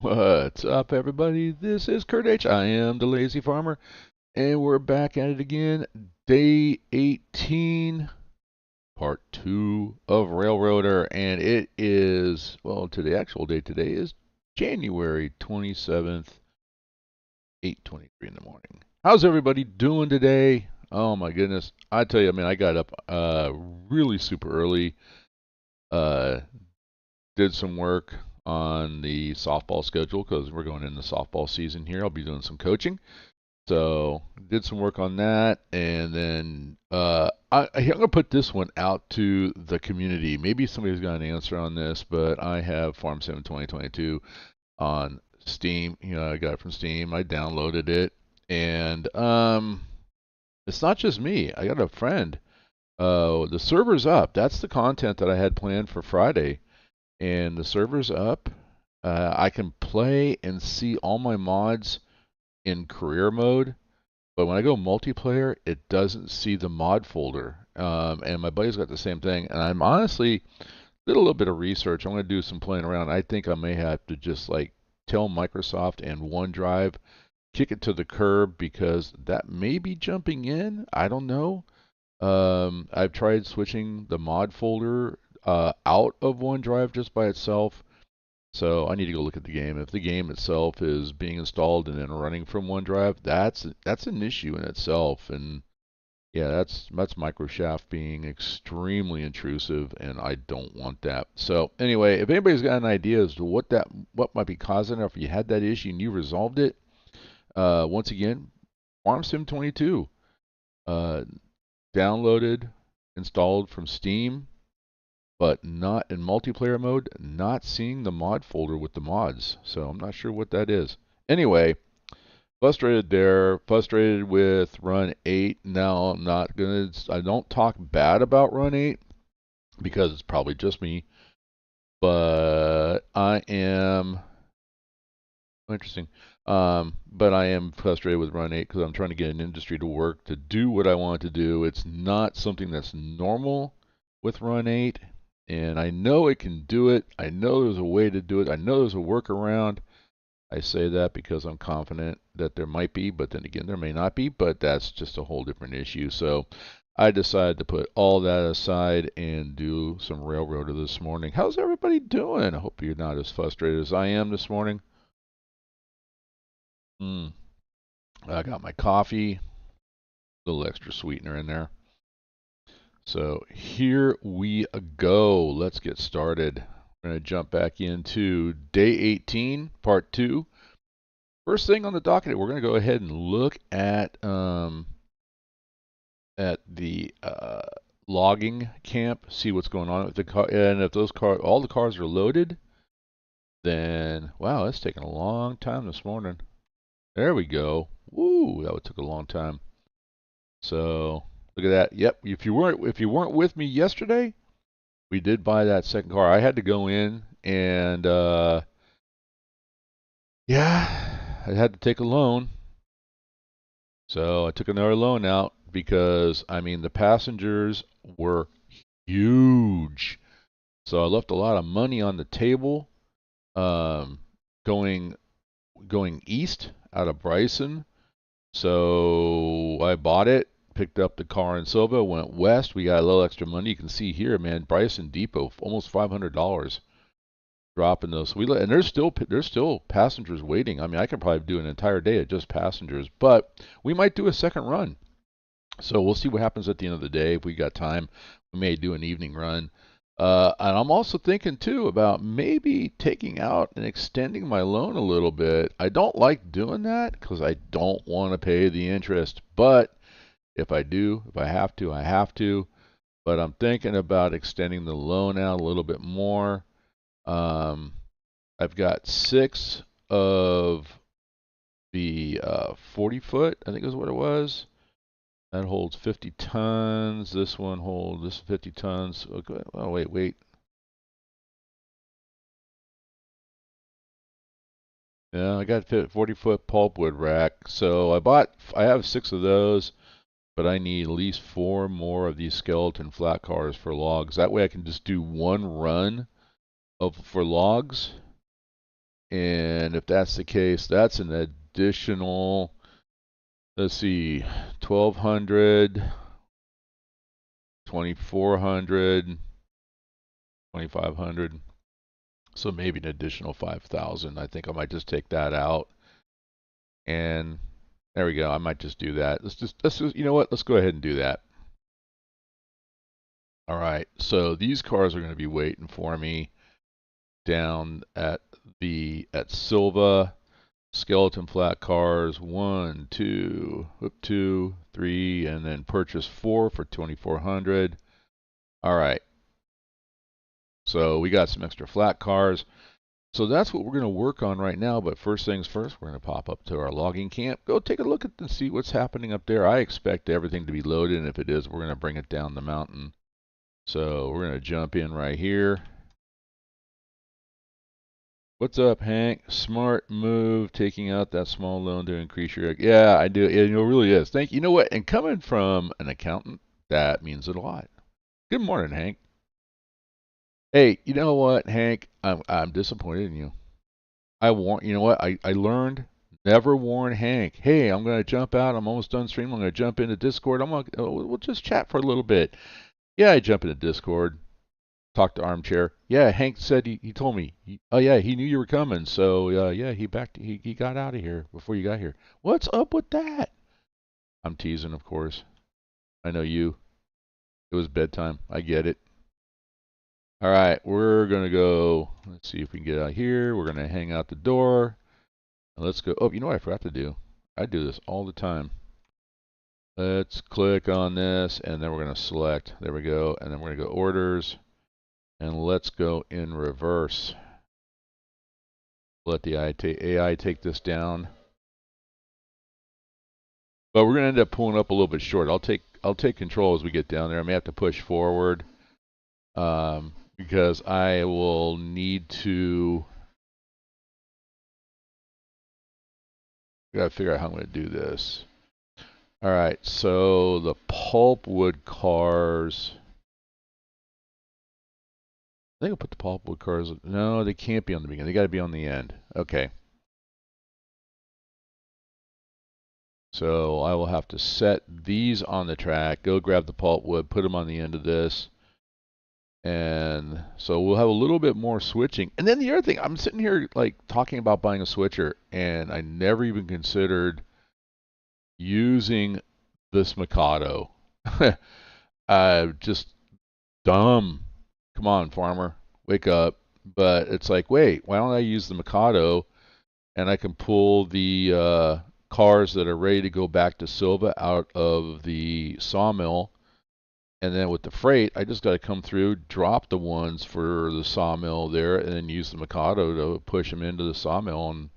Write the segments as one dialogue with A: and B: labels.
A: What's up, everybody? This is Kurt H. I am the Lazy Farmer, and we're back at it again. Day 18, part 2 of Railroader, and it is, well, the actual date today is January 27th, 8:23 in the morning. How's everybody doing today? Oh my goodness. I tell you, I got up really super early, uh, did some work on the softball schedule because we're going into softball season here. I'll be doing some coaching. So did some work on that, and then I'm going to put this one out to the community. Maybe somebody's got an answer on this, but I have Farm Sim 2022 on Steam. I got it from Steam. I downloaded it, and it's not just me. I got a friend. The server's up. That's the content that I had planned for Friday, and the server's up. I can play and see all my mods in career mode, but when I go multiplayer, it doesn't see the mod folder. And my buddy's got the same thing. And I'm honestly did a little bit of research. I'm going to do some playing around. I think I may have to just like tell Microsoft and OneDrive kick it to the curb because that may be jumping in. I don't know. I've tried switching the mod folder out of OneDrive just by itself. So I need to go look at the game. If the game itself is being installed and then running from OneDrive, that's an issue in itself. And yeah, that's Microsoft being extremely intrusive, and I don't want that. So anyway, if anybody's got an idea as to what might be causing it, if you had that issue and you resolved it, once again, Farm Sim 22, downloaded, installed from Steam, but not in multiplayer mode, not seeing the mod folder with the mods. So I'm not sure what that is. Anyway, frustrated there, frustrated with Run8. Now, I don't talk bad about Run8 because it's probably just me, but I am, interesting. But I am frustrated with Run8 because I'm trying to get an industry to work to do what I want to do. It's not something that's normal with Run8. And I know it can do it. I know there's a way to do it. I know there's a workaround. I say that because I'm confident that there might be, but then again, there may not be, but that's just a whole different issue. So I decided to put all that aside and do some Railroader this morning. How's everybody doing? I hope you're not as frustrated as I am this morning. I got my coffee, a little extra sweetener in there. So here we go. Let's get started. We're going to jump back into day 18, part 2. First thing on the docket, we're going to go ahead and look at the logging camp, see what's going on with the car, and if all the cars are loaded, then wow, it's taking a long time this morning. There we go. Woo, that took a long time. So look at that. Yep. If you weren't with me yesterday, we did buy that second car. I had to go in and yeah, I had to take a loan. So I took another loan out because the passengers were huge. So I left a lot of money on the table. Going east out of Bryson. So I bought it, picked up the car in Sylva, went west. We got a little extra money. You can see here, man, Bryson Depot, almost $500 dropping those. And there's still passengers waiting. I could probably do an entire day of just passengers, but we might do a second run. So we'll see what happens at the end of the day. If we got time, we may do an evening run. And I'm also thinking too about maybe taking out and extending my loan a little bit. I don't like doing that because I don't want to pay the interest. But if I do, if I have to, I have to. But I'm thinking about extending the loan out a little bit more. I've got 6 of the 40 foot, I think is what it was. That holds 50 tons. This one holds this 50 tons. Okay. Oh, wait. Yeah, I got 40-foot pulpwood rack. So I have 6 of those, but I need at least 4 more of these skeleton flat cars for logs. That way I can just do one run for logs. And if that's the case, that's an additional, let's see, 1,200, 2,400, 2,500. So maybe an additional 5,000. I think I might just take that out. And there we go. I might just do that. Let's just, you know what? Let's go ahead and do that. All right. So these cars are going to be waiting for me down at Sylva. Skeleton flat cars, 1, 2, 2, 3, and then purchase 4 for 2,400. All right. So we got some extra flat cars. So that's what we're going to work on right now. But first things first, we're going to pop up to our logging camp. Go take a look at and see what's happening up there. I expect everything to be loaded, and if it is, we're going to bring it down the mountain. So we're going to jump in right here. What's up, Hank? Smart move, taking out that small loan to increase your... Yeah, I do. It really is. Thank you. You know what? And coming from an accountant, that means a lot. Good morning, Hank. Hey, you know what, Hank? I'm disappointed in you. You know what? I learned never warn Hank. Hey, I'm going to jump out. I'm almost done streaming. I'm going to jump into Discord. We'll just chat for a little bit. Yeah, I jump into Discord. Talked to Armchair. Yeah, Hank said he told me. Oh yeah, he knew you were coming. So yeah, he got out of here before you got here. What's up with that? I'm teasing, of course. I know you. It was bedtime. I get it. All right, we're gonna go. Let's see if we can get out here. We're gonna hang out the door. And let's go. Oh, you know what I forgot to do? I do this all the time. Let's click on this, and then we're gonna select. There we go. And then we're gonna go orders. And let's go in reverse. Let the AI take this down. But we're going to end up pulling up a little bit short. I'll take control as we get down there. I may have to push forward because I will need to. Got to figure out how I'm going to do this. All right, so the pulpwood cars. I think I'll put the pulpwood cars. No, they can't be on the beginning. They got to be on the end. Okay. So I will have to set these on the track, go grab the pulpwood, put them on the end of this. And so we'll have a little bit more switching. And then the other thing, I'm sitting here like talking about buying a switcher, and I never even considered using this Mikado. Just dumb. Come on, farmer, wake up. But it's like, wait, why don't I use the Mikado and I can pull the cars that are ready to go back to Sylva out of the sawmill. And then with the freight, I just got to come through, drop the ones for the sawmill there, and then use the Mikado to push them into the sawmill. And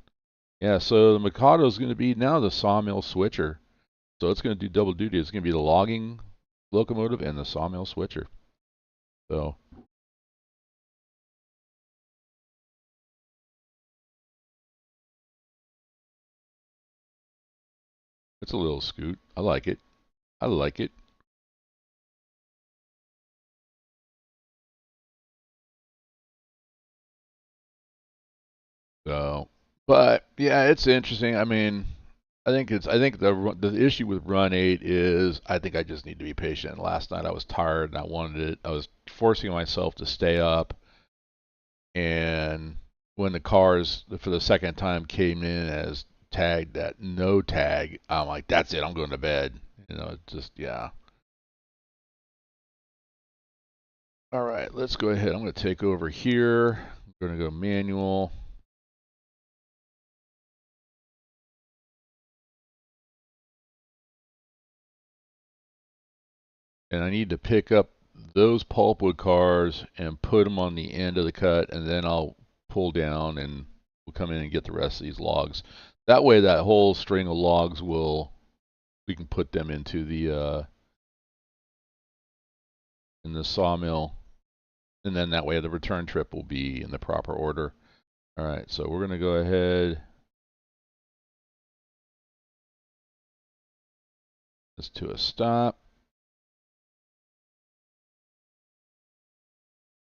A: yeah, so the Mikado is going to be now the sawmill switcher. So it's going to do double duty. It's going to be the logging locomotive and the sawmill switcher. So it's a little scoot. I like it. I like it. So, but yeah, it's interesting. I mean, I think the issue with Run8 is I think I just need to be patient. Last night I was tired and I wanted it. I was forcing myself to stay up, and when the cars for the second time came in as tagged that no tag, I'm like, that's it. I'm going to bed. You know, it's just yeah. All right, let's go ahead. I'm going to take over here. I'm going to go manual. And I need to pick up those pulpwood cars and put them on the end of the cut, and then I'll pull down and we'll come in and get the rest of these logs. That way, that whole string of logs we can put them into the in the sawmill, and then that way the return trip will be in the proper order. All right, so we're going to go ahead. This to a stop.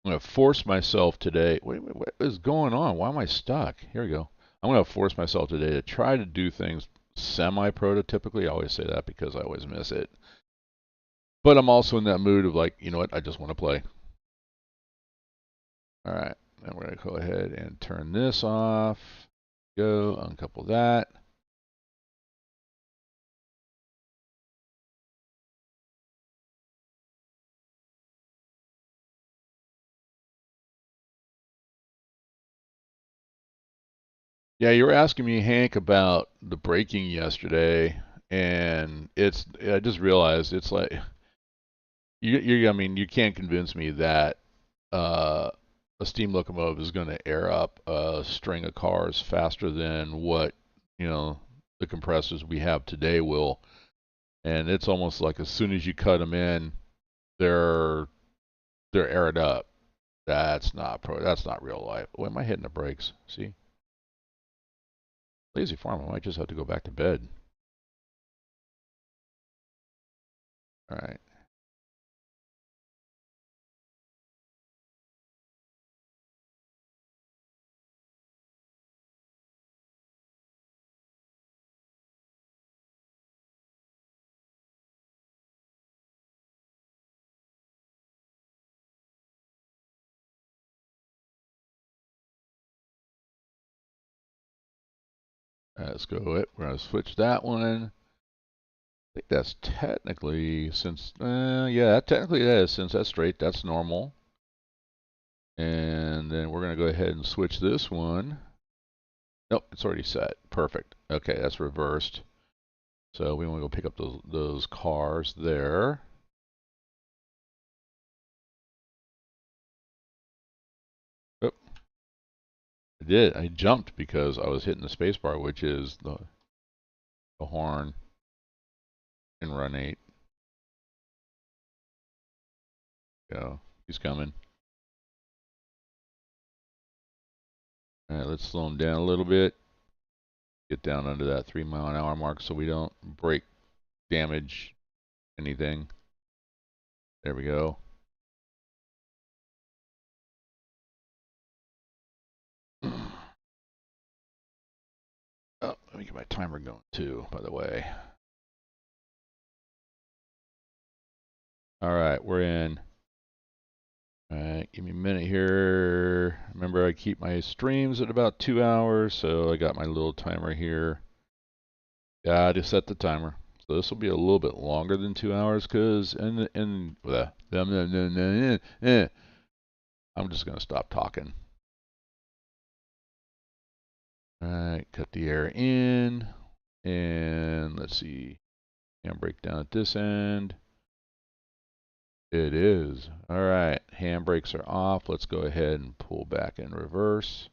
A: going to force myself today. Wait, what is going on? Why am I stuck? Here we go. I'm going to force myself today to try to do things semi-prototypically. I always say that because I always miss it. But I'm also in that mood of like, you know what? I just want to play. All right. Then we're going to go ahead and turn this off. Go, uncouple that. Yeah, you were asking me, Hank, about the braking yesterday, and I just realized it's like I mean, you can't convince me that uh, a steam locomotive is going to air up a string of cars faster than what, the compressors we have today will. And it's almost like as soon as you cut them in, they're aired up. That's not real life. Why am I hitting the brakes? See? Lazy farm, I might just have to go back to bed. All right. Let's go it. We're going to switch that one. I think that's technically, yeah, technically that is, since that's straight, that's normal. And then we're going to go ahead and switch this one. Nope, it's already set. Perfect. Okay, that's reversed. So we want to go pick up those cars there. Oh, I did. I jumped because I was hitting the spacebar, which is the horn in Run 8. Go. He's coming. All right, let's slow him down a little bit. Get down under that 3-mile-an-hour mark so we don't break, damage anything. There we go. Oh, let me get my timer going too, by the way. All right, we're in. All right, give me a minute here. Remember, I keep my streams at about 2 hours, so I got my little timer here. Got to set the timer. So this will be a little bit longer than 2 hours, because I'm just going to stop talking. All right, cut the air in, and let's see. Handbrake down at this end. It is. All right, handbrakes are off. Let's go ahead and pull back in reverse.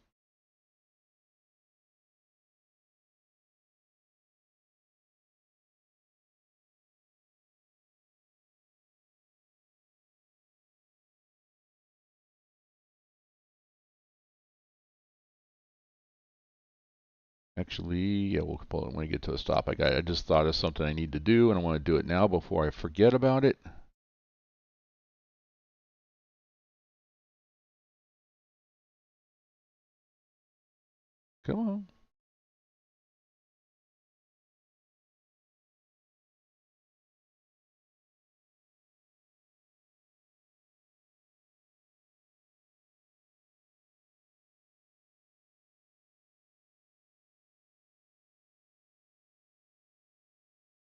A: Actually, yeah, we'll pull it when we get to a stop. I just thought of something I need to do, and I want to do it now before I forget about it. Come on.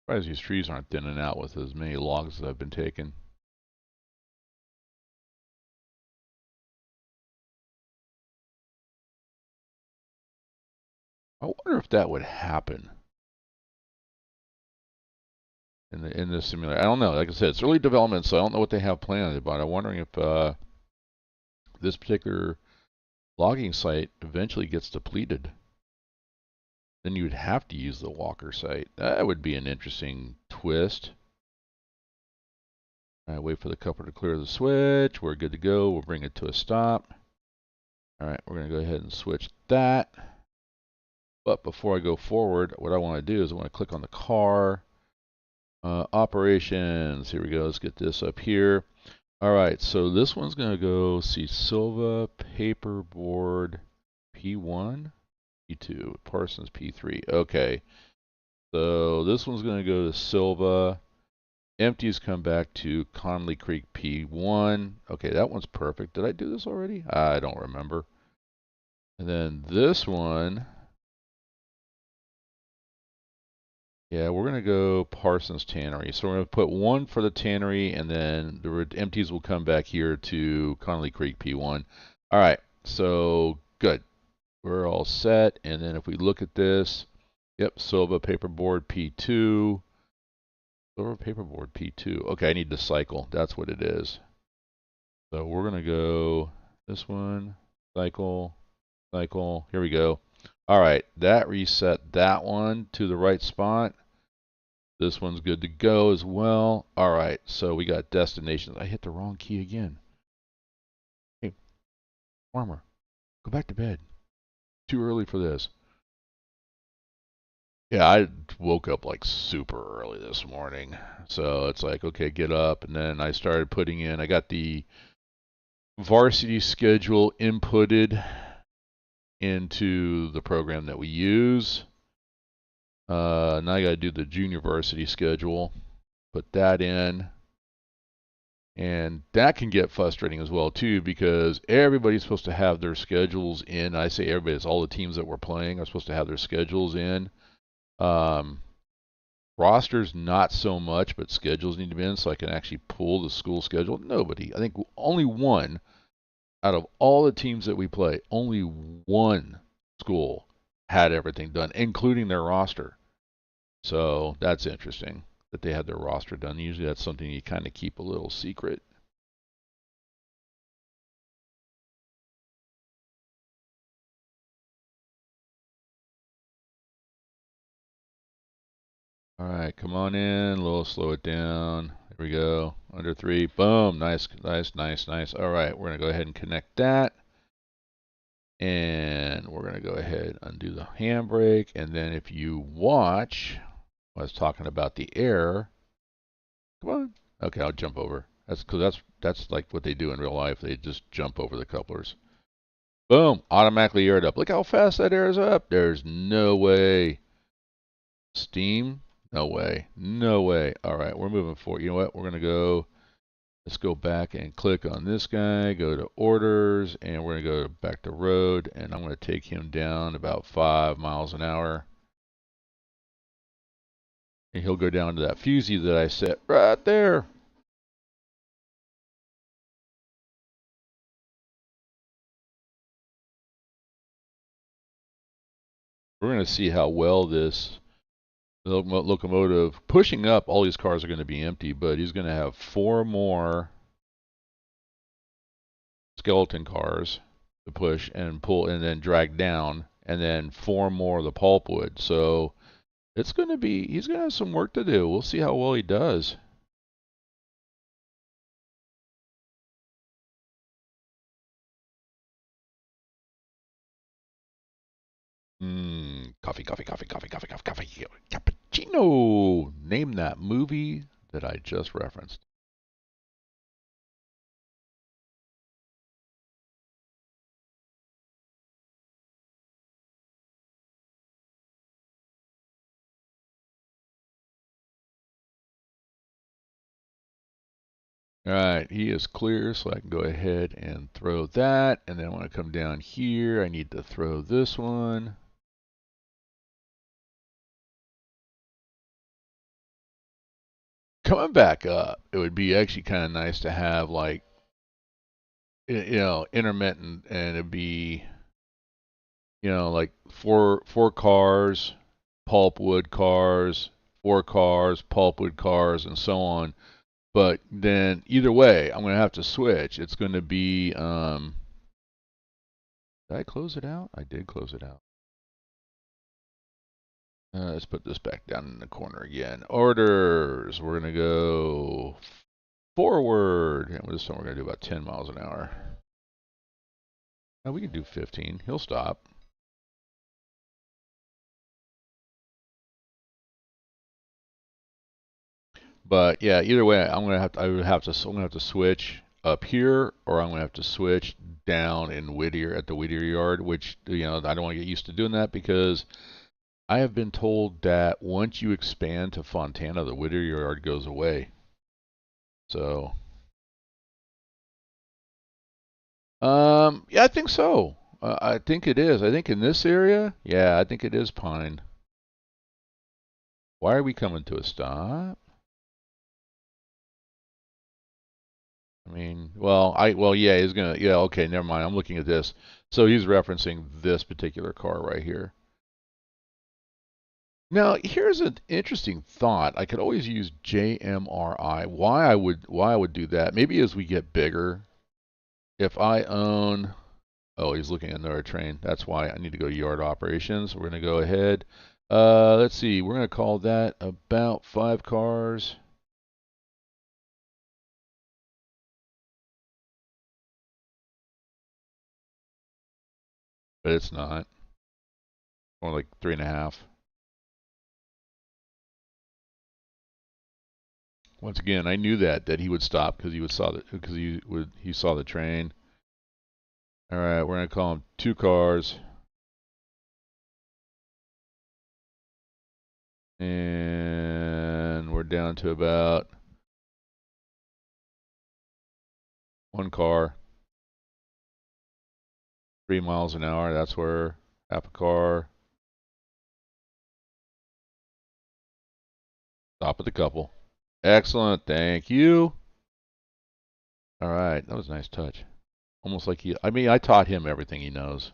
A: Surprised these trees aren't thinning out with as many logs as I've been taking. I wonder if that would happen in this simulator. I don't know. Like I said, it's early development, so I don't know what they have planned. But I'm wondering if this particular logging site eventually gets depleted. Then you would have to use the walker site. That would be an interesting twist. All right, wait for the coupler to clear the switch. We're good to go. We'll bring it to a stop. All right, we're going to go ahead and switch that. But before I go forward, what I want to do is I want to click on the car. Operations. Here we go. Let's get this up here. All right, so this one's going to go, see, Sylva paperboard P1, P2, Parsons P3. Okay, so this one's going to go to Sylva. Empties come back to Conley Creek P1. Okay, that one's perfect. Did I do this already? I don't remember. And then this one, yeah, we're going to go Parsons Tannery. So we're going to put one for the tannery, and then the empties will come back here to Conley Creek P1. All right, so good. We're all set. And then if we look at this, yep, Sylva paperboard P2. Sylva paperboard P2. Okay, I need to cycle. That's what it is. So we're going to go this one, cycle, cycle. Here we go. All right, that reset that one to the right spot. This one's good to go as well. All right, so we got destinations. I hit the wrong key again. Hey, farmer, go back to bed. Too early for this. Yeah, I woke up like super early this morning. So it's like, okay, get up. And then I started putting in, I got the varsity schedule inputted into the program that we use. Now I got to do the junior varsity schedule, put that in. And that can get frustrating as well, too, because everybody's supposed to have their schedules in. I say everybody, it's all the teams that we're playing are supposed to have their schedules in. Rosters, not so much, but schedules need to be in so I can actually pull the school schedule. Nobody. I think only one out of all the teams that we play, only one school had everything done, including their roster. So that's interesting that they had their roster done. Usually that's something you kind of keep a little secret. All right, come on in. A little slow it down. There we go. Under 3. Boom. Nice, nice, nice, nice. All right, we're going to go ahead and connect that. And we're going to go ahead and undo the handbrake. And then if you watch, I was talking about the air. Come on. Okay, I'll jump over. That's because that's like what they do in real life. They just jump over the couplers. Boom. Automatically aired up. Look how fast that airs up. There's no way. Steam? No way. No way. All right, we're moving forward. You know what? We're going to go, let's go back and click on this guy, go to orders, and we're going to go back to road, and I'm going to take him down about 5 miles an hour. And he'll go down to that fusee that I set right there. We're going to see how well this locomotive, pushing up, all these cars are going to be empty, but he's going to have 4 more skeleton cars to push and pull and then drag down, and then 4 more of the pulpwood. So it's going to be, he's going to have some work to do. We'll see how well he does. Coffee, coffee, coffee, coffee, coffee, coffee, coffee, cappuccino. Name that movie that I just referenced. All right, he is clear, so I can go ahead and throw that. And then when I come down here, I need to throw this one. Coming back up, it would be actually kind of nice to have like, you know, intermittent, and it'd be, you know, like four cars, pulpwood cars, 4 cars, pulpwood cars, and so on. But then either way, I'm going to have to switch. It's going to be, did I close it out? I did close it out. Let's put this back down in the corner again. Orders. We're going to go forward. And this time we're going to do about 10 miles an hour. Now we can do 15. He'll stop. But yeah, either way, I'm gonna have to switch. up here, or I'm going to have to switch down in Whittier at the Whittier yard, which, I don't want to get used to doing that because I have been told that once you expand to Fontana, the Whittier yard goes away. So, yeah, I think so. I think it is. I think in this area, yeah, I think it is pine. Why are we coming to a stop? I mean, yeah, he's gonna, yeah, okay, never mind. I'm looking at this. So he's referencing this particular car right here. Now, here's an interesting thought. I could always use JMRI. Why I would do that? Maybe as we get bigger, if I own, oh, he's looking at another train. That's why I need to go to yard operations. We're gonna go ahead. Let's see. We're gonna call that about 5 cars. But it's not. More like 3.5. Once again, I knew that he would stop because he saw the train. All right, we're gonna call him 2 cars, and we're down to about 1 car, 3 miles an hour. That's where half a car. Stop at the couple. Excellent, thank you. All right, that was a nice touch. Almost like I mean, I taught him everything he knows.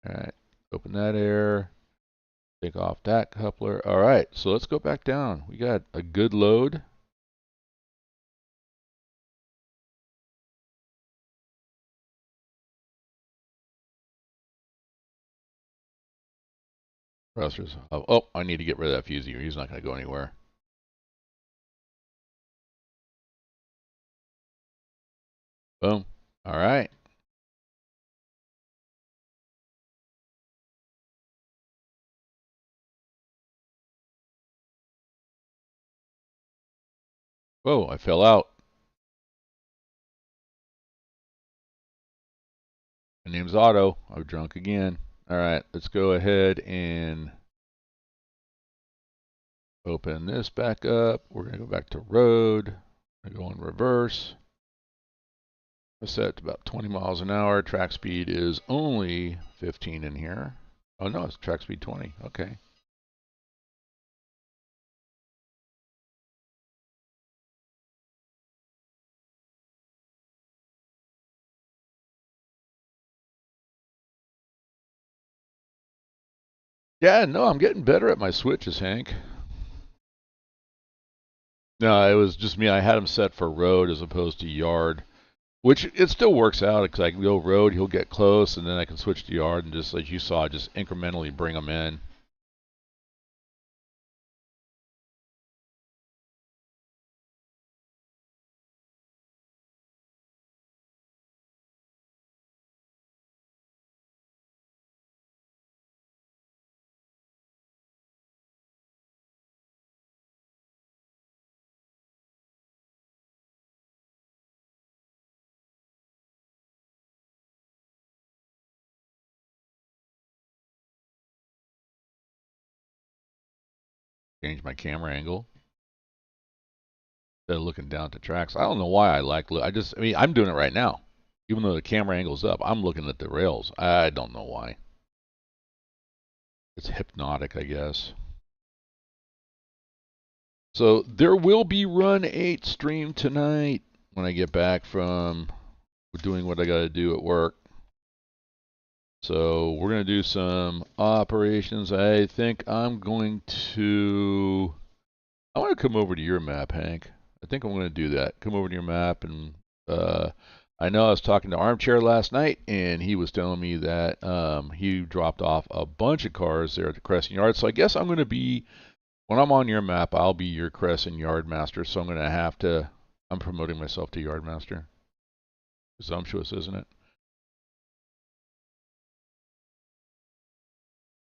A: All right, open that air. Take off that coupler. All right, so let's go back down. We got a good load. Thrusters. Oh, I need to get rid of that fusee. He's not going to go anywhere. Boom. All right. Whoa, I fell out. My name's Otto. I'm drunk again. All right, let's go ahead and open this back up. We're going to go back to road. I'm going to go in reverse. I set to about 20 miles an hour. Track speed is only 15 in here. Oh, no, it's track speed 20. Okay. Yeah, no, I'm getting better at my switches, Hank. No, it was just me. I had him set for road as opposed to yard, which it still works out because I can go road, he'll get close, and then I can switch to yard and just, like you saw, just incrementally bring him in. Change my camera angle instead of looking down at the tracks. I don't know why I mean, I'm doing it right now. Even though the camera angle's up, I'm looking at the rails. I don't know why. It's hypnotic, I guess. So there will be Run8 stream tonight when I get back from doing what I got to do at work. So we're going to do some operations. I think I want to come over to your map, Hank. I think I'm going to do that. Come over to your map, and I know I was talking to Armchair last night, and he was telling me that he dropped off a bunch of cars there at the Crescent Yard. So I guess I'm going to be, when I'm on your map, I'll be your Crescent Yard Master. So I'm going to have to, I'm promoting myself to Yard Master. Presumptuous, isn't it?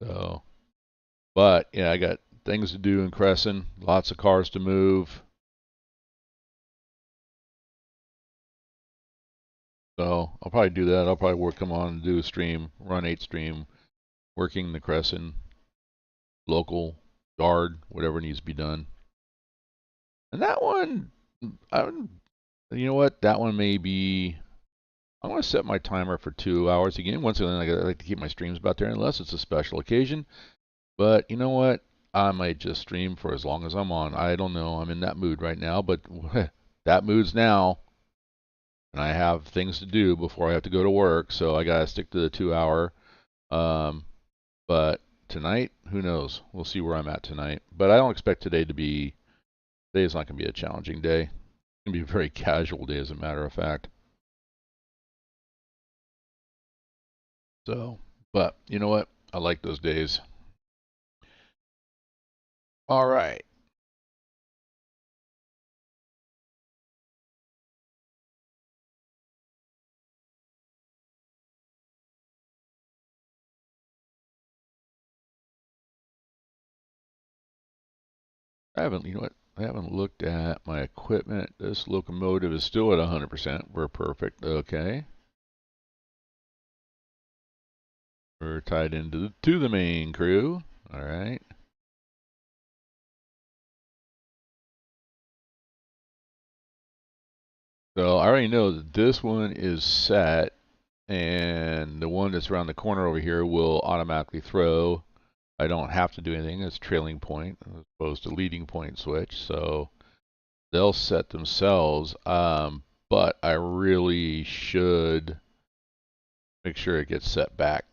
A: So, but yeah, I got things to do in Crescent, lots of cars to move. So I'll probably do that. I'll probably come on and do a stream, Run8 stream, working the Crescent, local, yard, whatever needs to be done. And that one, you know what? That one may be. I'm going to set my timer for 2 hours again. Once again, I like to keep my streams about there unless it's a special occasion. But you know what? I might just stream for as long as I'm on. I don't know. I'm in that mood right now, but that mood's now. And I have things to do before I have to go to work, so I gotta stick to the 2 hour. But tonight, who knows? We'll see where I'm at tonight. But I don't expect today to be. Today's not gonna be a challenging day. It's gonna be a very casual day, as a matter of fact. So, but you know what? I like those days. All right. You know what? I haven't looked at my equipment. This locomotive is still at 100%. We're perfect. Okay. We're tied into the main crew. All right. So I already know that this one is set, and the one that's around the corner over here will automatically throw. I don't have to do anything. It's trailing point as opposed to leading point switch, so they'll set themselves. But I really should make sure it gets set back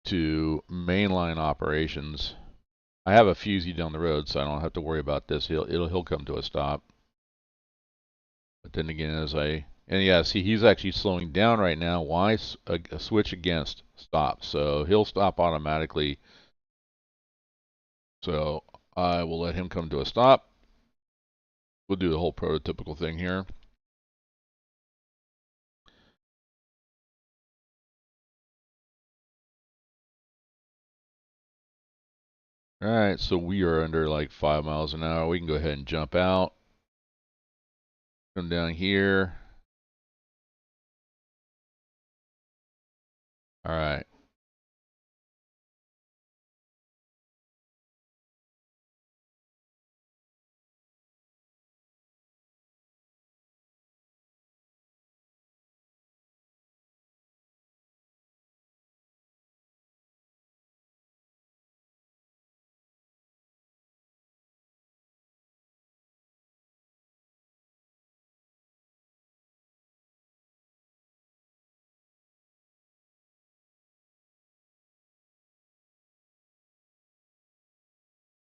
A: to mainline operations. I have a fusee down the road, so I don't have to worry about this. He'll come to a stop. But then again, and yeah, see, he's actually slowing down right now. Why? A switch against stop. So he'll stop automatically. So I will let him come to a stop. We'll do the whole prototypical thing here. All right, so we are under like 5 miles an hour. We can go ahead and jump out. Come down here. All right.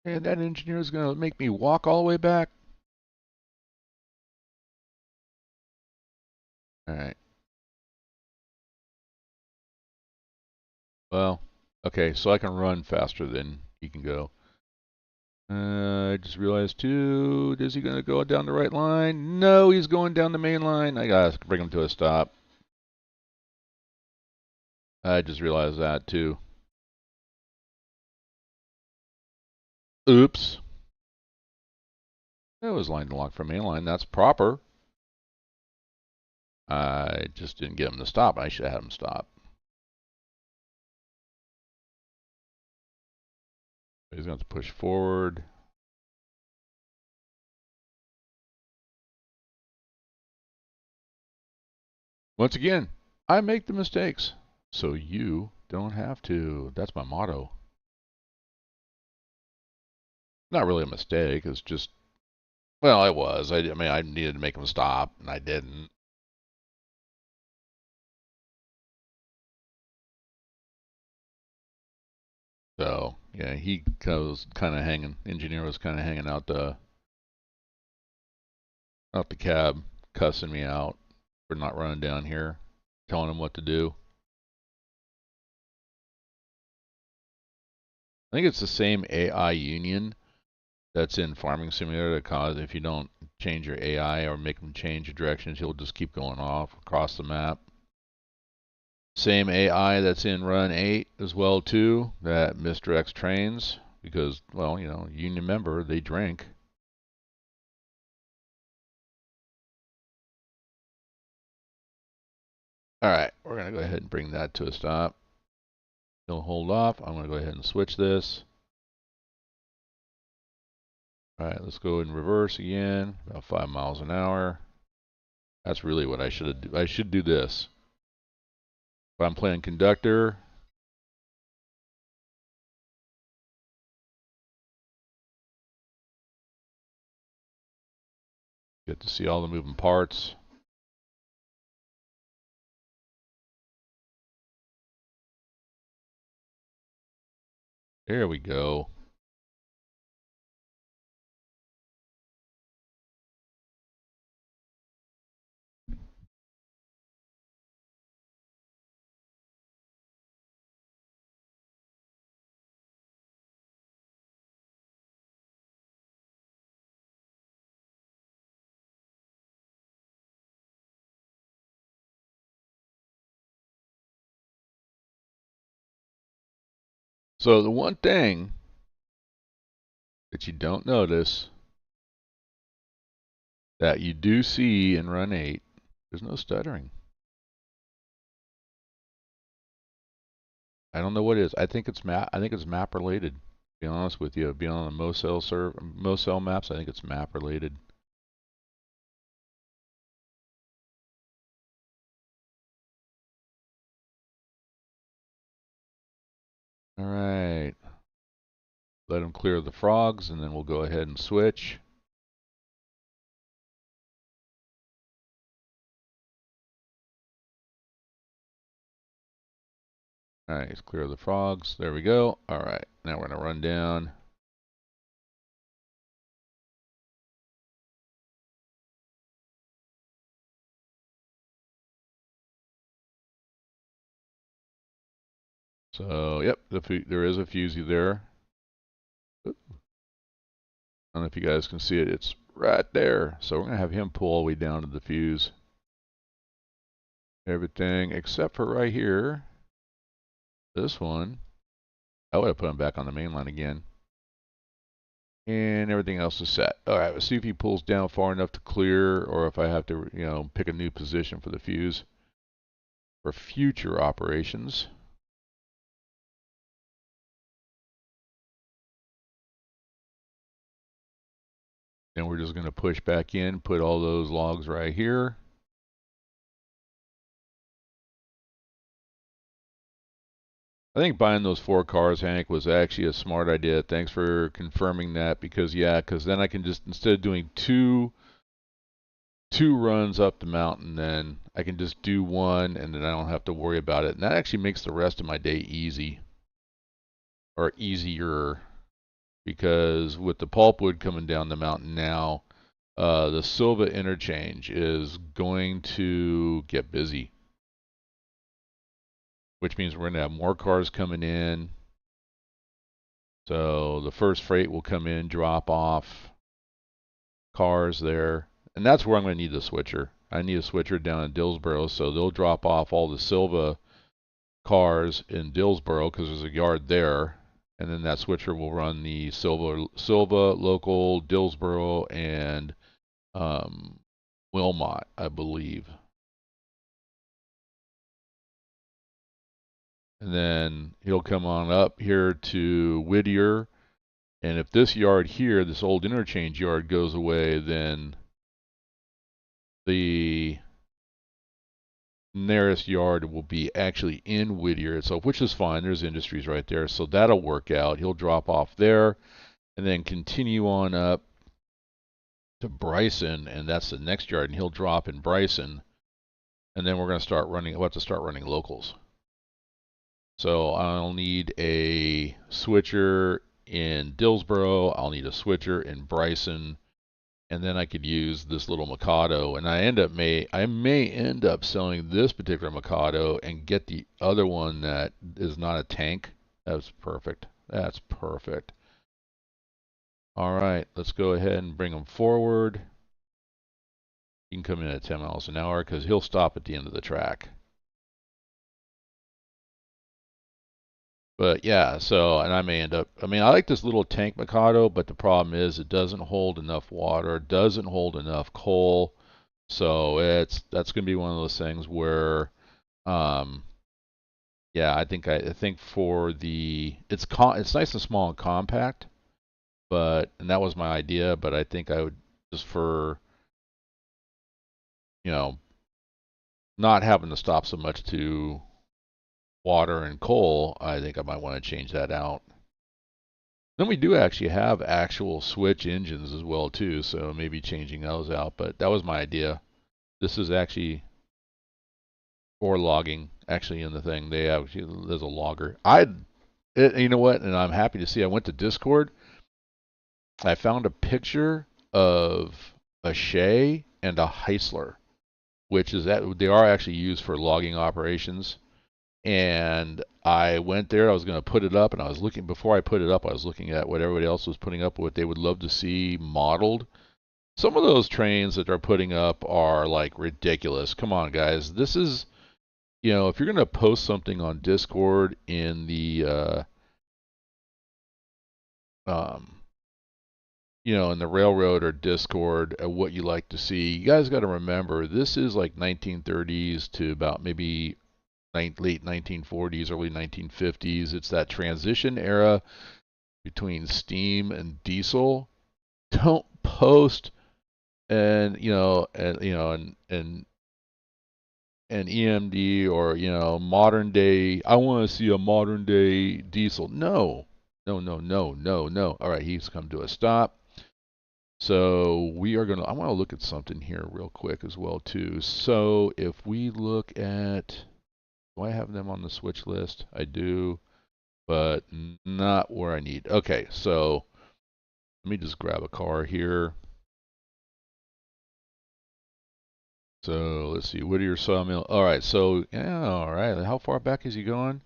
A: And that engineer is going to make me walk all the way back. All right. Well, okay, so I can run faster than he can go. I just realized too, is he going to go down the right line? No, he's going down the main line. I got to bring him to a stop. I just realized that too. Oops. That was line to lock for main line. That's proper. I just didn't get him to stop. I should have had him stop. He's going to push forward. Once again, I make the mistakes, so you don't have to. That's my motto. Not really a mistake. It's just, well, I was. I mean, I needed to make him stop, and I didn't. So yeah, he was kind of hanging. Engineer was kind of hanging out the cab, cussing me out for not running down here, telling him what to do. I think it's the same AI union that's in Farming Simulator that cause if you don't change your AI or make them change your directions, he'll just keep going off across the map. Same AI that's in Run8 as well too, that misdirects trains because, well, you know, union member, they drink. All right, we're going to go ahead and bring that to a stop. He'll hold off. I'm going to go ahead and switch this. All right, let's go in reverse again, about 5 miles an hour. That's really what I should do. I should do this. If I'm playing conductor, get to see all the moving parts. There we go. So the one thing that you don't notice that you do see in Run 8, there's no stuttering. I don't know what it is. I think it's map related. To be honest with you, being on the Mosel maps, I think it's map related. All right. Let them clear the frogs, and then we'll go ahead and switch. All right, let's clear the frogs. There we go. All right, now we're going to run down. So, yep, there is a fusee there. I don't know if you guys can see it. It's right there. So we're going to have him pull all the way down to the fuse. Everything except for right here. This one. I would have put him back on the main line again. And everything else is set. All right, let's see if he pulls down far enough to clear, or if I have to, pick a new position for the fuse for future operations. Then we're just going to push back in, put all those logs right here. I think buying those 4 cars, Hank, was actually a smart idea. Thanks for confirming that, because then I can just, instead of doing two runs up the mountain, then I can just do one, and then I don't have to worry about it. And that actually makes the rest of my day easy, or easier, because with the pulpwood coming down the mountain now, the Sylva interchange is going to get busy, which means we're going to have more cars coming in. So the first freight will come in, drop off cars there. And that's where I'm going to need the switcher. I need a switcher down in Dillsboro, so they'll drop off all the Sylva cars in Dillsboro because there's a yard there. And then that switcher will run the Sylva, local, Dillsboro, and Wilmot, I believe. And then he'll come on up here to Whittier. And if this yard here, this old interchange yard, goes away, then the nearest yard will be actually in Whittier itself, which is fine. There's industries right there, so that'll work out. He'll drop off there and then continue on up to Bryson, and that's the next yard, and he'll drop in Bryson. And then we'll have to start running locals. So I'll need a switcher in Dillsboro, I'll need a switcher in Bryson, and then I could use this little Mikado, and I may end up selling this particular Mikado and get the other one that is not a tank. That's perfect. That's perfect. All right, let's go ahead and bring him forward. He can come in at 10 miles an hour because he'll stop at the end of the track. But yeah, so, and I like this little tank Mikado, but the problem is it doesn't hold enough water, doesn't hold enough coal. So that's going to be one of those things where Yeah, I think for the it's nice and small and compact, and that was my idea, but I think I would just for, you know, not having to stop so much to water and coal, I think I might want to change that out. Then we do actually have actual switch engines as well too, so maybe changing those out, but that was my idea. This is actually for logging, actually in the thing. There's a logger. You know what? And I'm happy to see I went to Discord. I found a picture of a Shay and a Heisler, which is that they are actually used for logging operations. And I went there. I was going to put it up, and I was looking before I put it up. I was looking at what everybody else was putting up, what they would love to see modeled. Some of those trains that they're putting up are like ridiculous. Come on, guys. This is, if you're going to post something on Discord in the in the railroad or Discord, what you like to see, you guys got to remember this is like 1930s to about maybe late 1940s, early 1950s. It's that transition era between steam and diesel. Don't post and an EMD or modern day. I want to see a modern day diesel. No, no, no, no, no, no. All right, he's come to a stop. So we are gonna. I want to look at something here real quick as well too. So if we look at, do I have them on the switch list? I do, but not where I need. Okay, so let me just grab a car here. So let's see, Whittier sawmill. All right, so yeah, all right. How far back is he going?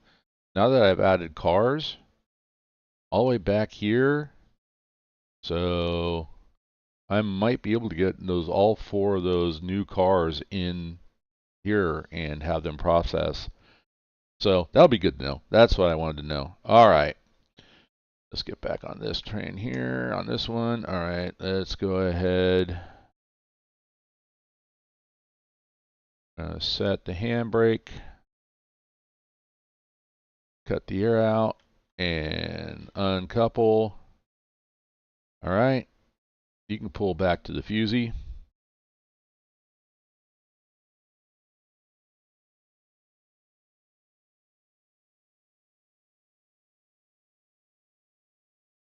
A: Now that I've added cars, all the way back here. So I might be able to get all 4 of those new cars in here and have them process. So that'll be good to know. That's what I wanted to know. All right. Let's get back on this train here, on this one. All right, let's go ahead. Set the handbrake. Cut the air out and uncouple. All right. You can pull back to the fusee.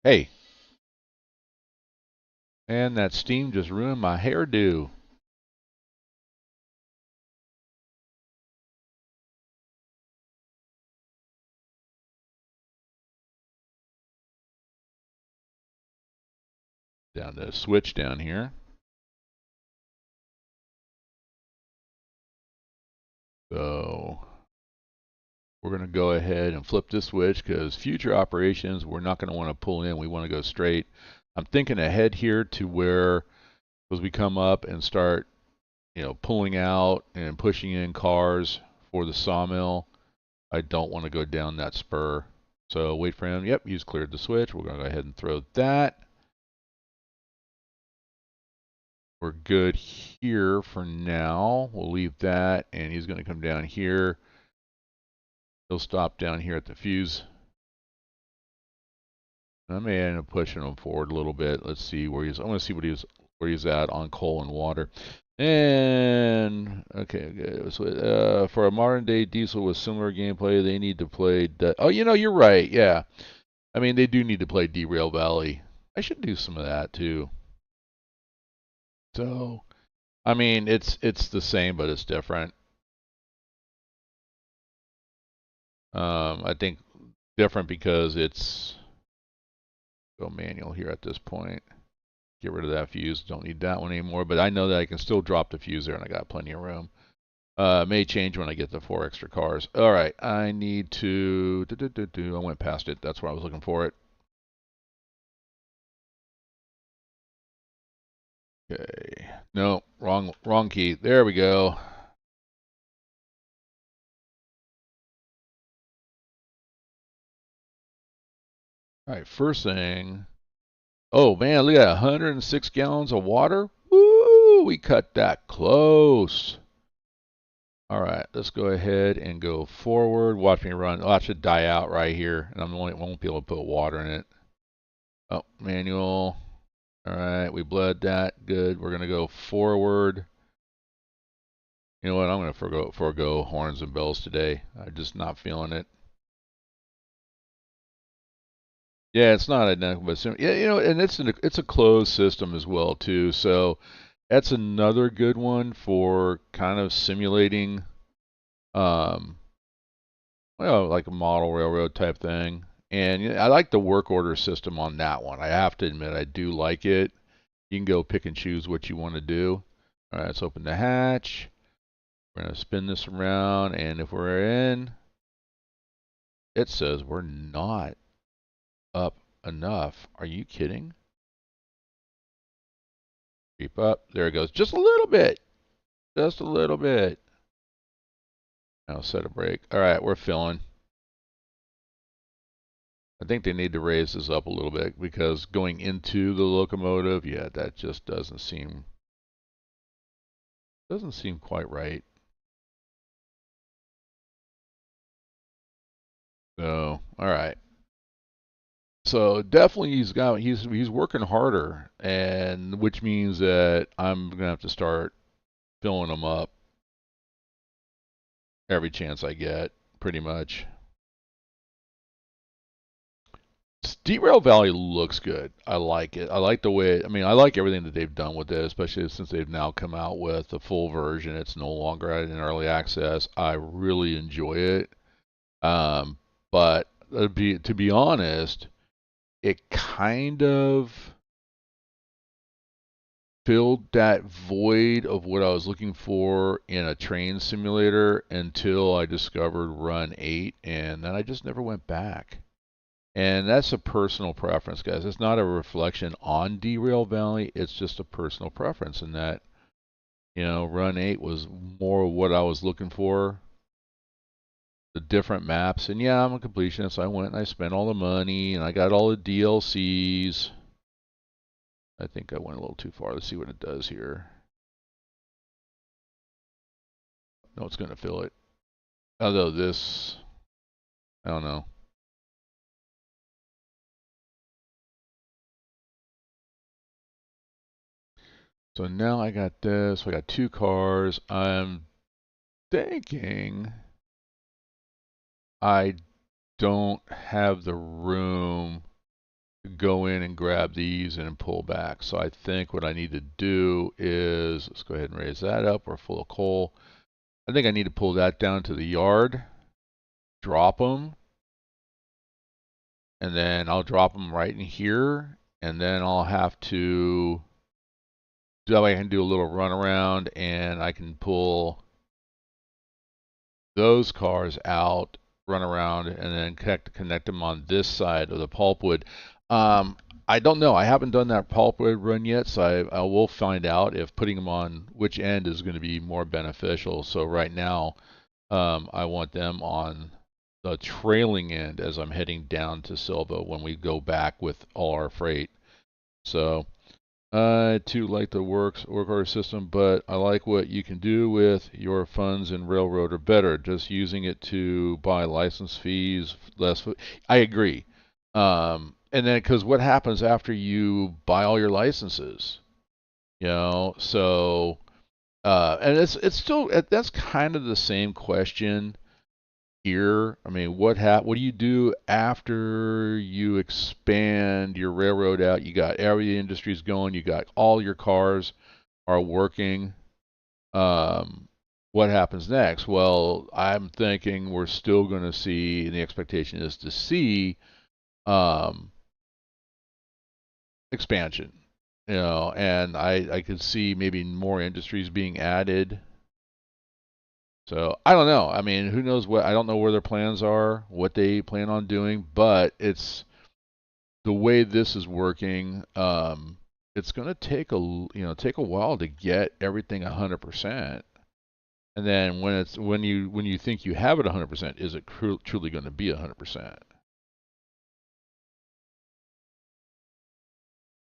A: Hey. And that steam just ruined my hairdo. Down the switch down here. So we're going to go ahead and flip this switch because future operations, we're not going to want to pull in. We want to go straight. I'm thinking ahead here to where, as we come up and start, pulling out and pushing in cars for the sawmill, I don't want to go down that spur. So wait for him. Yep, he's cleared the switch. We're going to go ahead and throw that. We're good here for now. We'll leave that, and he's going to come down here. He'll stop down here at the fuse. I may end up pushing him forward a little bit. Let's see where he's. I want to see where he's at on coal and water. And okay, so, for a modern day diesel with similar gameplay, they need to play. Oh, you're right. Yeah, I mean they do need to play Derail Valley. I should do some of that too. So, I mean it's the same, but it's different. I think different because it's go manual here at this point. Get rid of that fuse. Don't need that one anymore. But I know that I can still drop the fuse there, and I got plenty of room. May change when I get the 4 extra cars. All right, I need to. I went past it. That's where I was looking for it. Okay. No, wrong key. There we go. All right, first thing. Oh man, look at that, 106 gallons of water. Woo! We cut that close. All right, let's go ahead and go forward. Watch me run. Watch it die out right here, and won't be able to put water in it. Oh, manual. All right, we bled that. Good. We're gonna go forward. You know what? I'm gonna forego horns and bells today. I'm just not feeling it. Yeah, it's not identical, but yeah, you know, and it's a closed system as well too. So that's another good one for kind of simulating, um, well, like a model railroad type thing. And you know, I like the work order system on that one. I have to admit, I do like it. You can go pick and choose what you want to do. All right, let's open the hatch. We're gonna spin this around, and if we're in, it says we're not up enough. Are you kidding? Creep up. There it goes. Just a little bit. Just a little bit. Now set a brake. All right, we're filling. I think they need to raise this up a little bit because going into the locomotive, yeah, that just doesn't seem quite right. So, all right. So definitely he's working harder, and which means that I'm gonna have to start filling them up every chance I get, pretty much. Derail Valley looks good. I like it. I like the way. I mean, I like everything that they've done with it, especially since they've now come out with the full version. It's no longer in early access. I really enjoy it. Um, but to be honest, it kind of filled that void of what I was looking for in a train simulator until I discovered Run8, and then I just never went back. And that's a personal preference, guys. It's not a reflection on Derail Valley. It's just a personal preference in that, you know, Run8 was more what I was looking for, the different maps. And yeah, I'm a completionist. So I went and I spent all the money and I got all the DLCs. I think I went a little too far. Let's see what it does here. No, it's going to fill it. Although this, I don't know. So now I got this. So I got two cars. I'm thinking I don't have the room to go in and grab these and pull back. So I think what I need to do is, let's go ahead and raise that up. We're full of coal. I think I need to pull that down to the yard, drop them, and then I'll drop them right in here. And then I'll have to, that way I can do a little run around and I can pull those cars out, run around, and then connect them on this side of the pulpwood. Um, I don't know. I haven't done that pulpwood run yet, so I will find out if putting them on which end is going to be more beneficial. So right now, I want them on the trailing end as I'm heading down to Sylva when we go back with all our freight. So I too like the work order system, but I like what you can do with your funds in Railroad better. Just using it to buy license fees, less. I agree. And then because what happens after you buy all your licenses? You know, so and it's still that's kind of the same question here. I mean, what do you do after you expand your railroad out? You got every industry's going, you got all your cars are working. Um, what happens next? Well, I'm thinking we're still going to see, and the expectation is to see um, expansion. You know, and I could see maybe more industries being added. So I don't know. I mean, who knows what? I don't know where their plans are, what they plan on doing, but it's the way this is working. It's going to take take a while to get everything 100%. And then when you think you have it 100%, is it truly going to be 100%?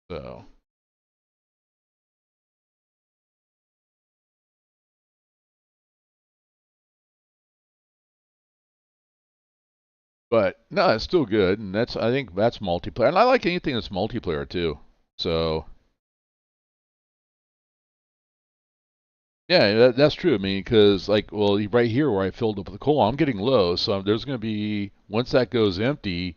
A: So But no, it's still good, and I think that's multiplayer, and I like anything that's multiplayer too. So yeah, that's true. I mean, because like, well, right here where I filled up the coal, I'm getting low, so there's going to be once that goes empty,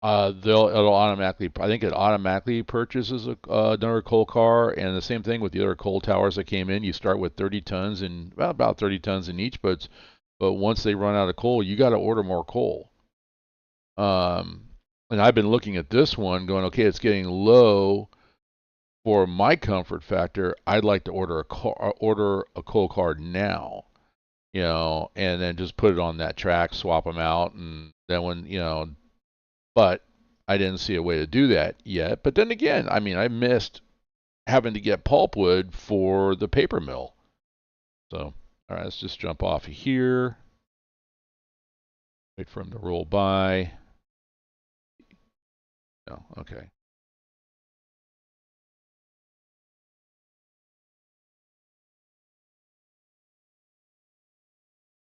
A: it'll automatically. I think it automatically purchases another coal car, and the same thing with the other coal towers that came in. You start with 30 tons and about 30 tons in each, but once they run out of coal, you got to order more coal. And I've been looking at this one, going, okay, it's getting low for my comfort factor. I'd like to order a coal card now, and then just put it on that track, swap them out, and then but I didn't see a way to do that yet. But then again, I mean, I missed having to get pulpwood for the paper mill. So, all right, let's just jump off of here. Wait for him to roll by. No, okay.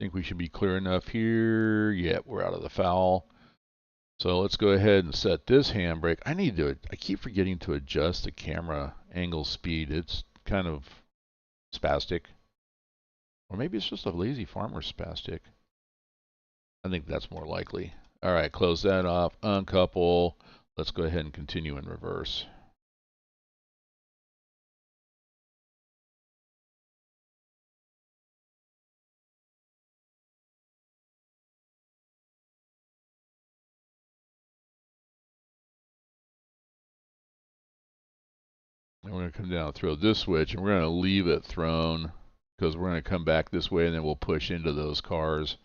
A: Think we should be clear enough here. Yeah, we're out of the foul. So let's go ahead and set this handbrake. I keep forgetting to adjust the camera angle speed. It's kind of spastic. Or maybe it's just a lazy farmer spastic. I think that's more likely. All right, close that off, uncouple. Let's go ahead and continue in reverse. And we're going to come down and throw this switch, and we're going to leave it thrown because we're going to come back this way, and then we'll push into those cars.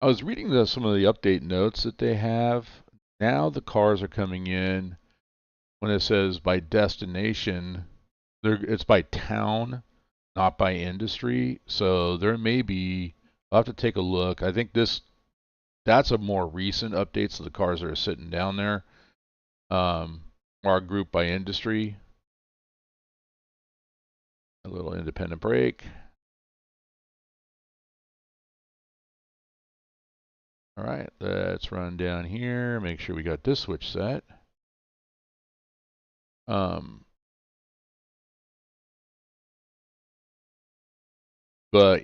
A: I was reading some of the update notes that they have. Now the cars are coming in when it says by destination, it's by town, not by industry. So there may be, I'll have to take a look. I think that's a more recent update, so the cars that are sitting down there are grouped by industry. A little independent brake. All right, let's run down here, make sure we got this switch set. But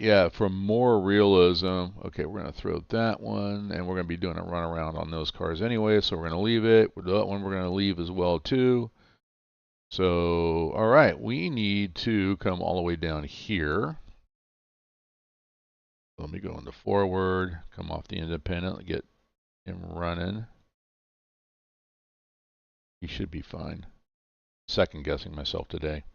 A: yeah, for more realism, okay, we're going to throw that one, and we're going to be doing a run around on those cars anyway, so we're going to leave it. That one we're going to leave as well too. So, all right, we need to come all the way down here. Let me go into forward, come off the independent, get him running. He should be fine. Second guessing myself today.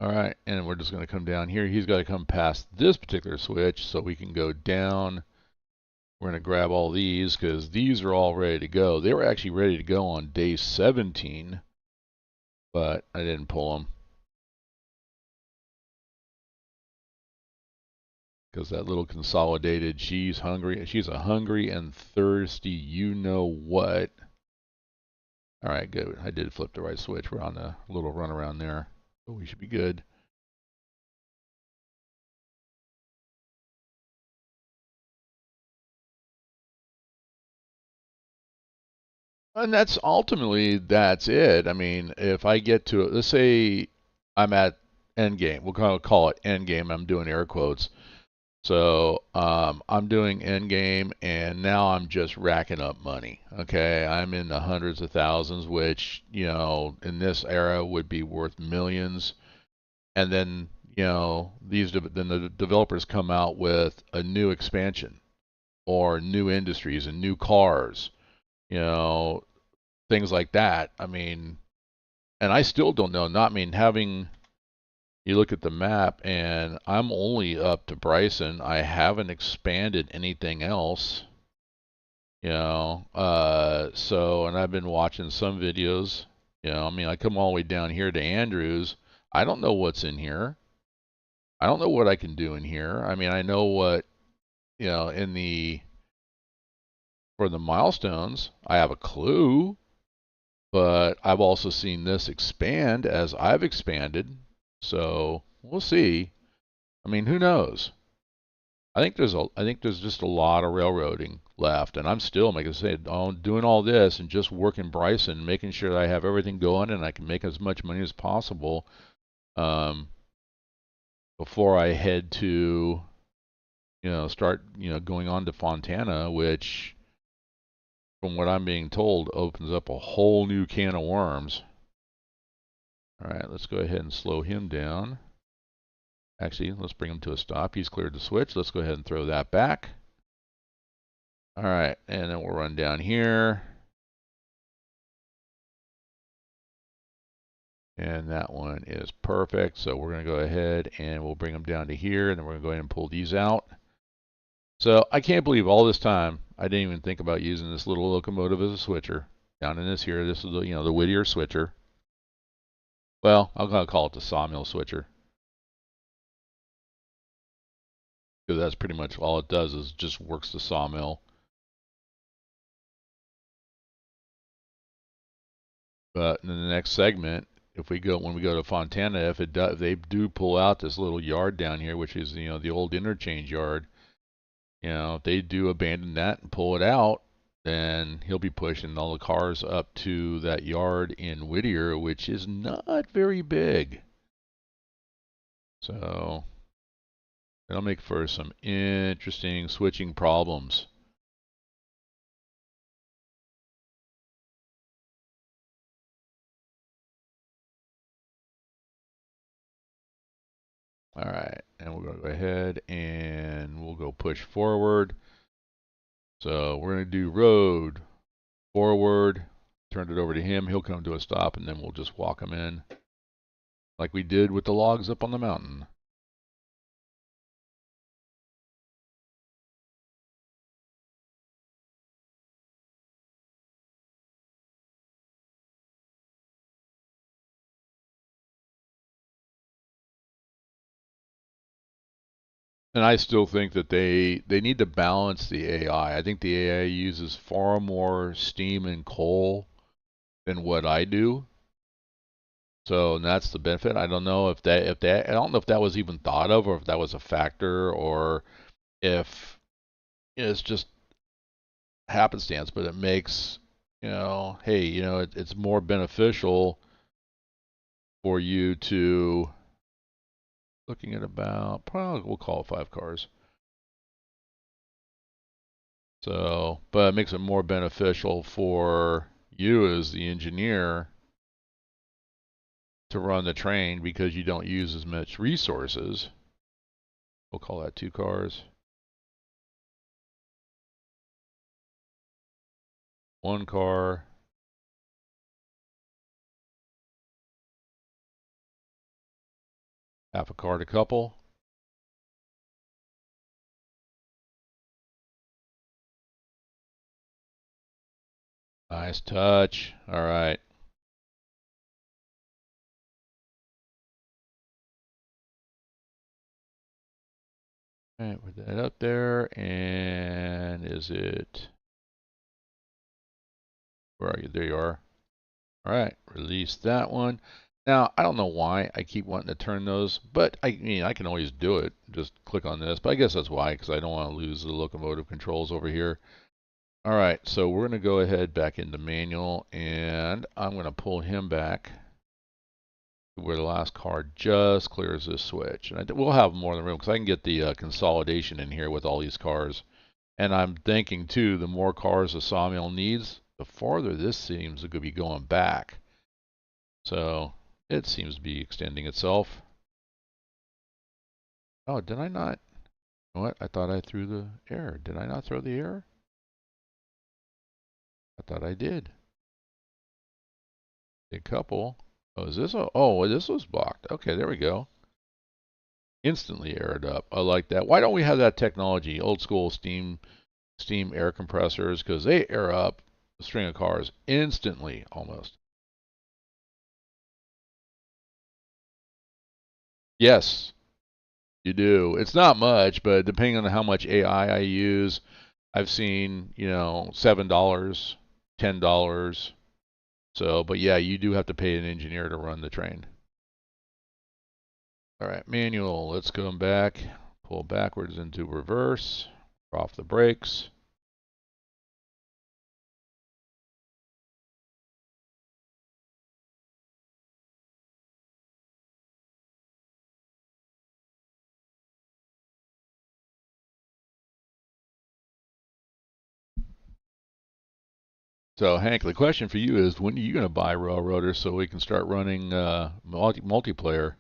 A: All right, and we're just going to come down here. He's got to come past this particular switch so we can go down. We're going to grab all these because these are all ready to go. They were actually ready to go on day 17, but I didn't pull them because that little consolidated, she's hungry. She's a hungry and thirsty you know what. All right, good. I did flip the right switch. We're on a little run around there, but we should be good. And that's it. I mean, if I get to it, let's say I'm at end game. We'll call it end game. I'm doing air quotes. So I'm doing end game, and now I'm just racking up money. Okay, I'm in the hundreds of thousands, which in this era would be worth millions. And then then the developers come out with a new expansion or new industries and new cars. You know, things like that. I mean, and I still don't know. Not I mean having you look at the map, and I'm only up to Bryson. I haven't expanded anything else. So and I've been watching some videos. I mean, I come all the way down here to Andrews. I don't know what's in here. I don't know what I can do in here. I mean, I know what in the for the milestones. I have a clue. But I've also seen this expand as I've expanded. So we'll see. I mean, who knows? I think there's just a lot of railroading left, and I'm still, like I said, doing all this and just working Bryson, making sure that I have everything going and I can make as much money as possible um, before I head to, start, going on to Fontana, which, from what I'm being told, opens up a whole new can of worms. All right, let's go ahead and slow him down. Actually, let's bring him to a stop. He's cleared the switch. Let's go ahead and throw that back. All right, and then we'll run down here. And that one is perfect. So we're going to go ahead and we'll bring them down to here, and then we're going to go ahead and pull these out. So I can't believe all this time I didn't even think about using this little locomotive as a switcher. Down in this here, this is the, the Whittier switcher. Well, I'm going to call it the sawmill switcher, because that's pretty much all it does, is just works the sawmill. But in the next segment, when we go to Fontana, if they do pull out this little yard down here, which is the old interchange yard, if they do abandon that and pull it out, then he'll be pushing all the cars up to that yard in Whittier, which is not very big. So it'll make for some interesting switching problems. All right, and we're going to go ahead and we'll go push forward. So we're going to do road, forward, turn it over to him. He'll come to a stop, and then we'll just walk him in like we did with the logs up on the mountain. And I still think that they need to balance the AI. I think the AI uses far more steam and coal than what I do. So that's the benefit. I don't know if I don't know if that was even thought of, or if that was a factor, or if it's just happenstance. But it makes, hey, it's more beneficial for you to, looking at about, probably we'll call it 5 cars. So, but it makes it more beneficial for you as the engineer to run the train because you don't use as much resources. We'll call that 2 cars. 1 car. Half a car to couple. Nice touch. All right. All right, put that up there. And is it? Where are you? There you are. All right, release that one. Now, I don't know why I keep wanting to turn those, but I mean, I can always do it. Just click on this, but I guess that's why, because I don't want to lose the locomotive controls over here. All right, so we're going to go ahead back into manual, and I'm going to pull him back where the last car just clears this switch. And we'll have more than room, because I can get the consolidation in here with all these cars. And I'm thinking, too, the more cars the sawmill needs, the farther this seems to be going back. So it seems to be extending itself. Oh, did I not? What? I thought I threw the error. Did I not throw the error? I thought I did. A couple. Oh, is this? Oh, this was blocked. Okay, there we go. Instantly aired up. I like that. Why don't we have that technology? Old school steam air compressors, because they air up a string of cars instantly, almost. Yes, you do. It's not much, but depending on how much AI I use, I've seen, $7, $10, So, but yeah, you do have to pay an engineer to run the train. All right, manual. Let's go back. Pull backwards into reverse. Off the brakes. So, Hank, the question for you is, when are you going to buy railroaders so we can start running multiplayer?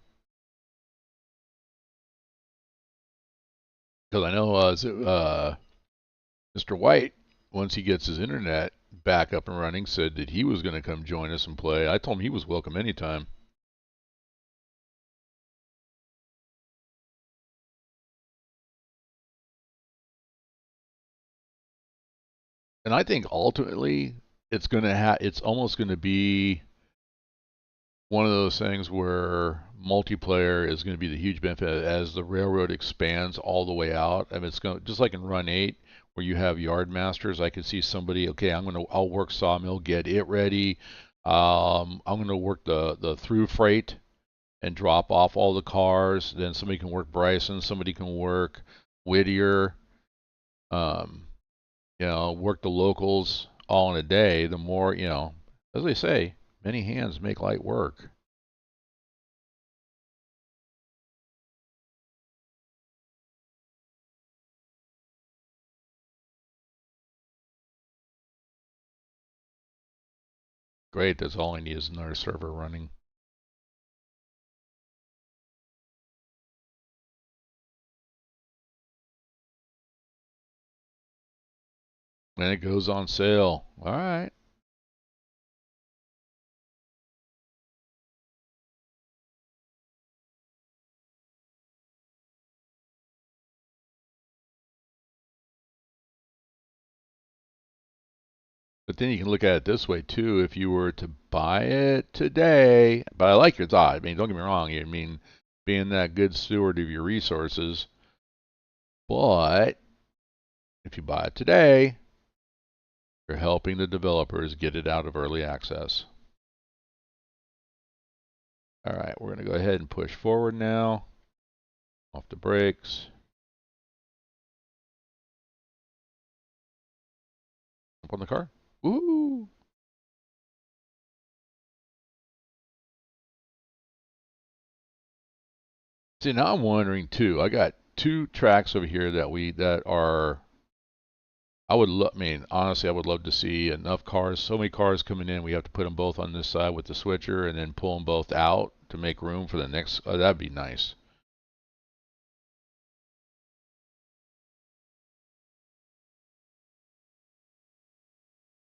A: Because I know Mr. White, once he gets his internet back up and running, said that he was going to come join us and play. I told him he was welcome anytime. And I think ultimately it's almost going to be one of those things where multiplayer is going to be the huge benefit as the railroad expands all the way out. I mean, it's going just like in Run8 where you have yard masters. I could see somebody, okay, I'll work sawmill, get it ready. I'm going to work the through freight and drop off all the cars. Then somebody can work Bryson, somebody can work Whittier. Um, work the locals all in a day. The more, as they say, many hands make light work. Great, that's all I need is another server running. And it goes on sale. All right. But then you can look at it this way too. If you were to buy it today, but I like your thought. I mean, don't get me wrong. I mean, being that good steward of your resources. But if you buy it today, you're helping the developers get it out of early access. All right, we're going to go ahead and push forward now. Off the brakes. Up on the car. Woo! See, now I'm wondering too. I got two tracks over here that are. I mean, honestly, I would love to see enough cars. So many cars coming in. We have to put them both on this side with the switcher, and then pull them both out to make room for the next. That'd be nice.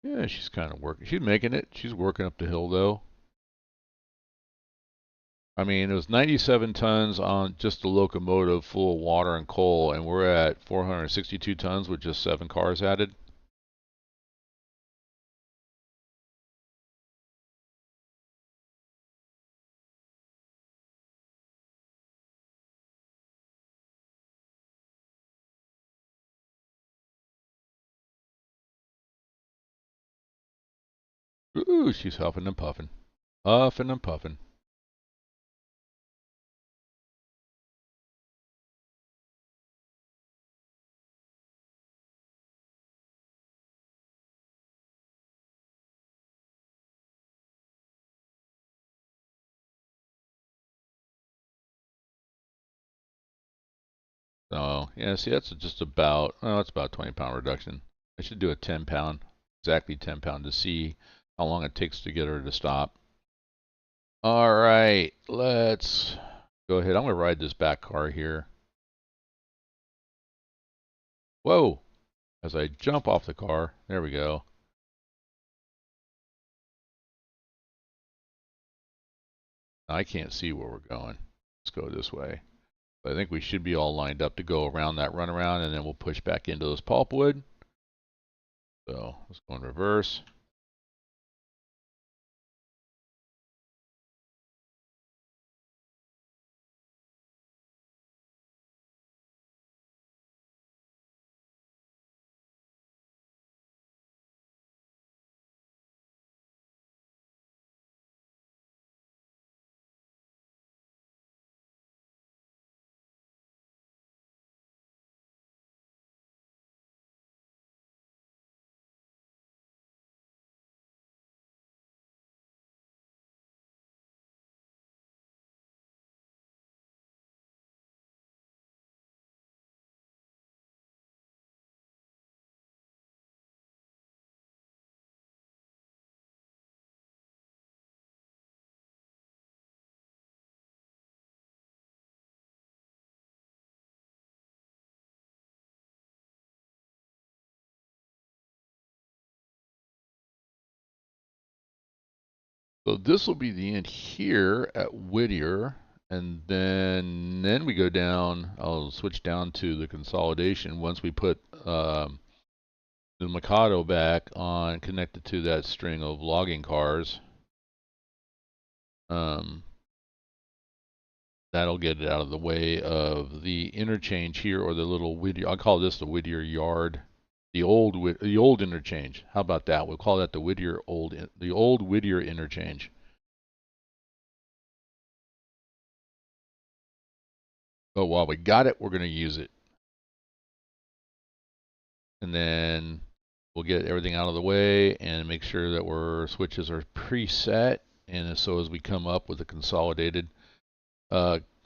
A: Yeah, she's kind of working. She's making it. She's working up the hill though. I mean, it was 97 tons on just the locomotive full of water and coal, and we're at 462 tons with just 7 cars added. Ooh, she's huffing and puffing. Huffing and puffing. So, yeah, see, that's just about, oh, it's about a 20-pound reduction. I should do a 10-pound, exactly 10-pound to see how long it takes to get her to stop. All right, let's go ahead. I'm going to ride this back car here. Whoa! As I jump off the car, there we go. I can't see where we're going. Let's go this way. I think we should be all lined up to go around that runaround, and then we'll push back into this pulpwood. So let's go in reverse. So this will be the end here at Whittier, and then we go down. I'll switch down to the consolidation once we put the Mikado back on, connected to that string of logging cars. That'll get it out of the way of the interchange here, or the little Whittier. I'll call this the Whittier yard, the old interchange. How about that? We'll call that the old Whittier interchange. But while we got it, we're going to use it, and then we'll get everything out of the way and make sure that our switches are preset. And so as we come up with a consolidated.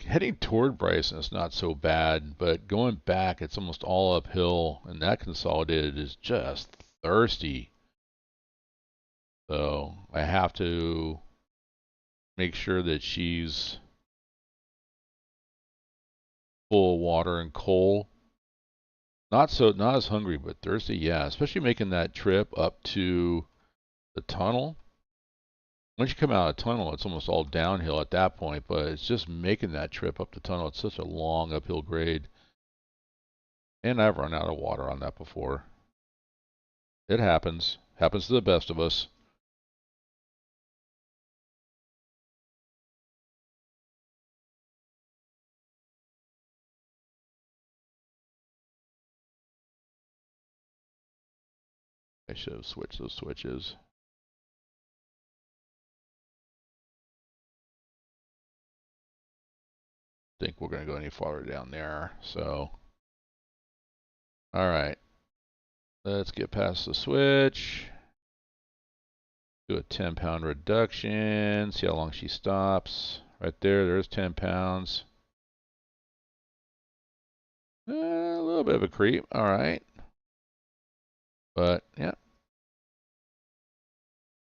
A: Heading toward Bryson is not so bad, but going back, it's almost all uphill, and that consolidated is just thirsty. So I have to make sure that she's full of water and coal. Not as hungry, but thirsty, yeah. Especially making that trip up to the tunnel. Once you come out of the tunnel, it's almost all downhill at that point, but it's just making that trip up the tunnel. It's such a long uphill grade. And I've run out of water on that before. It happens. Happens to the best of us. I should have switched those switches. Think we're going to go any farther down there. So, all right. Let's get past the switch. Do a 10-pound reduction. See how long she stops. Right there, there's 10 pounds. A little bit of a creep. All right. But, yeah.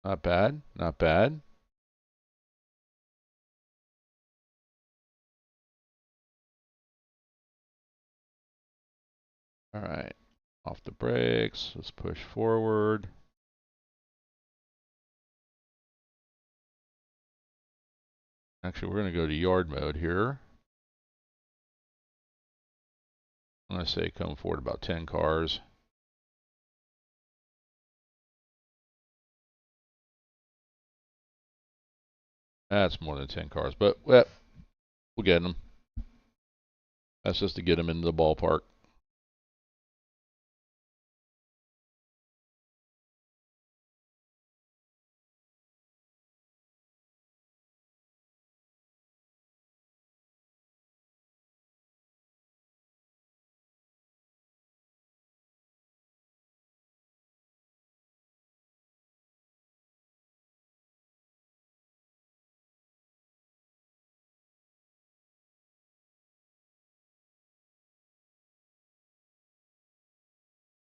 A: Not bad. Not bad. All right. Off the brakes. Let's push forward. Actually, we're going to go to yard mode here. I'm going to say come forward about 10 cars. That's more than 10 cars, but well, we'll get them. That's just to get them into the ballpark.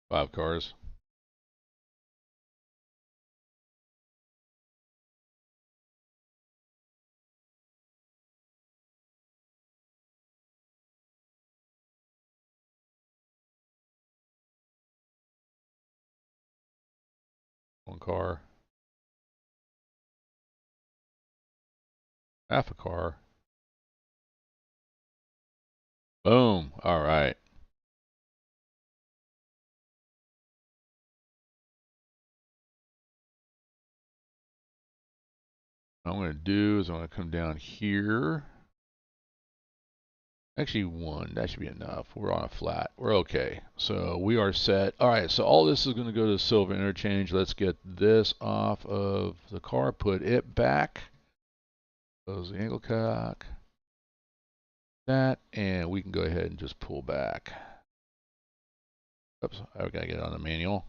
A: Five cars. One car. Half a car. Boom. All right. What I'm going to do is I'm going to come down here. Actually, one. That should be enough. We're on a flat. We're okay. So we are set. All right. So all this is going to go to Sylva interchange. Let's get this off of the car. Put it back. Close the angle cock. That. And we can go ahead and just pull back. Oops. I've got to get on the manual.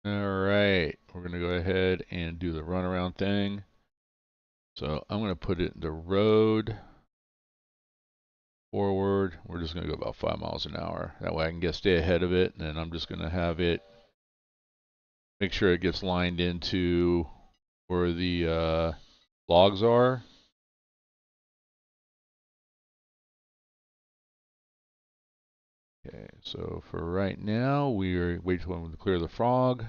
A: Alright, we're going to go ahead and do the runaround thing. So I'm going to put it in the road. Forward, we're just going to go about 5 miles an hour. That way I can stay ahead of it, and then I'm just going to have it, make sure it gets lined into where the logs are. Okay, so for right now, we are waiting for them to clear the fog.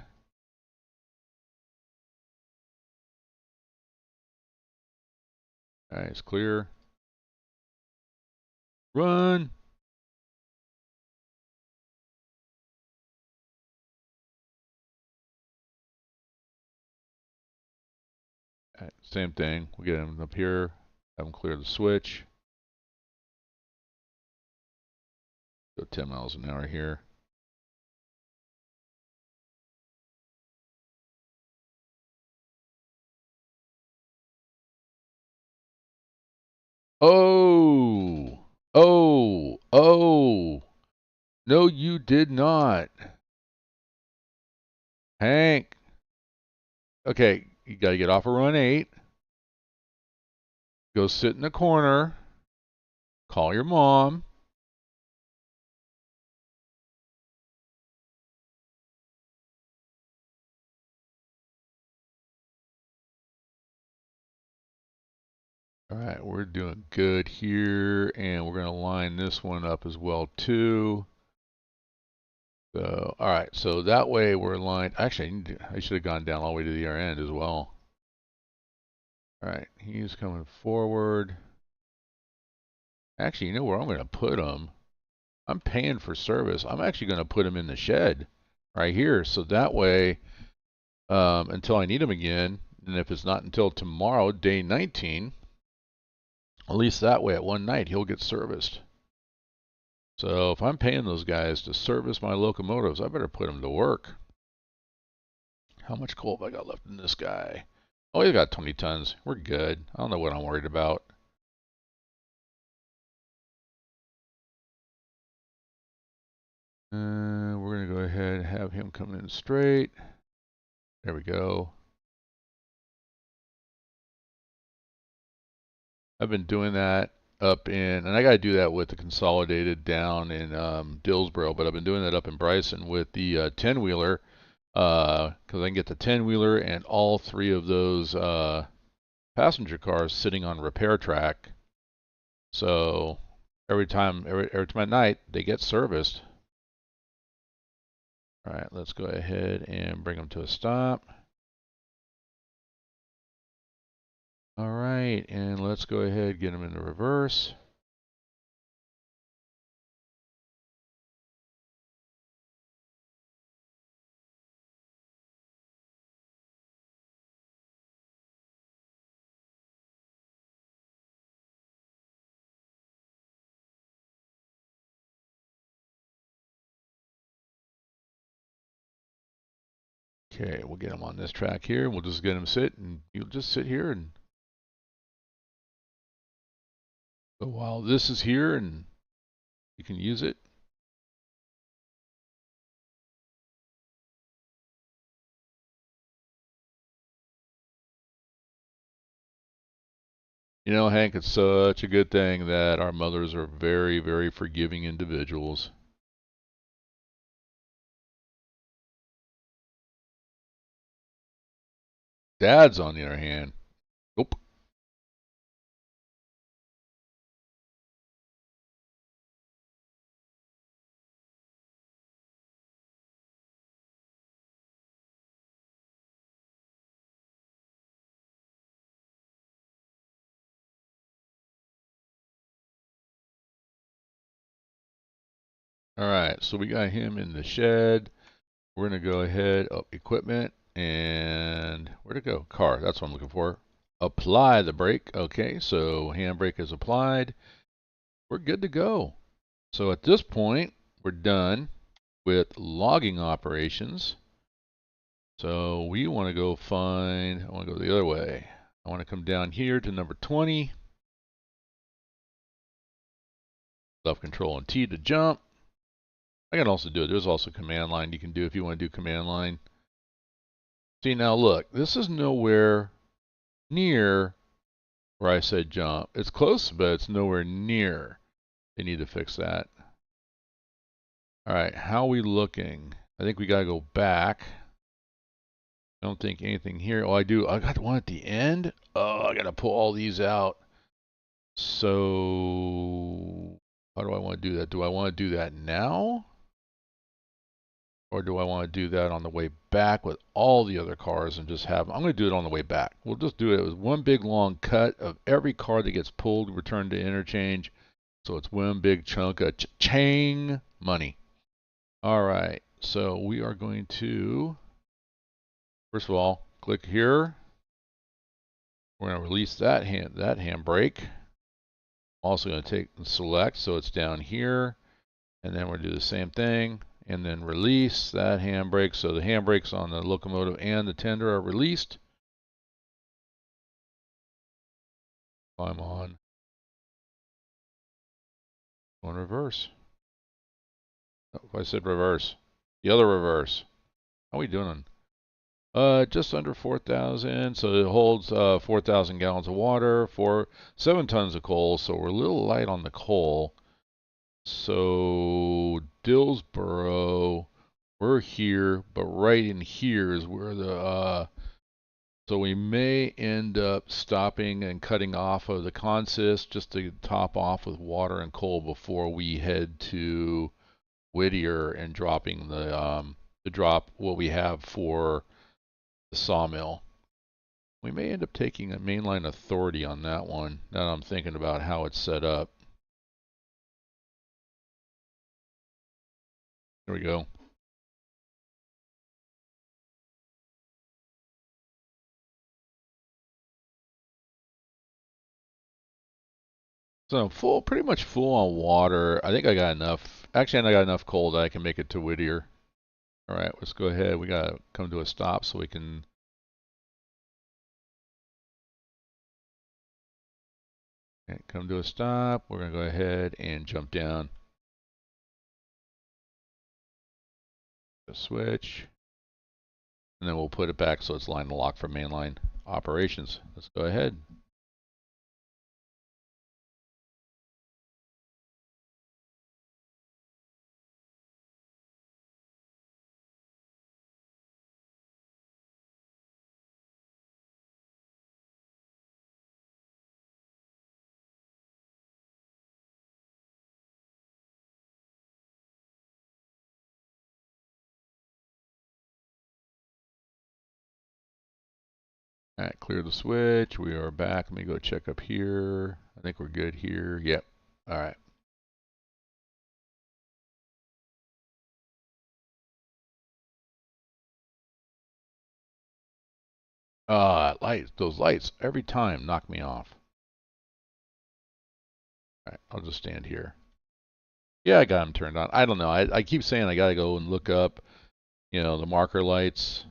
A: All right, it's clear. Run! All right, same thing. We get them up here, have them clear the switch. Go 10 miles an hour here. Oh! Oh! Oh! No, you did not. Hank. Okay, you got to get off of Run 8. Go sit in the corner. Call your mom. All right, we're doing good here, and we're going to line this one up as well too. So, all right, so that way we're lined. Actually, I should have gone down all the way to the other end as well. All right, he's coming forward. Actually, you know where I'm going to put him? I'm paying for service. I'm actually going to put him in the shed right here. So that way, until I need him again, and if it's not until tomorrow, day 19, at least that way at one night he'll get serviced. So if I'm paying those guys to service my locomotives, I better put them to work. How much coal have I got left in this guy? Oh, he's got 20 tons. We're good. I don't know what I'm worried about. We're going to go ahead and have him come in straight. There we go. I've been doing that up in, and I got to do that with the consolidated down in Dillsboro, but I've been doing that up in Bryson with the 10-wheeler because I can get the 10-wheeler and all three of those passenger cars sitting on repair track. So every time at night they get serviced. All right, let's go ahead and bring them to a stop. All right, and let's go ahead and get them into reverse. Okay, we'll get them on this track here. We'll just get them sit, and you'll just sit here and so while this is here and you can use it. You know, Hank, it's such a good thing that our mothers are very, very forgiving individuals. Dads, on the other hand, nope. All right, so we got him in the shed. We're going to go ahead, equipment, and where'd it go? Car, that's what I'm looking for. Apply the brake. Okay, so handbrake is applied. We're good to go. So at this point, we're done with logging operations. So we want to go find, I want to go the other way. I want to come down here to number 20. Left control and T to jump. I can also do it. There's also command line you can do if you want to do command line. See, now look, this is nowhere near where I said jump. It's close, but it's nowhere near. They need to fix that. All right, how are we looking? I think we got to go back. I don't think anything here. Oh, I do. I got one at the end. Oh, I got to pull all these out. So, how do I want to do that? Do I want to do that now? Or do I want to do that on the way back with all the other cars and just have, I'm going to do it on the way back. We'll just do it with one big long cut of every car that gets pulled, returned to interchange. So it's one big chunk of chang money. All right, so we are going to, first of all, click here. We're going to release that handbrake. Also going to take and select, so it's down here. And then we'll do the same thing. And then release that handbrake. So the handbrakes on the locomotive and the tender are released. I'm on. Going reverse. Oh, if I said reverse. The other reverse. How are we doing? Just under 4,000. So it holds 4,000 gallons of water for 7 tons of coal. So we're a little light on the coal. So Dillsboro, we're here, but right in here is where the so we may end up stopping and cutting off of the consist just to top off with water and coal before we head to Whittier and dropping the drop what we have for the sawmill. We may end up taking a mainline authority on that one. Now I'm thinking about how it's set up. There we go. So full, pretty much full on water. I think I got enough. Actually, I got enough coal that I can make it to Whittier. All right, let's go ahead. We got to come to a stop so we can. Okay, come to a stop. We're going to go ahead and jump down. Switch. And then we'll put it back so it's line to lock for mainline operations. Let's go ahead. All right, clear the switch. We are back. Let me go check up here. I think we're good here. Yep. All right. Lights. Those lights every time knock me off. All right, I'll just stand here. Yeah, I got them turned on. I don't know. I keep saying I got to go and look up, the marker lights,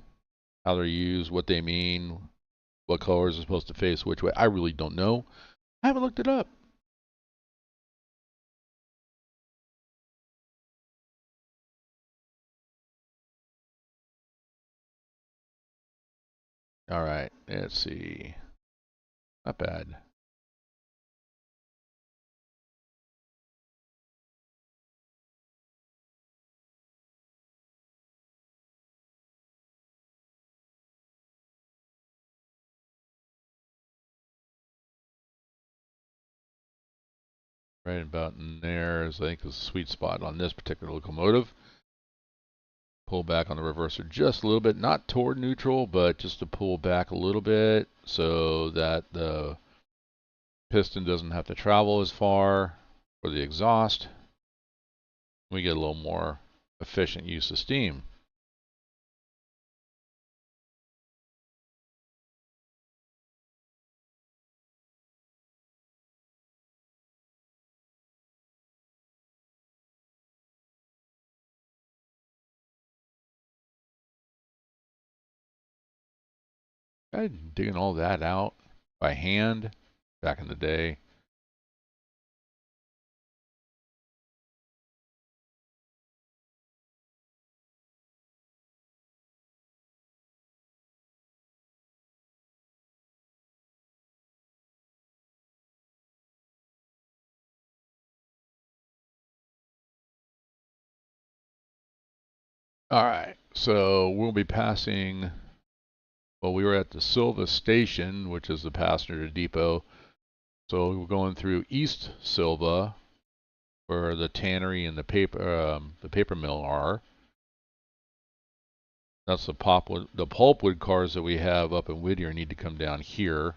A: how they're used, what they mean, what colors are supposed to face which way. I really don't know. I haven't looked it up. All right, let's see. Not bad. Right about in there is, I think, the sweet spot on this particular locomotive. Pull back on the reverser just a little bit, not toward neutral, but just to pull back a little bit so that the piston doesn't have to travel as far for the exhaust. We get a little more efficient use of steam. I'm digging all that out by hand back in the day. All right, so we'll be passing. Well, we were at the Sylva station, which is the passenger depot. So we're going through East Sylva, where the tannery and the paper mill are. That's the pulpwood cars that we have up in Whittier need to come down here.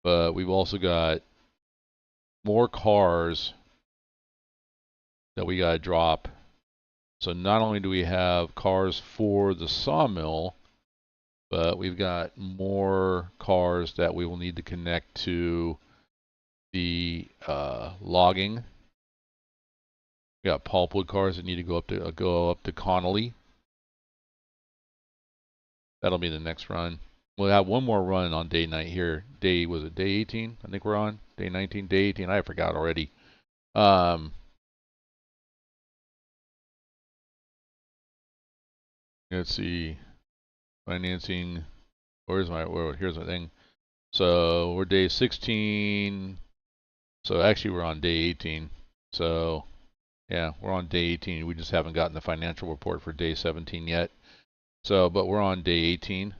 A: But we've also got more cars that we got to drop. So not only do we have cars for the sawmill, but we've got more cars that we will need to connect to the logging. We got pulpwood cars that need to go up to Connolly. That'll be the next run. We'll have one more run on day 9 here. Was it day 18? I think we're on day 19, day 18. I forgot already. Let's see. Financing. Here's my thing. So we're day 16. So actually we're on day 18. So yeah, we're on day 18. We just haven't gotten the financial report for day 17 yet. So, but we're on day 18.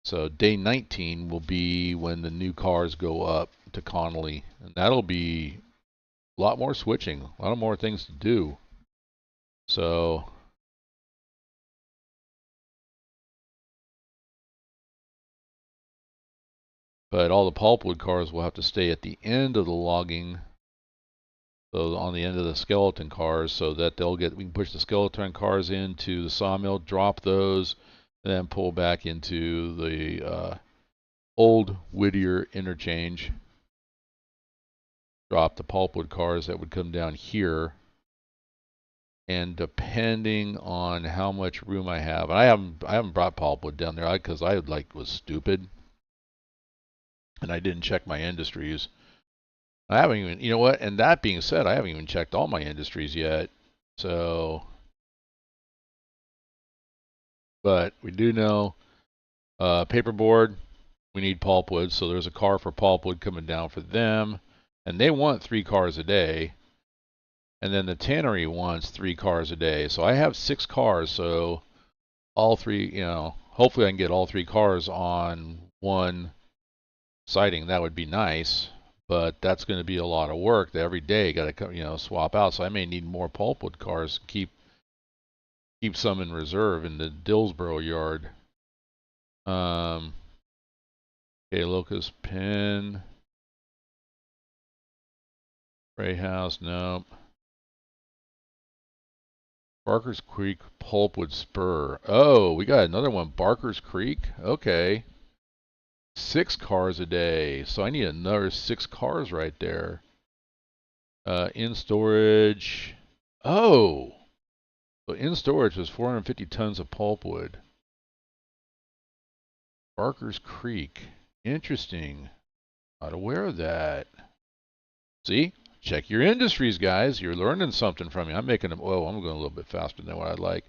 A: So day 19 will be when the new cars go up to Connolly. And that'll be a lot more switching, a lot more things to do. So but all the pulpwood cars will have to stay at the end of the logging. So on the end of the skeleton cars, so that we can push the skeleton cars into the sawmill, drop those, and then pull back into the old Whittier interchange. Drop the pulpwood cars that would come down here. And depending on how much room I have, and I haven't brought pulpwood down there because I was stupid, and I didn't check my industries. I haven't even, you know what? And that being said, I haven't even checked all my industries yet. So, but we do know paperboard, we need pulpwood. So there's a car for pulpwood coming down for them. And they want 3 cars a day. And then the tannery wants 3 cars a day. So I have 6 cars. So all 3, hopefully I can get all 3 cars on one sighting. That would be nice. But that's going to be a lot of work. Every day got to swap out. So I may need more pulpwood cars. Keep some in reserve in the Dillsboro yard. Okay, Locust Pen. Ray House, nope. Barker's Creek Pulpwood Spur. Oh, we got another one. Barker's Creek. Okay. 6 cars a day. So I need another 6 cars right there. In storage. Oh. So in storage is 450 tons of pulpwood. Barker's Creek. Interesting. Not aware of that. See? Check your industries, guys. You're learning something from me. I'm making them. Oh, I'm going a little bit faster than what I'd like.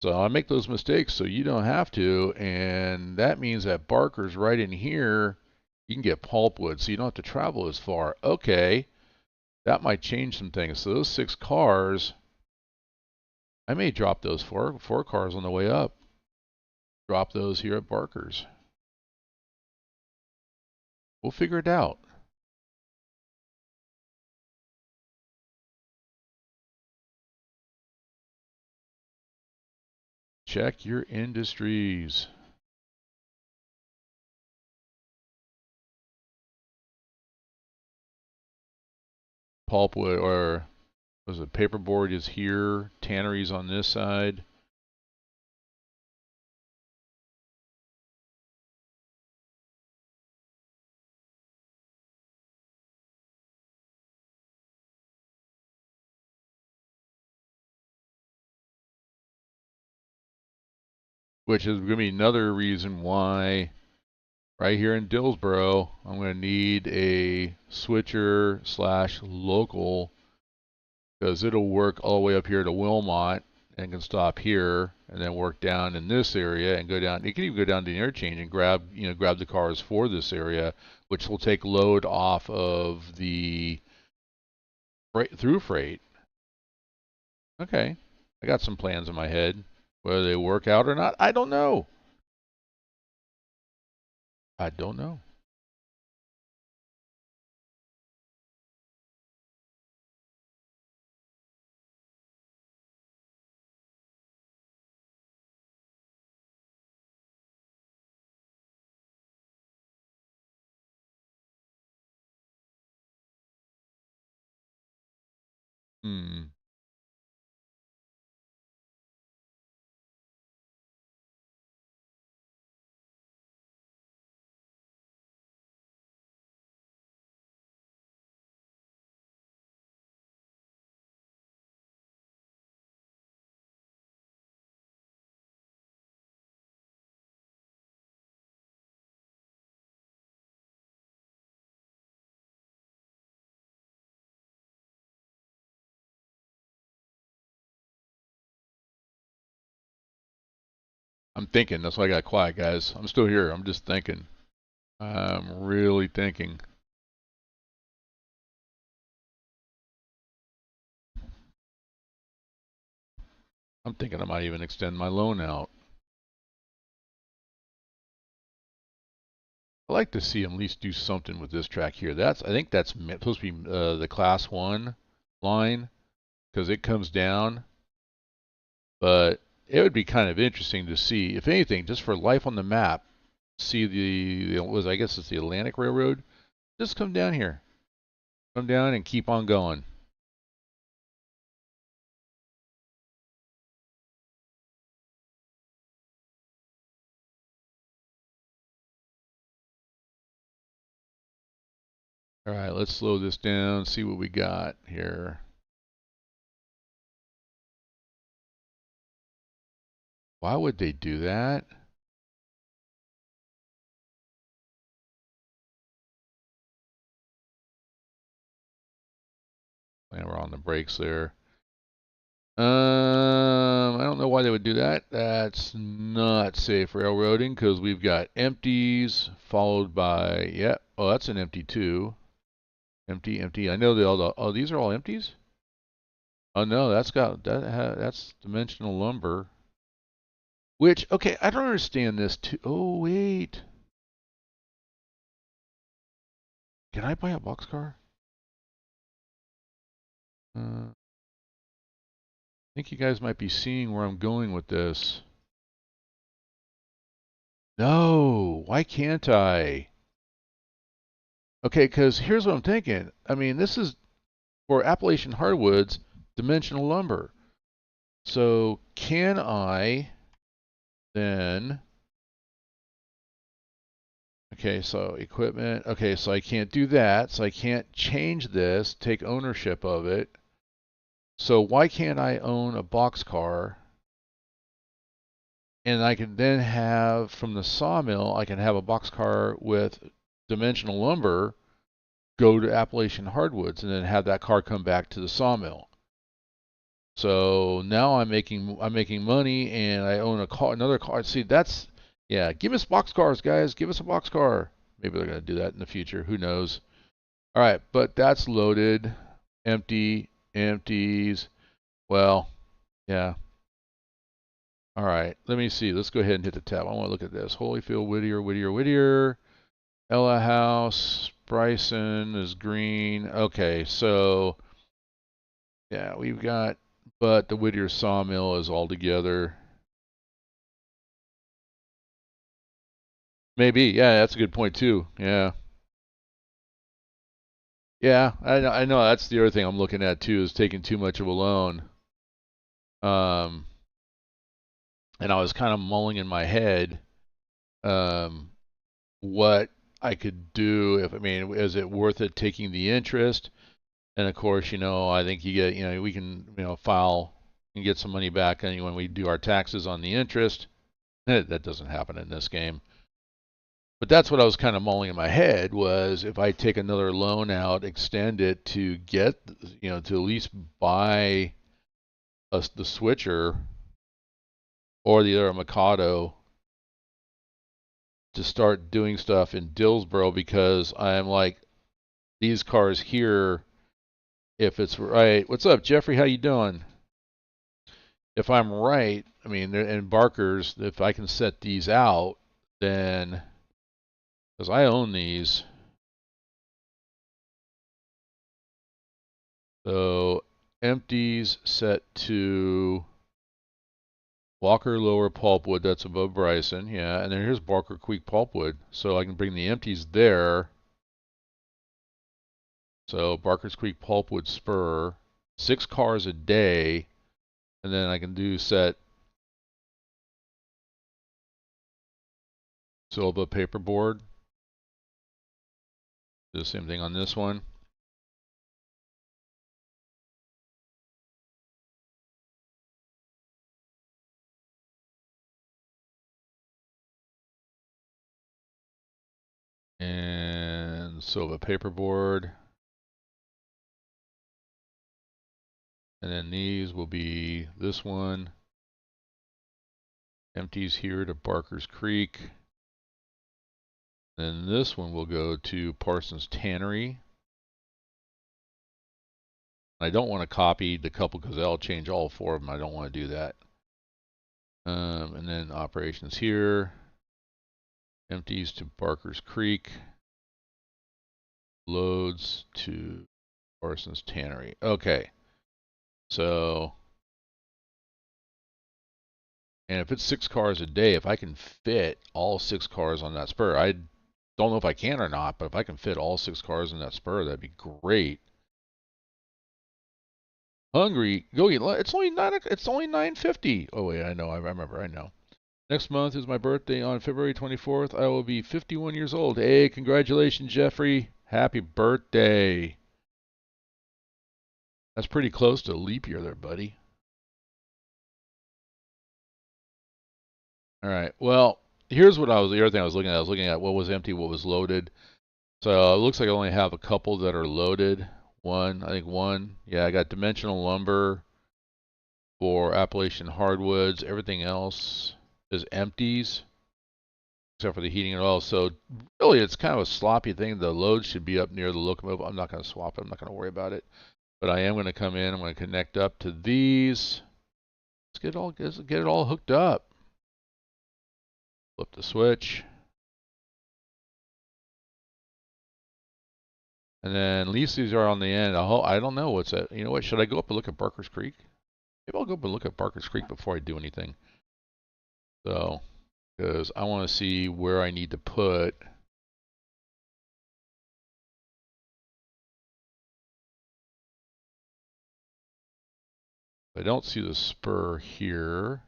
A: So I make those mistakes so you don't have to. And that means that Barker's right in here. You can get pulpwood, so you don't have to travel as far. Okay. That might change some things. So those 6 cars, I may drop those four cars on the way up. Drop those here at Barker's. We'll figure it out. Check your industries. Pulpwood, or was it paperboard is here, tanneries on this side. Which is going to be another reason why right here in Dillsboro, I'm going to need a switcher / local, because it'll work all the way up here to Wilmot and can stop here and then work down in this area and go down. It can even go down to the interchange and grab the cars for this area, which will take load off of the through freight. Okay. I got some plans in my head. Whether they work out or not, I don't know. I don't know. Hmm. I'm thinking. That's why I got quiet, guys. I'm still here. I'm just thinking. I'm really thinking. I'm thinking I might even extend my loan out. I like to see him at least do something with this track here. I think that's supposed to be the class 1 line because it comes down. But it would be kind of interesting to see, if anything, just for life on the map, see I guess it's the Atlantic Railroad. Just come down here. Come down and keep on going. All right, let's slow this down, see what we got here. Why would they do that? And we're on the brakes there. I don't know why they would do that. That's not safe railroading because we've got empties followed by, yeah, oh, that's an empty too. Empty, empty. I know oh, these are all empties? Oh no, that's dimensional lumber. Which, okay, I don't understand this too. Oh, wait. Can I buy a boxcar? I think you guys might be seeing where I'm going with this. No, why can't I? Okay, because here's what I'm thinking. I mean, this is for Appalachian hardwoods, dimensional lumber. So can I then, okay, so equipment, okay, so I can't do that. So I can't change this, take ownership of it. So why can't I own a boxcar? And I can then have, from the sawmill, I can have a boxcar with dimensional lumber go to Appalachian hardwoods and then have that car come back to the sawmill. So now I'm making money and I own another car. See, yeah, give us boxcars, guys. Give us a boxcar. Maybe they're going to do that in the future. Who knows? All right, but that's loaded. Empty, empties. Well, yeah. All right, let me see. Let's go ahead and hit the tab. I want to look at this. Holyfield, Whittier, Whittier, Whittier. Ella House, Bryson is green. Okay, so yeah, we've got, but the Whittier sawmill is all together. Maybe, yeah, that's a good point too. Yeah, yeah, I know that's the other thing I'm looking at too is taking too much of a loan. Um, and I was kind of mulling in my head, um, what I could do if, I mean, is it worth it taking the interest? And of course, I think we can, file and get some money back when we do our taxes on the interest. That doesn't happen in this game. But that's what I was kind of mulling in my head was if I take another loan out, extend it to get, to at least buy the switcher or the other Mikado to start doing stuff in Dillsboro because I'm like, these cars here, if it's right. What's up, Jeffrey? How you doing? if I'm right, I mean, and Barker's, if I can set these out, then, because I own these, so empties set to Walker Lower Pulpwood, that's above Bryson, yeah, and then here's Barker Creek Pulpwood, so I can bring the empties there. So Barker's Creek Pulpwood Spur, 6 cars a day, and then I can do set Sylva paperboard. Do the same thing on this one. And Sylva paperboard. And then these will be this one. Empties here to Barker's Creek. Then this one will go to Parsons Tannery. I don't want to copy the couple because I'll change all 4 of them. I don't want to do that. And then operations here. Empties to Barker's Creek. Loads to Parsons Tannery. Okay. So, and if it's 6 cars a day, if I can fit all 6 cars on that spur, I don't know if I can or not, but if I can fit all 6 cars in that spur, that'd be great. Hungry, go eat lunch. It's only 9:50. Oh wait, I know, I remember, I know. Next month is my birthday on February 24th. I will be 51 years old. Hey, congratulations, Jeffrey. Happy birthday. That's pretty close to a leap year there, buddy. All right. Well, here's what the other thing I was looking at. I was looking at what was empty, what was loaded. So it looks like I only have a couple that are loaded. I think one. Yeah, I got dimensional lumber for Appalachian hardwoods. Everything else is empties, except for the heating and oil. So really, it's kind of a sloppy thing. The load should be up near the locomotive. I'm not going to swap it. I'm not going to worry about it. But I am going to come in. I'm going to connect up to these. Let's get it all hooked up. Flip the switch. And then at least these are on the end. I don't know what's that. You know what? Should I go up and look at Barker's Creek? Maybe I'll go up and look at Barker's Creek before I do anything. So, because I want to see where I need to put. I don't see the spur here.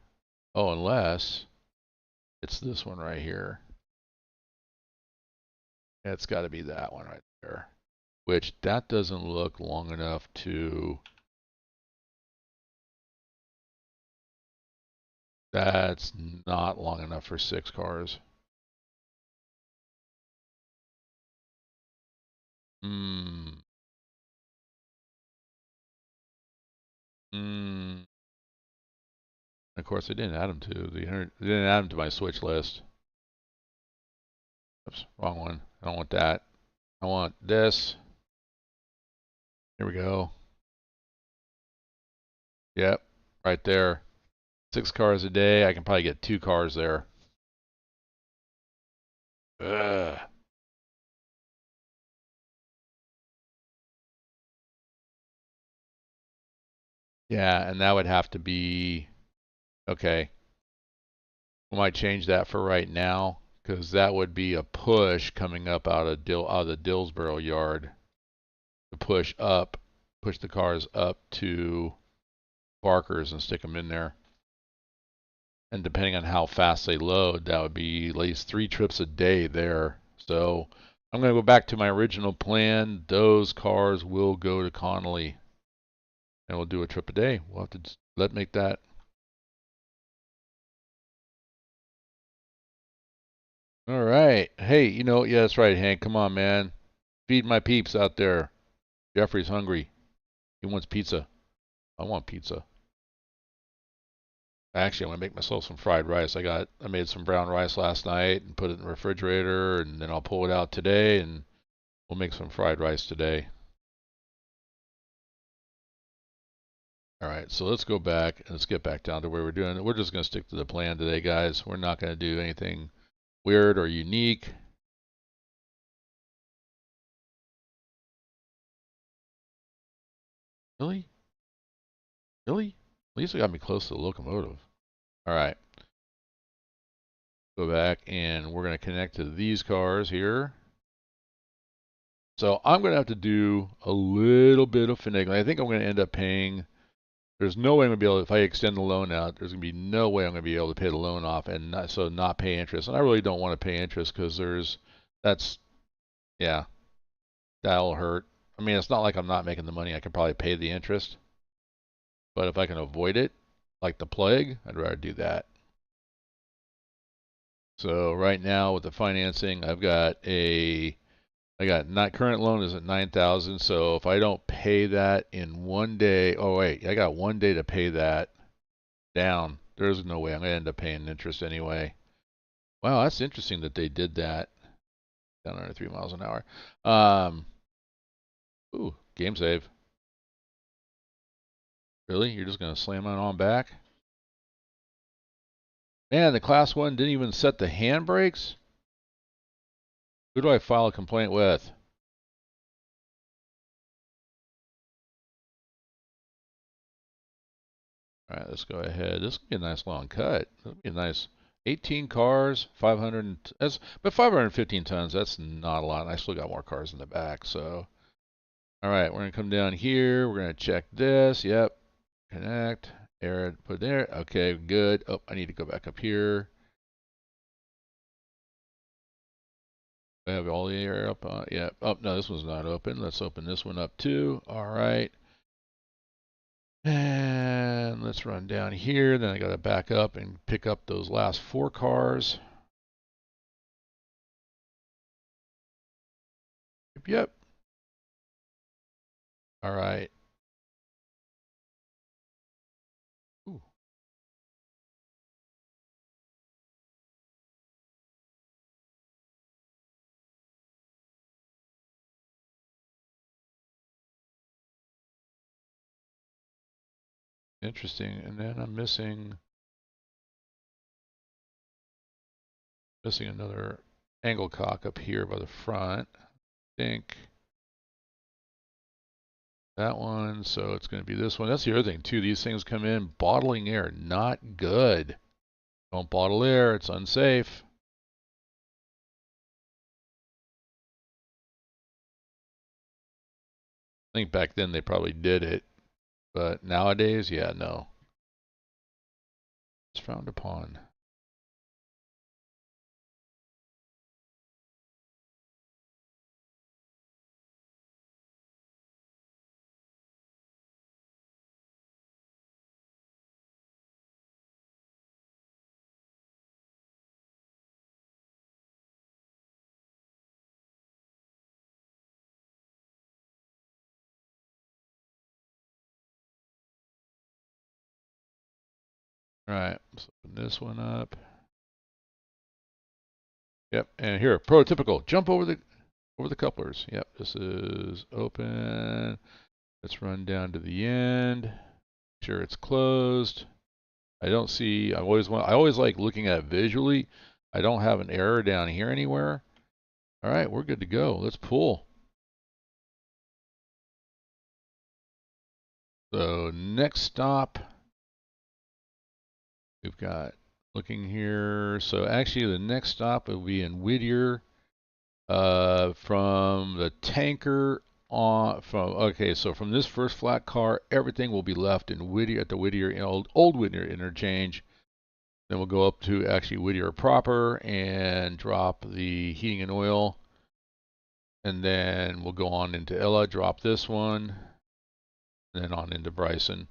A: Oh, unless it's this one right here. It's got to be that one right there. Which that doesn't look long enough to. That's not long enough for 6 cars. Hmm. Hmm. Of course, I didn't add them to my switch list. Oops, wrong one. I don't want that. I want this. Here we go. Yep, right there. 6 cars a day. I can probably get 2 cars there. Ugh. Yeah, and that would have to be okay. We might change that for right now because that would be a push coming up out of the Dillsboro yard to push the cars up to Barker's and stick them in there. And depending on how fast they load, that would be at least 3 trips a day there. So I'm going to go back to my original plan. Those cars will go to Connolly. And we'll do a trip a day. We'll have to make that. All right. Hey, yeah, that's right, Hank. Come on, man. Feed my peeps out there. Jeffrey's hungry. He wants pizza. I want pizza. Actually, I'm gonna make myself some fried rice. I made some brown rice last night and put it in the refrigerator, and then I'll pull it out today, and we'll make some fried rice today. All right, so let's go back and let's get back down to where we're doing it. We're just going to stick to the plan today, guys. We're not going to do anything weird or unique. Really? Really? At least we got me close to the locomotive. All right. Go back and we're going to connect to these cars here. So I'm going to have to do a little bit of finagling. I think I'm going to end up paying. There's no way I'm going to be able to, if I extend the loan out, there's going to be no way I'm going to be able to pay the loan off and not pay interest. And I really don't want to pay interest because yeah, that'll hurt. I mean, it's not like I'm not making the money. I can probably pay the interest. But if I can avoid it, like the plague, I'd rather do that. So right now with the financing, not current loan is at 9,000. So if I don't pay that in one day, oh wait, I got one day to pay that down. There's no way I'm gonna end up paying interest anyway. Wow, that's interesting that they did that. Down under 3 miles an hour. Ooh, game save. Really? You're just gonna slam it on back? Man, the class 1 didn't even set the handbrakes? Who do I file a complaint with? All right, let's go ahead. This will be a nice long cut. It'll be a nice 18 cars, 500. But 515 tons. That's not a lot. And I still got more cars in the back. So, all right, we're gonna come down here. We're gonna check this. Yep, connect. Air it. Put there. Okay, good. Oh, I need to go back up here. I have all the air up. Yeah. Oh no, this one's not open. Let's open this one up too. All right. And let's run down here. Then I got to back up and pick up those last 4 cars. Yep. All right. Ooh. Interesting. And then I'm missing another angle cock up here by the front. I think that one. So it's going to be this one. That's the other thing too. These things come in bottling air. Not good. Don't bottle air. It's unsafe. I think back then they probably did it, but nowadays, yeah, no. It's frowned upon. All right, let's open this one up. Yep, and here, prototypical. Jump over the couplers. Yep, this is open. Let's run down to the end. Make sure it's closed. I don't see. I always like looking at it visually. I don't have an error down here anywhere. All right, we're good to go. Let's pull. So next stop, we've got looking here. So actually, the next stop will be in Whittier. From the tanker on so from this first flat car, everything will be left in Whittier at the Whittier old Whittier interchange. Then we'll go up to actually Whittier proper and drop the heating and oil. And then we'll go on into Ella, drop this one, and then on into Bryson.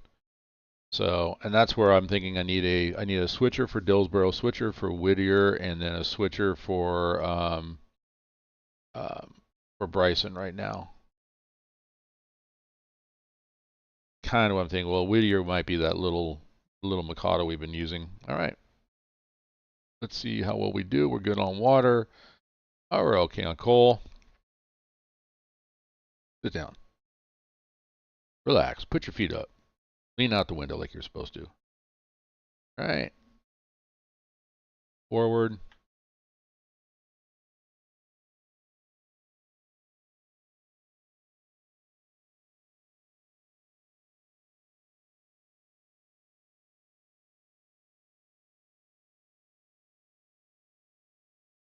A: So, and that's where I'm thinking I need a switcher for Dillsboro, switcher for Whittier, and then a switcher for Bryson right now. Kind of what I'm thinking. Well, Whittier might be that little Mikado we've been using. All right. Let's see how well we do. We're good on water. Oh, we're okay on coal. Sit down. Relax. Put your feet up. Lean out the window like you're supposed to. All right. Forward.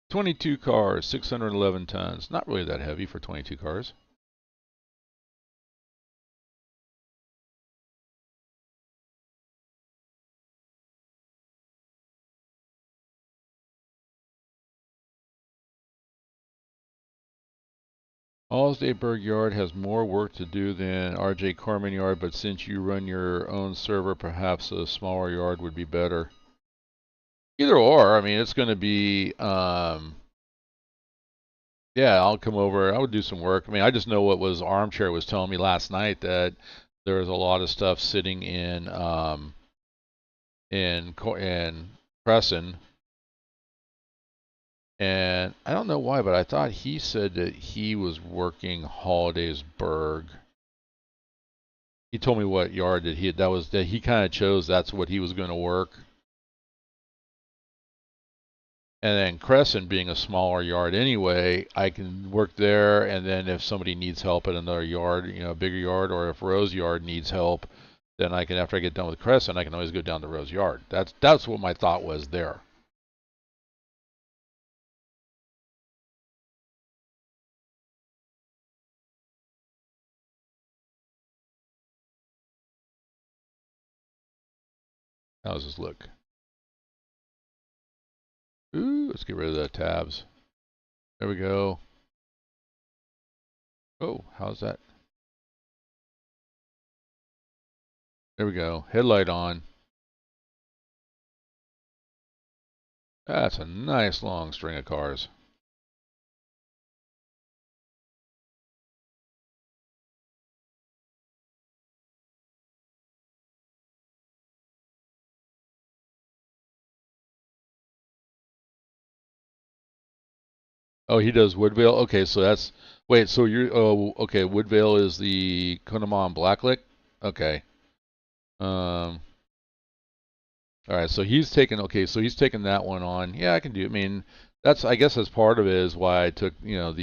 A: "22 cars, 611 tons." Not really that heavy for 22 cars. Allsdayburg Yard has more work to do than RJ Corman Yard, but since you run your own server, perhaps a smaller yard would be better. Either or, I mean, it's going to be, yeah, I'll come over. I would do some work. I mean, I just know what was Armchair was telling me last night, that there was a lot of stuff sitting in Crescent, and I don't know why, but I thought he said that he was working Holidaysburg. He told me what yard that he kind of chose. That's what he was going to work. And then Crescent being a smaller yard anyway, I can work there. And then if somebody needs help at another yard, you know, a bigger yard, or if Rose Yard needs help, then I can, after I get done with Crescent, I can always go down to Rose Yard. That's what my thought was there. How does this look? Ooh, let's get rid of the tabs. There we go. Oh, how's that? There we go. Headlight on. That's a nice long string of cars. Oh, he does Woodvale? Okay, so that's... Wait, so you're... Oh, okay, Woodvale is the Conemaugh Blacklick? Okay. Alright, so he's taken... Okay, so he's taken that one on. Yeah, I can do... I mean, that's... I guess that's part of it is why I took, you know,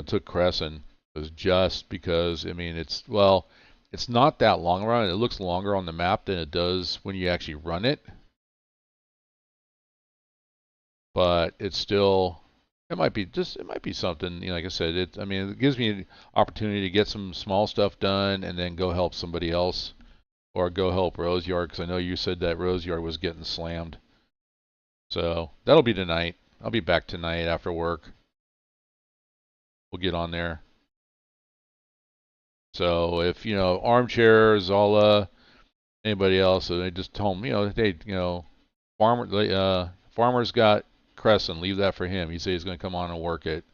A: took Crescent. Was just because, I mean, it's... Well, it's not that long run. It looks longer on the map than it does when you actually run it. But it's still... It might be something, you know, like I said, I mean, it gives me an opportunity to get some small stuff done and then go help somebody else or go help Rose Yard, because I know you said that Rose Yard was getting slammed. So that'll be tonight. I'll be back tonight after work. We'll get on there. So if, you know, Armchair, Zola, anybody else, so they just told me, you know, hey, you know, Farmer's got Crescent, leave that for him. He said he's going to come on and work it.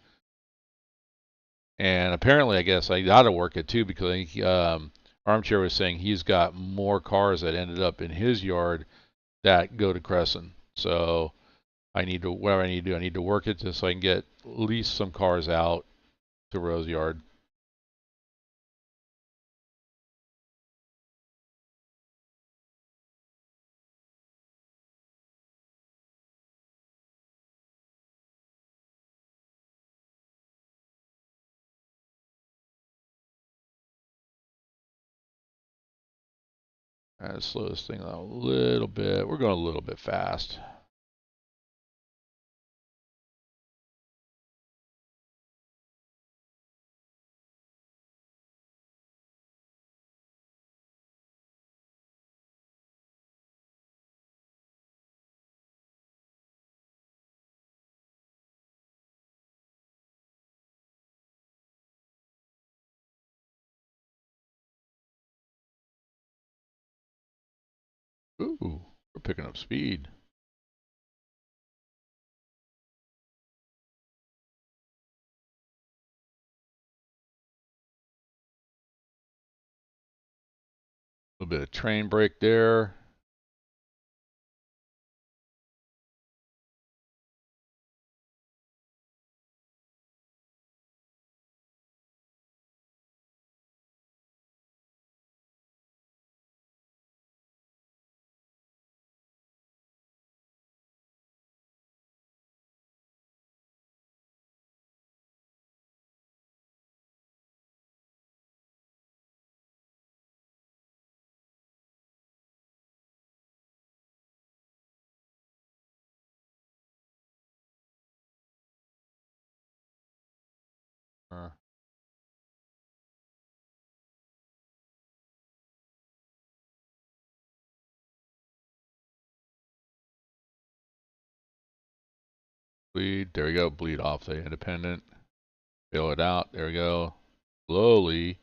A: And apparently, I guess I got to work it too, because I think Armchair was saying he's got more cars that ended up in his yard that go to Crescent. So whatever I need to do, I need to work it just so I can get at least some cars out to Rose Yard. All right, slow this thing down a little bit. We're going a little bit fast. Ooh, we're picking up speed. A little bit of train brake there. Bleed. There we go. Bleed off the independent. Fill it out. There we go. Slowly.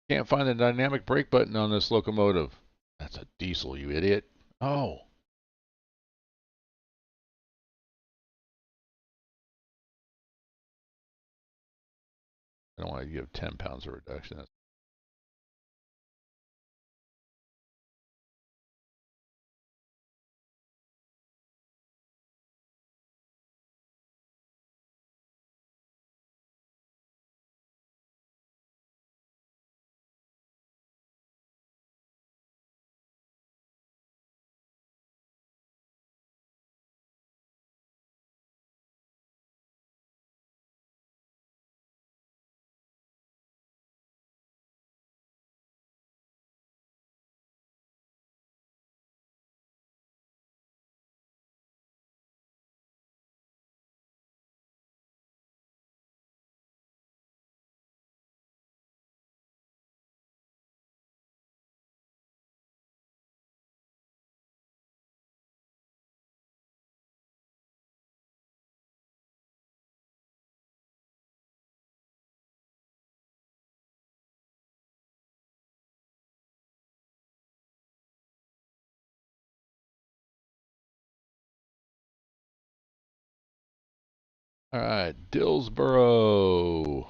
A: Can't find the dynamic brake button on this locomotive. That's a diesel, you idiot. Oh. I don't want to give 10 pounds of reduction. All right, Dillsboro.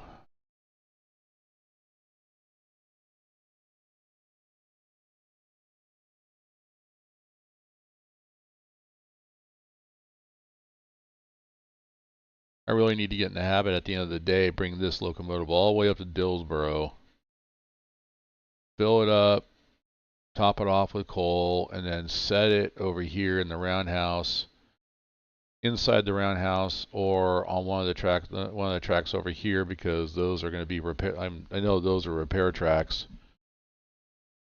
A: I really need to get in the habit at the end of the day, bring this locomotive all the way up to Dillsboro, fill it up, top it off with coal, and then set it over here in the roundhouse, inside the roundhouse, or on one of the tracks over here, because those are going to be repair. I know those are repair tracks,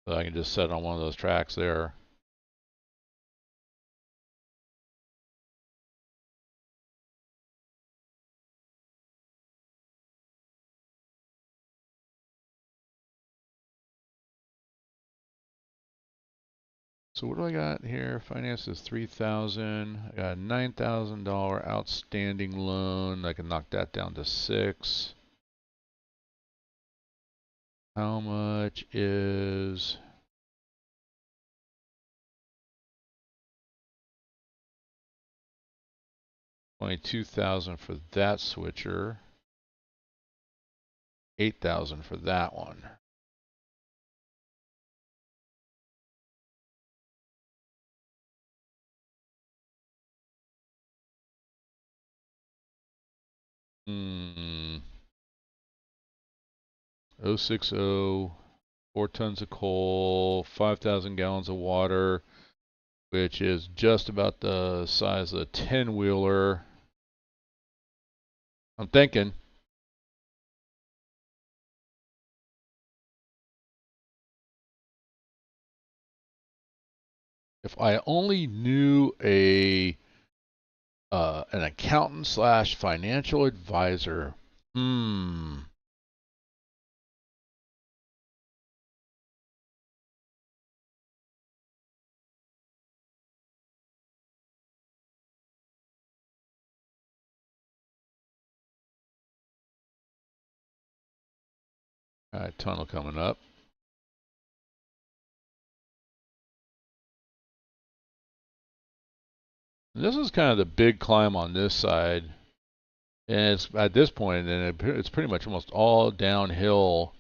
A: so I can just set it on one of those tracks there. So what do I got here? Finance is $3,000. I got a $9,000 outstanding loan. I can knock that down to $6,000. How much is $22,000 for that switcher? $8,000 for that one. Hmm. 060, 4 tons of coal, 5,000 gallons of water, which is just about the size of a 10-wheeler. I'm thinking. If I only knew an accountant slash financial advisor. All right, tunnel coming up. And this is kind of the big climb on this side. And it's at this point, and it's pretty much almost all downhill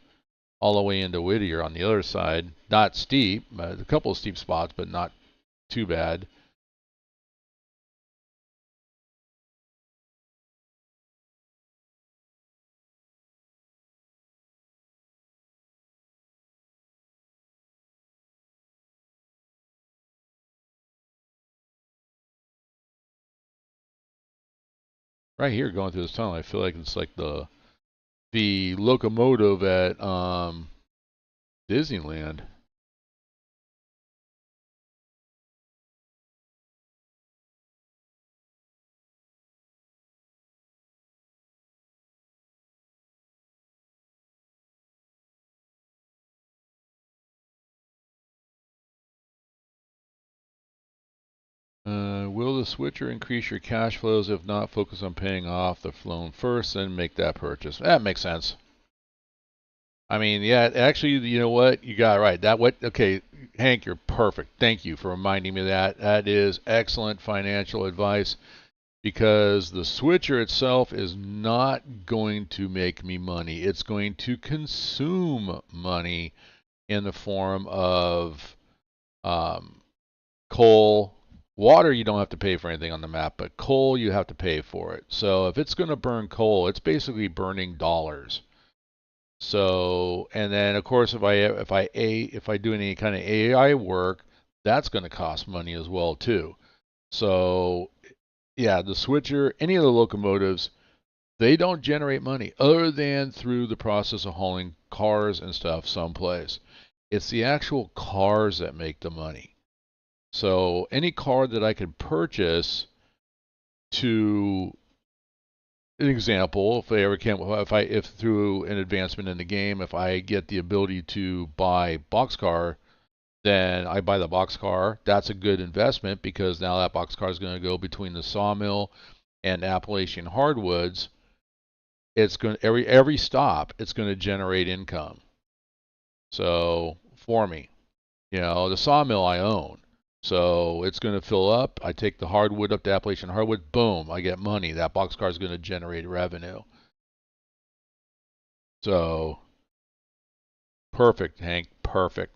A: all the way into Whittier on the other side. Not steep, a couple of steep spots, but not too bad. Right here, going through this tunnel, I feel like it's like the locomotive at Disneyland. Will the switcher increase your cash flows? If not, focus on paying off the loan first, then make that purchase. That makes sense. I mean, yeah, actually, you know what? You got it right. Okay, Hank, you're perfect. Thank you for reminding me of that. That is excellent financial advice because the switcher itself is not going to make me money. It's going to consume money in the form of coal. Water, you don't have to pay for anything on the map, but coal, you have to pay for it. So if it's going to burn coal, it's basically burning dollars. So, and then of course, if I do any kind of AI work, that's going to cost money as well too. So, yeah, the switcher, any of the locomotives, they don't generate money other than through the process of hauling cars and stuff someplace. It's the actual cars that make the money. So, any car that I could purchase to an example, if I ever can, if through an advancement in the game, if I get the ability to buy boxcar, then I buy the boxcar. That's a good investment because now that boxcar is going to go between the sawmill and Appalachian hardwoods. It's going every stop, it's going to generate income. So for me, the sawmill I own. So it's going to fill up. I take the hardwood up to Appalachian hardwood. Boom, I get money. That boxcar is going to generate revenue. So perfect, Hank. Perfect.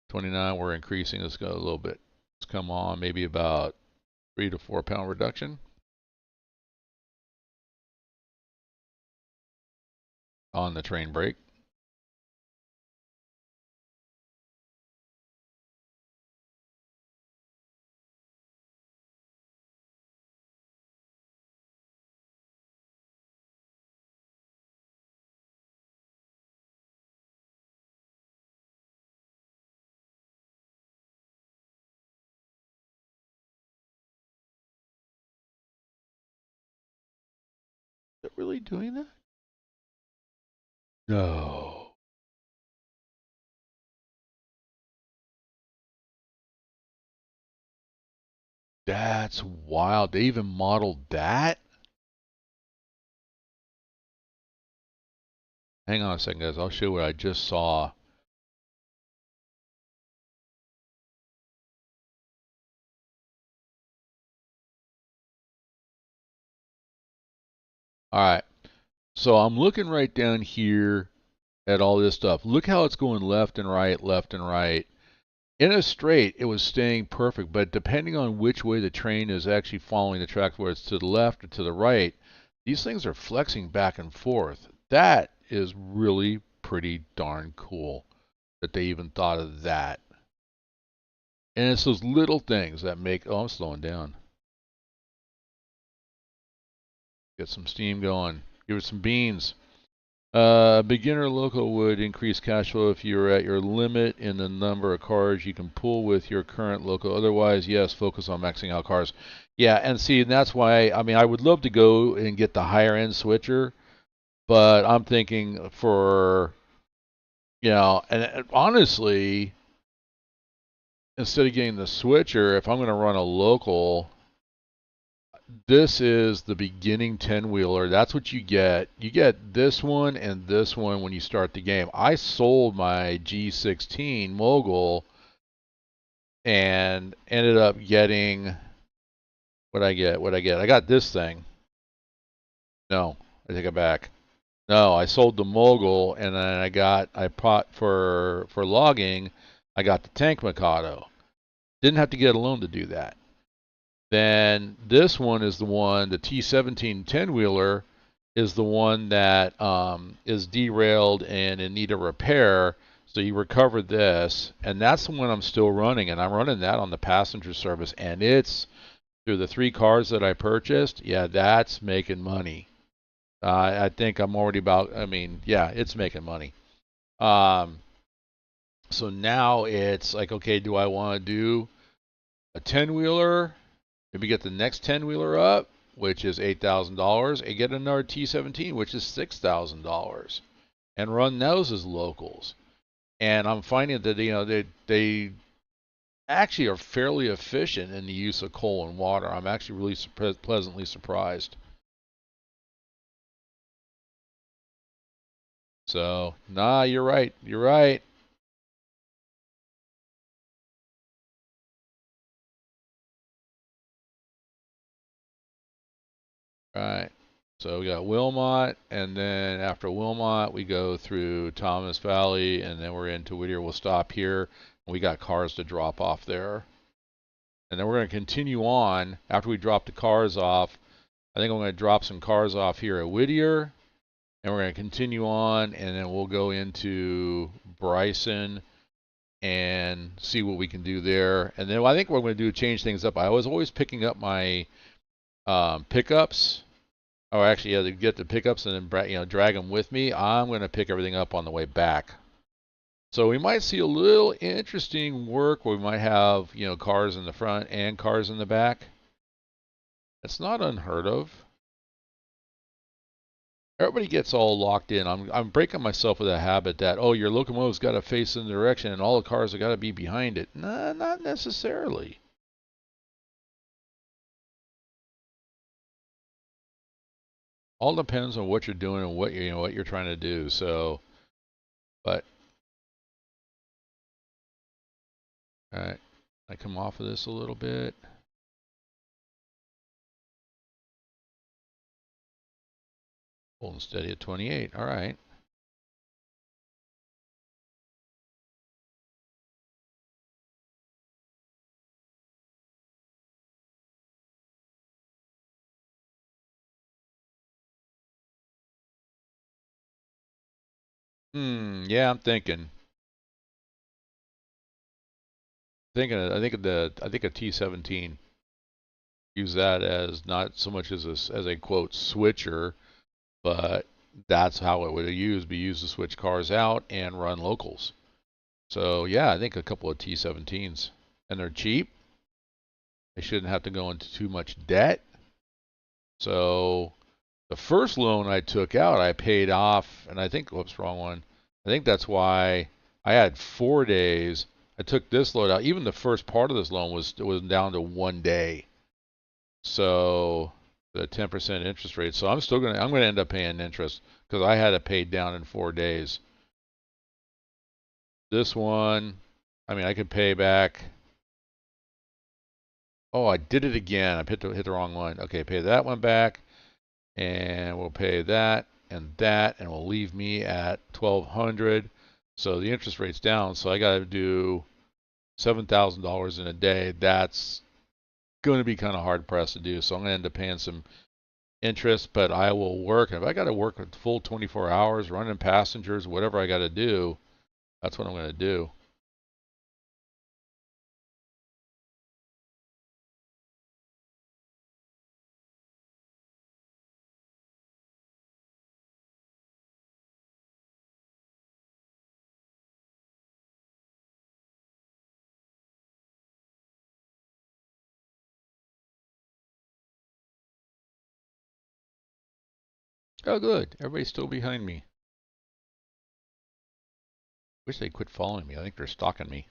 A: 29. We're increasing. Let's go a little bit. Let's come on. Maybe about 3 to 4 pound reduction on the train brake. Is it really doing that? No. That's wild. They even modeled that? Hang on a second, guys. I'll show you what I just saw. All right. So I'm looking right down here at all this stuff. Look how it's going left and right, left and right. In a straight, it was staying perfect, but depending on which way the train is actually following the track, whether it's to the left or to the right, these things are flexing back and forth. That is really pretty darn cool that they even thought of that. And it's those little things that make, oh, I'm slowing down. Get some steam going. Give it some beans. Beginner local would increase cash flow if you're at your limit in the number of cars you can pull with your current local. Otherwise, yes, focus on maxing out cars. Yeah, and see, and that's why, I mean, I would love to go and get the higher end switcher, but I'm thinking for, and honestly, instead of getting the switcher, if I'm going to run a local, this is the beginning 10-wheeler. That's what you get. You get this one and this one when you start the game. I sold my G16 Mogul and ended up getting, what'd I get? I got this thing. No, I take it back. No, I sold the Mogul and then I bought for logging, I got the Tank Mikado. Didn't have to get a loan to do that. Then this one is the one, the T17 10-wheeler is the one that is derailed and in need of repair. So you recovered this, and that's the one I'm still running, and I'm running that on the passenger service, and it's through the 3 cars that I purchased. Yeah, that's making money. I think I'm already about, I mean, yeah, it's making money. So now it's like, okay, do I want to do a 10-wheeler? Maybe get the next 10-wheeler up, which is $8,000, and get another T17, which is $6,000, and run those as locals. And I'm finding that they actually are fairly efficient in the use of coal and water. I'm actually really pleasantly surprised. So, nah, you're right. You're right. Right. So we got Wilmot, and then after Wilmot, we go through Thomas Valley, and then we're into Whittier. We'll stop here. We got cars to drop off there. And then we're going to continue on after we drop the cars off. I think I'm going to drop some cars off here at Whittier, and we're going to continue on, and then we'll go into Bryson and see what we can do there. And then I think what we're going to do is change things up. I was always picking up my pickups. Oh, actually, yeah, to get the pickups and then drag them with me. I'm going to pick everything up on the way back. So we might see a little interesting work where we might have cars in the front and cars in the back. It's not unheard of. Everybody gets all locked in. I'm breaking myself with a habit that, oh, your locomotive's got to face in the direction and all the cars have got to be behind it. Nah, not necessarily. All depends on what you're doing and what you're trying to do. So, but all right, I come off of this a little bit. Holding steady at 28. All right. Yeah, I'm thinking. I think a T17. Use that as not so much as a quote switcher, but that's how it would be used to switch cars out and run locals. So yeah, I think a couple of T17s, and they're cheap. They shouldn't have to go into too much debt. So the first loan I took out, I paid off, and I think, whoops, wrong one. I think that's why I had 4 days. I took this loan out. Even the first part of this loan was down to 1 day. So the 10% interest rate. So I'm gonna end up paying interest because I had it paid down in 4 days. This one, I mean, I could pay back. Oh, I did it again. I hit the wrong one. Okay, pay that one back, and we'll pay that, and will leave me at 1,200. So the interest rate's down. So I got to do $7,000 in a day. That's going to be kind of hard pressed to do. So I'm going to end up paying some interest, but I will work. If I got to work a full 24 hours, running passengers, whatever I got to do, that's what I'm going to do. Oh, good. Everybody's still behind me. Wish they'd quit following me. I think they're stalking me.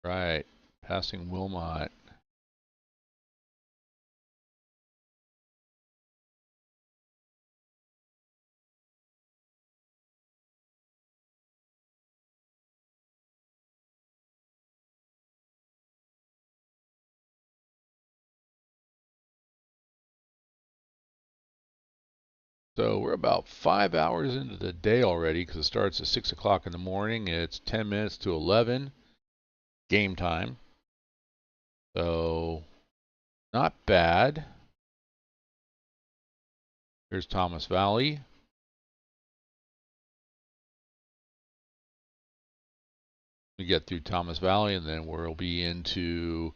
A: Right. Passing Wilmot. So we're about 5 hours into the day already because it starts at 6 o'clock in the morning. It's 10 minutes to 11 game time. So not bad. Here's Thomas Valley. We get through Thomas Valley and then we'll be into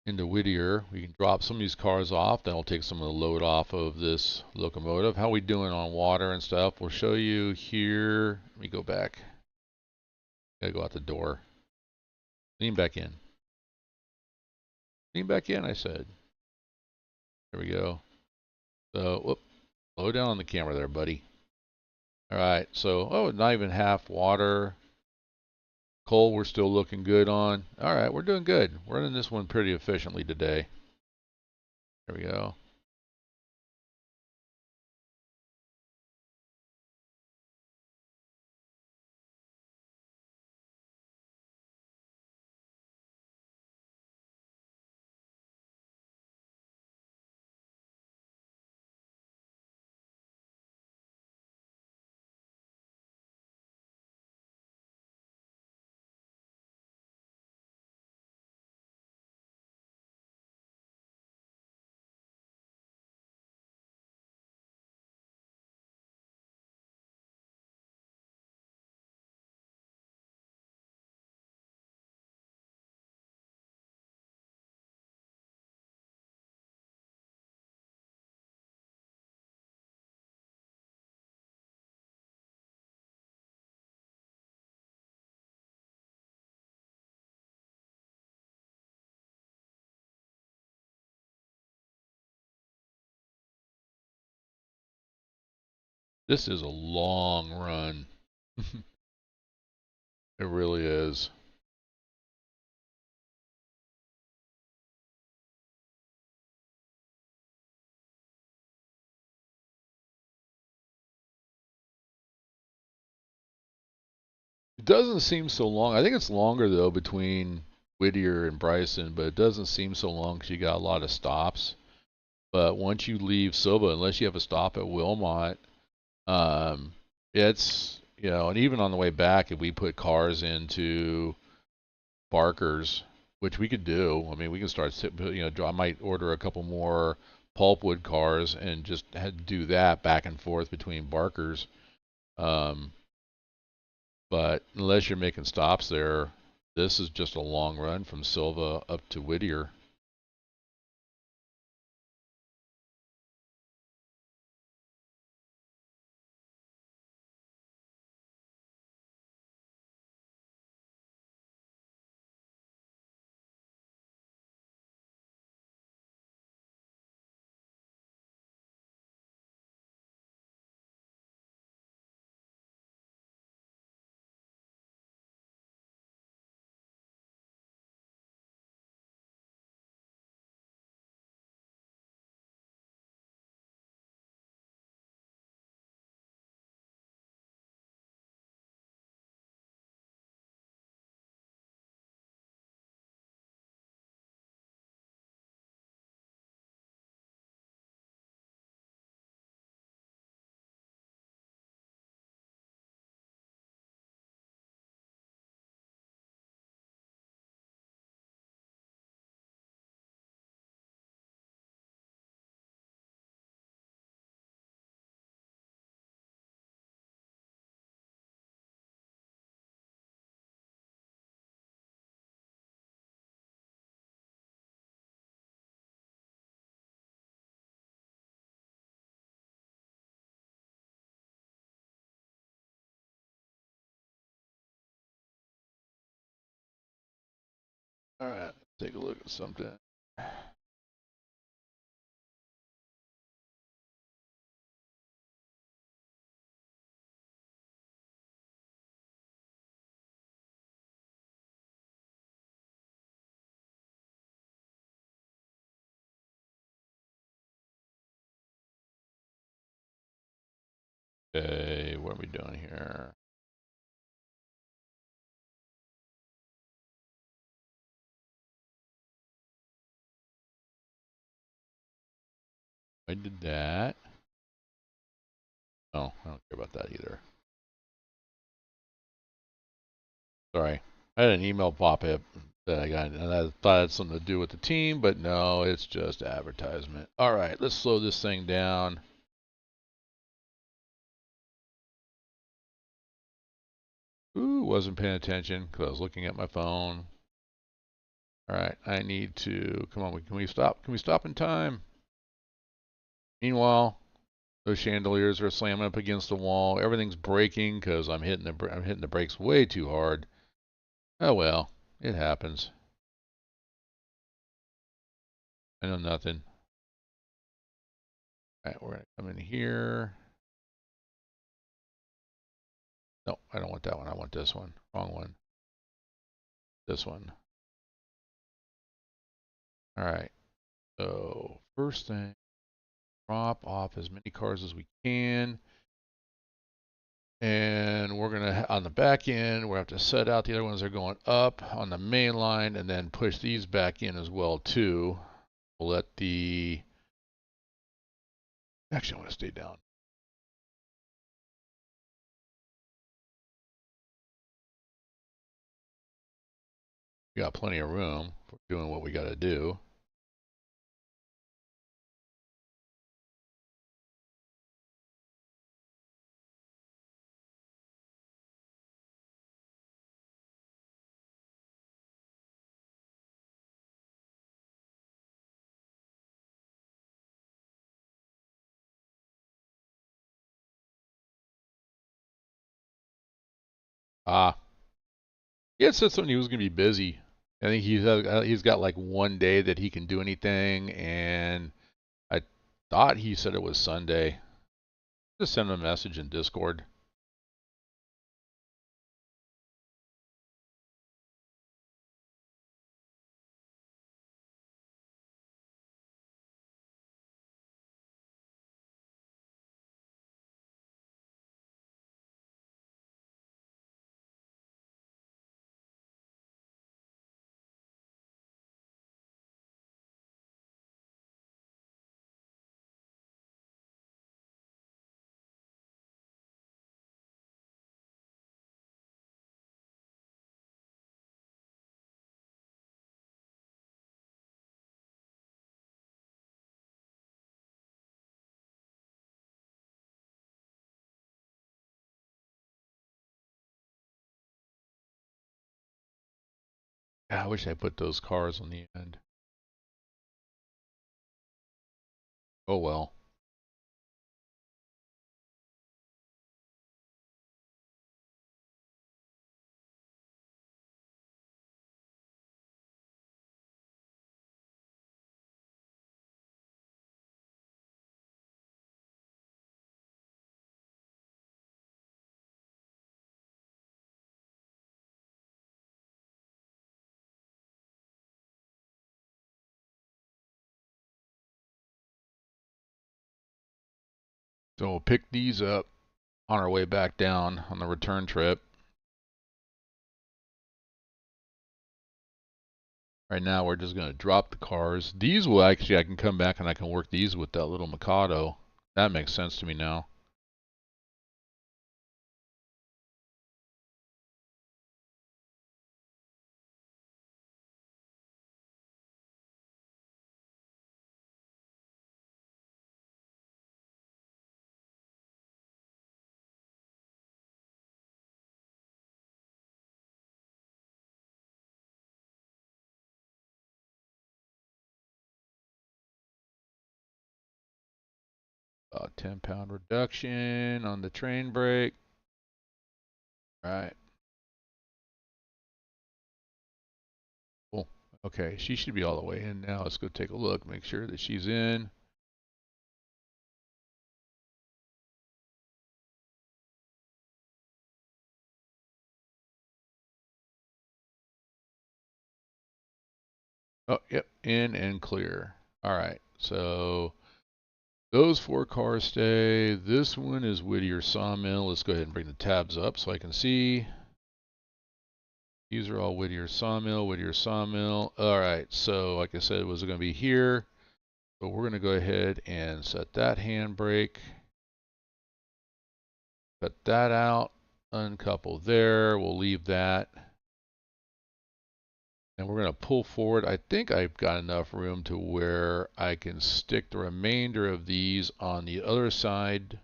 A: Whittier. We can drop some of these cars off. Then we'll take some of the load off of this locomotive. How we doing on water and stuff? We'll show you here. Let me go back. Gotta go out the door. Lean back in. Lean back in, I said. There we go. So, whoop. Slow down on the camera there, buddy. All right. So, oh, not even half water. Coal, we're still looking good on. All right, we're doing good. We're running this one pretty efficiently today. There we go. This is a long run. It really is. It doesn't seem so long. I think it's longer though between Whittier and Bryson, but it doesn't seem so long because you got a lot of stops. But once you leave Sylva, unless you have a stop at Wilmot, um, it's, you know, and even on the way back, if we put cars into Barker's, which we could do. I mean, we can start, you know, I might order a couple more pulpwood cars and just do that back and forth between Barker's. Um, but unless you're making stops there, this is just a long run from Sylva up to Whittier. All right, let's take a look at something. Okay, what are we doing here? I did that. Oh, I don't care about that either. Sorry. I had an email pop up that I got, and I thought it had something to do with the team, but no, it's just advertisement. All right, let's slow this thing down. Ooh, wasn't paying attention because I was looking at my phone. All right, I need to, come on, can we stop? Can we stop in time? Meanwhile, those chandeliers are slamming up against the wall. Everything's breaking because I'm hitting the brakes way too hard. Oh well, it happens. I know nothing. All right, we're gonna come in here. No, I don't want that one. I want this one. Wrong one. This one. All right. So first thing, drop off as many cars as we can. And we're going to, on the back end, we'll have to set out the other ones that are going up on the main line and then push these back in as well too. We'll let the, actually I want to stay down. We got plenty of room for doing what we got to do. Ah, he had said something he was going to be busy. I think he's got like one day that he can do anything, and I thought he said it was Sunday. Just send him a message in Discord. I wish I put those cars on the end. Oh well. So we'll pick these up on our way back down on the return trip. Right now we're just going to drop the cars. These will actually, I can come back and I can work these with that little Mikado. That makes sense to me now. About 10-pound reduction on the train brake. Right. Cool. Okay, she should be all the way in now. Let's go take a look, make sure that she's in. Oh, yep, in and clear. All right, so those 4 cars stay. This one is Whittier Sawmill. Let's go ahead and bring the tabs up so I can see. These are all Whittier Sawmill, Whittier Sawmill. All right, so like I said, was it going to be here? So we're going to go ahead and set that handbrake. Cut that out. Uncouple there. We'll leave that. And we're going to pull forward. I think I've got enough room to where I can stick the remainder of these on the other side.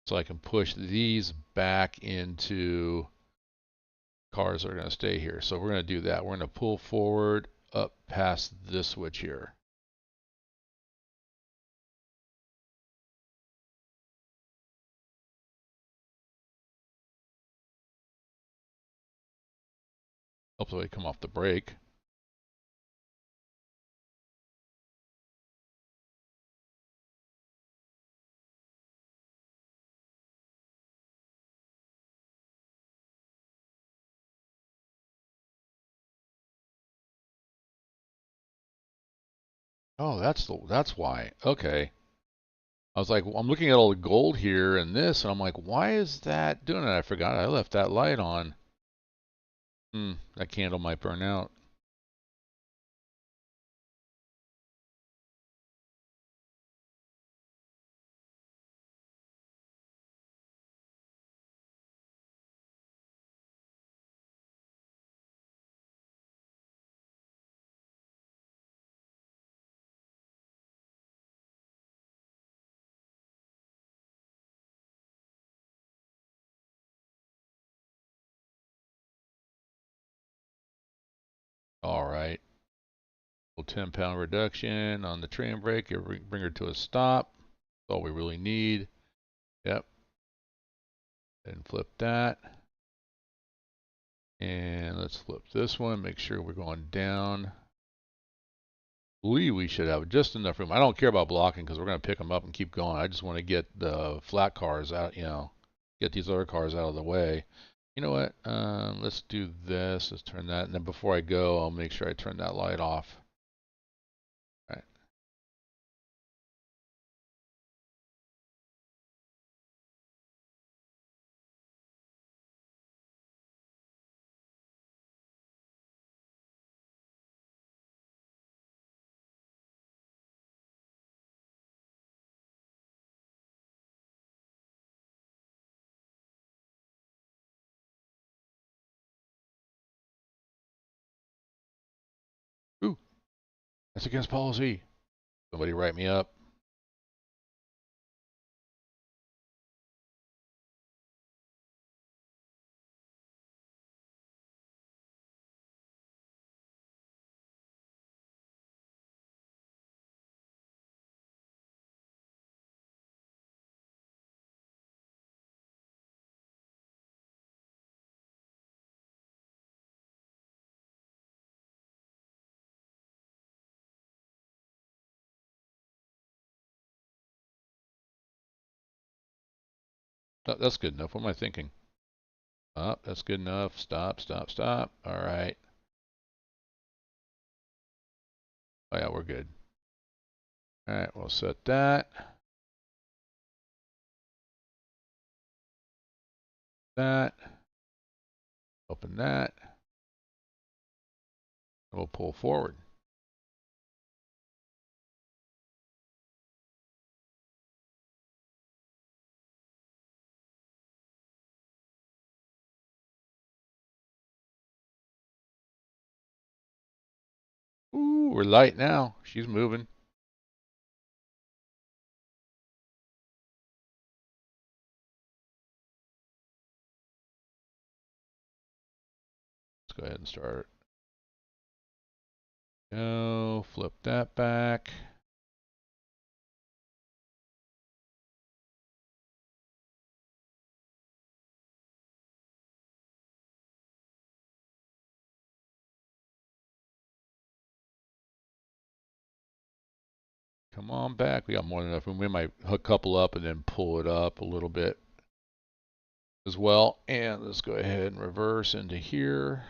A: So I can push these back into cars that are going to stay here. So we're going to do that. We're going to pull forward up past this switch here. Hopefully come off the brake. Oh, that's why. Okay. I was like, well, I'm looking at all the gold here and this, and I'm like, why is that doing it? I forgot I left that light on. That candle might burn out. All right. Little 10-pound reduction on the train brake. Bring her to a stop. That's all we really need. Yep. And flip that. And let's flip this one. Make sure we're going down. We should have just enough room. I don't care about blocking because we're going to pick them up and keep going. I just want to get the flat cars out, get these other cars out of the way. You know what? Let's do this. Let's turn that. And then before I go, I'll make sure I turn that light off. All right. Ooh, that's against policy. Somebody write me up. That's good enough. What am I thinking? That's good enough. Stop, stop, stop. All right. Oh, yeah, we're good. All right, we'll set that. That. Open that. We'll pull forward. Ooh, we're light now. She's moving. Let's go ahead and start. Go, flip that back. Come on back. We got more than enough room. We might hook a couple up and then pull it up a little bit as well. And let's go ahead and reverse into here.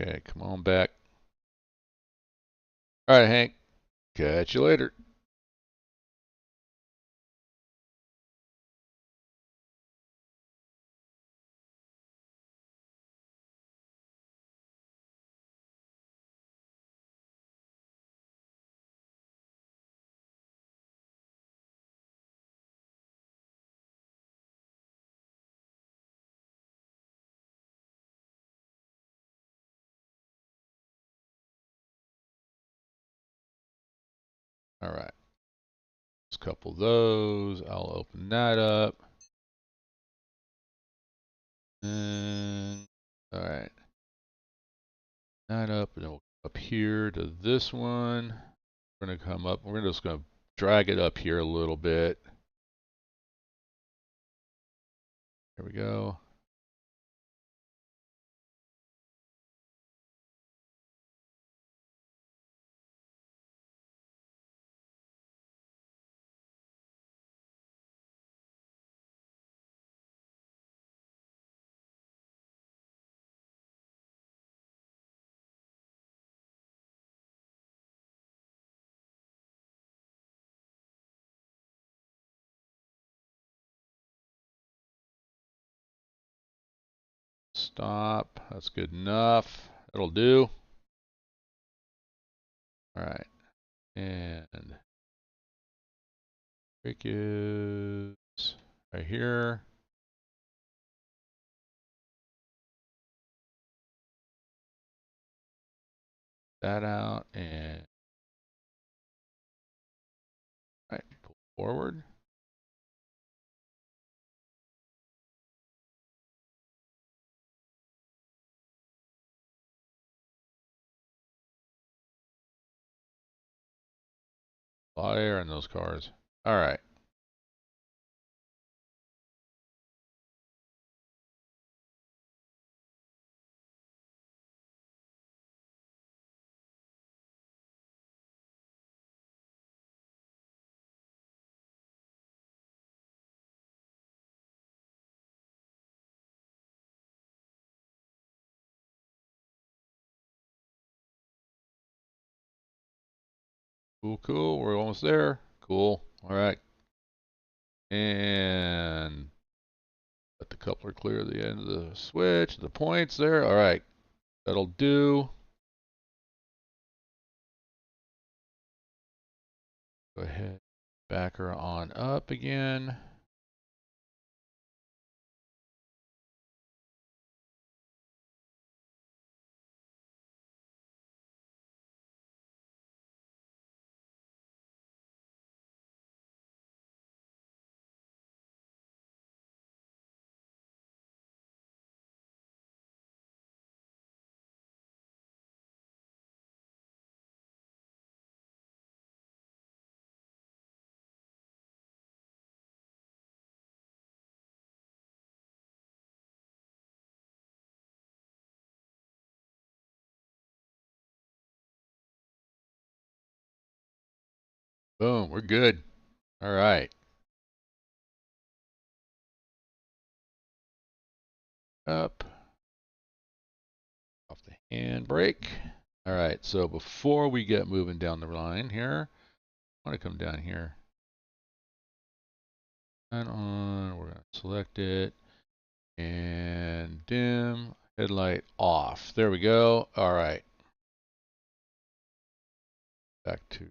A: Okay, come on back. All right, Hank. Catch you later. All right. Let's couple those. I'll open that up. And all right. That up, and then we'll come up here to this one. We're gonna come up. We're just gonna drag it up here a little bit. There we go. Stop. That's good enough. That'll do. All right. And break is right here. That out and all right, pull forward. A lot of air in those cars. All right. Cool, cool. We're almost there. Cool. All right. And let the coupler clear the end of the switch. The points there. All right. That'll do. Go ahead. Back her on up again. Boom. We're good. All right. Up. Off the handbrake. All right. So before we get moving down the line here, I want to come down here. And on. We're going to select it. And dim. Headlight off. There we go. All right. Back to.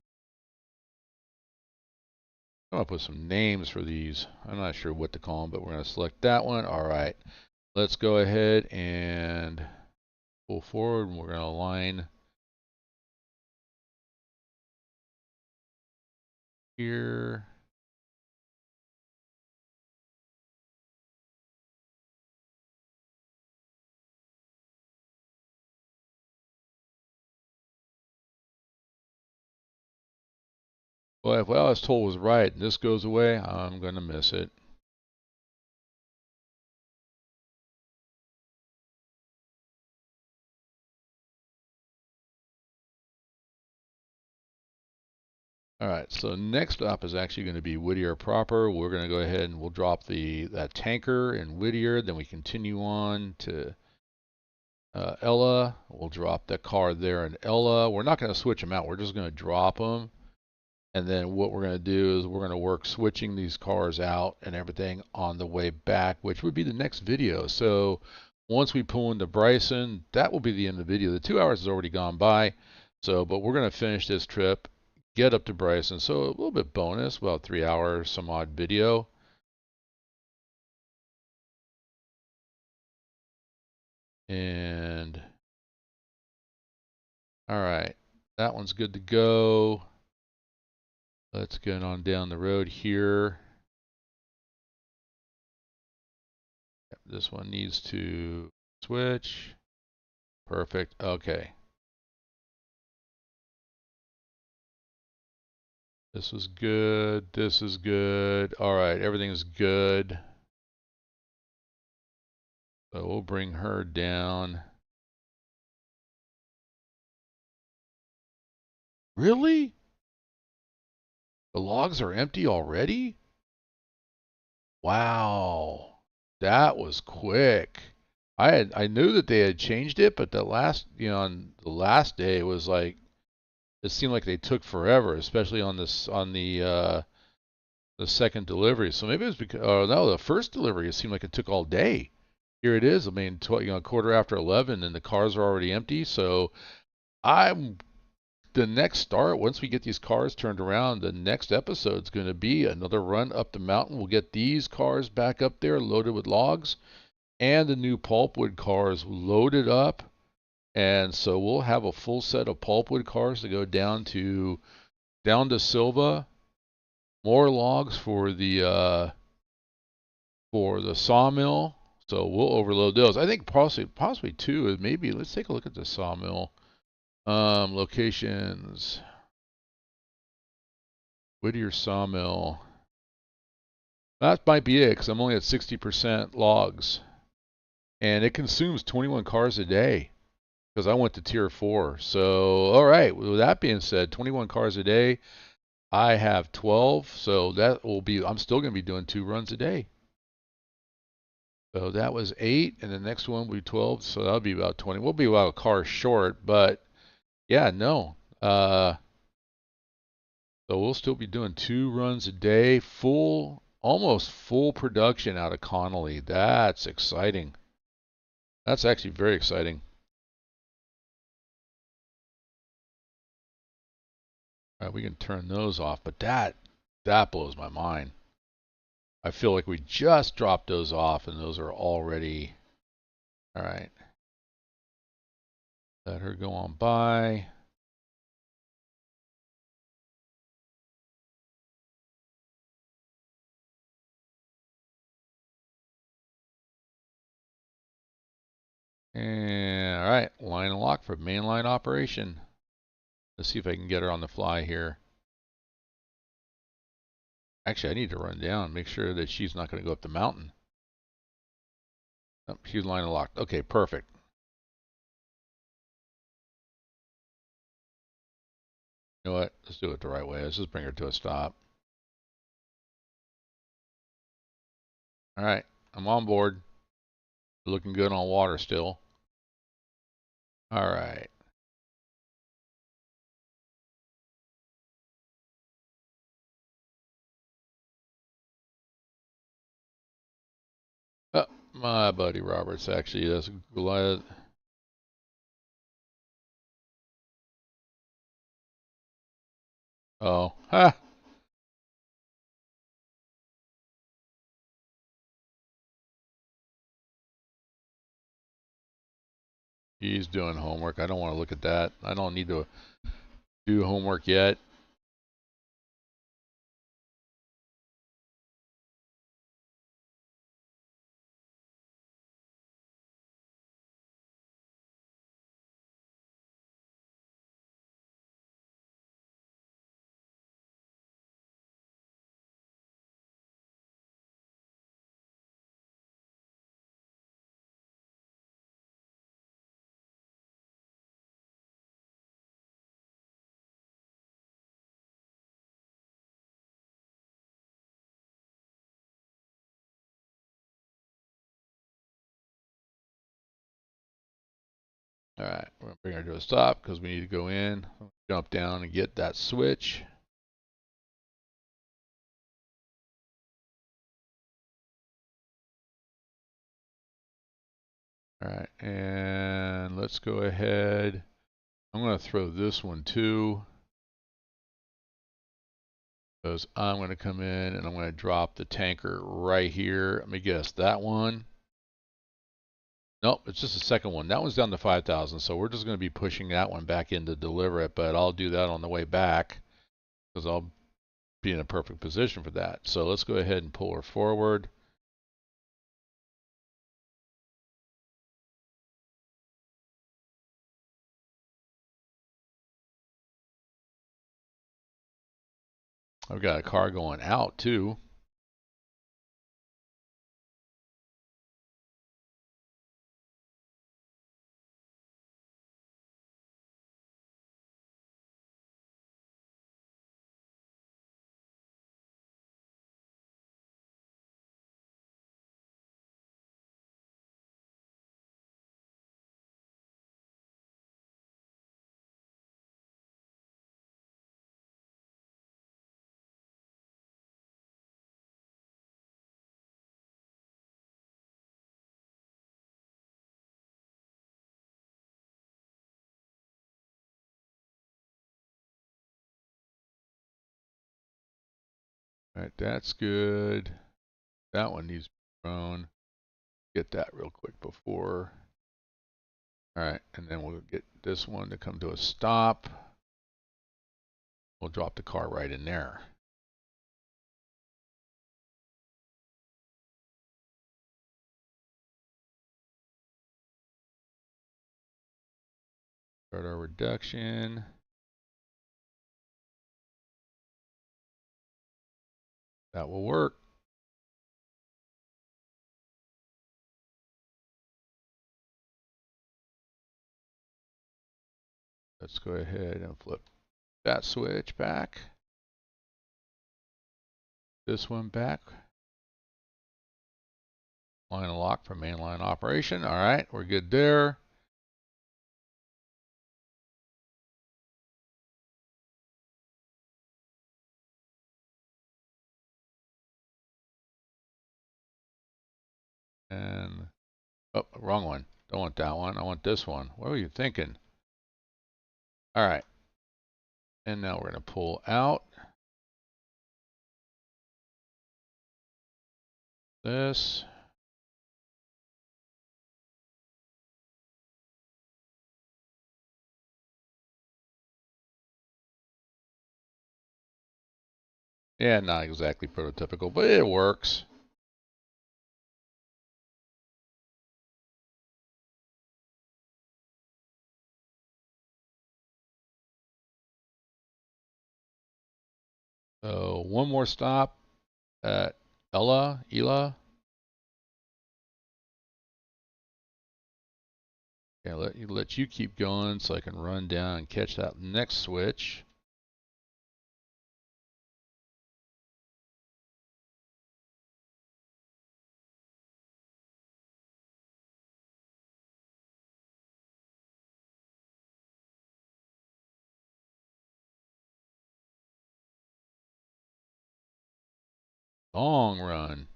A: Come up with some names for these. I'm not sure what to call them, but we're going to select that one. All right. Let's go ahead and pull forward, and we're going to align here. Well, if what I was told was right and this goes away, I'm going to miss it. All right, so next up is actually going to be Whittier proper. We're going to go ahead and we'll drop that tanker in Whittier. Then we continue on to Ella, we'll drop that car there, and Ella, we're not going to switch them out. We're just going to drop them. And then what we're going to do is we're going to work switching these cars out and everything on the way back, which would be the next video. So once we pull into Bryson, that will be the end of the video. The 2 hours has already gone by. So, but we're going to finish this trip, get up to Bryson. So a little bit bonus, about 3 hours, some odd video. And all right, that one's good to go. Let's get on down the road here. This one needs to switch. Perfect. Okay. This is good. This is good. All right, everything's good. So we'll bring her down. Really? The logs are empty already? Wow. That was quick. I knew that they had changed it, but the last, on the last day it was like it seemed like they took forever, especially on this on the second delivery. So maybe it was because oh no, the first delivery it seemed like it took all day. Here it is. I mean, quarter after 11, and the cars are already empty. So I'm the next start, once we get these cars turned around, the next episode's going to be another run up the mountain. We'll get these cars back up there loaded with logs and the new pulpwood cars loaded up. And so we'll have a full set of pulpwood cars to go down to Sylva. More logs for the sawmill. So we'll overload those. I think possibly too, maybe let's take a look at the sawmill. Locations. Whittier sawmill. That might be it because I'm only at 60% logs. And it consumes 21 cars a day because I went to tier 4. So, all right, with that being said, 21 cars a day. I have 12. So that will be, I'm still going to be doing 2 runs a day. So that was 8. And the next one will be 12. So that'll be about 20. We'll be about a car short. But yeah, no. So we'll still be doing 2 runs a day, almost full production out of Connolly. That's exciting. That's actually very exciting. All right, we can turn those off, but that blows my mind. I feel like we just dropped those off and those are already, all right. Let her go on by. And all right, line lock for mainline operation. Let's see if I can get her on the fly here. Actually, I need to run down, make sure that she's not going to go up the mountain. Oh, she's line locked. Okay, perfect. You know what? Let's do it the right way. Let's just bring her to a stop. All right, I'm on board. Looking good on water still. All right. Oh, my buddy Robert's actually that's glad. Oh, ha! He's doing homework. I don't want to look at that. I don't need to do homework yet. All right, we're going to bring her to a stop because we need to go in, jump down and get that switch. All right, and let's go ahead. I'm going to throw this one too, because I'm going to come in and I'm going to drop the tanker right here. Let me guess, that one. Nope, it's just the second one. That one's down to 5,000, so we're just going to be pushing that one back in to deliver it, but I'll do that on the way back because I'll be in a perfect position for that. So let's go ahead and pull her forward. I've got a car going out too. All right, that's good. That one needs to be thrown. Get that real quick before. All right, and then we'll get this one to come to a stop. We'll drop the car right in there. Start our reduction. That will work. Let's go ahead and flip that switch back. This one back. Line lock for mainline operation. All right, we're good there. And, oh, wrong one. Don't want that one. I want this one. What were you thinking? All right. And now we're going to pull out this. Yeah, not exactly prototypical, but it works. So one more stop at Ela. Okay, let you keep going so I can run down and catch that next switch. Long run.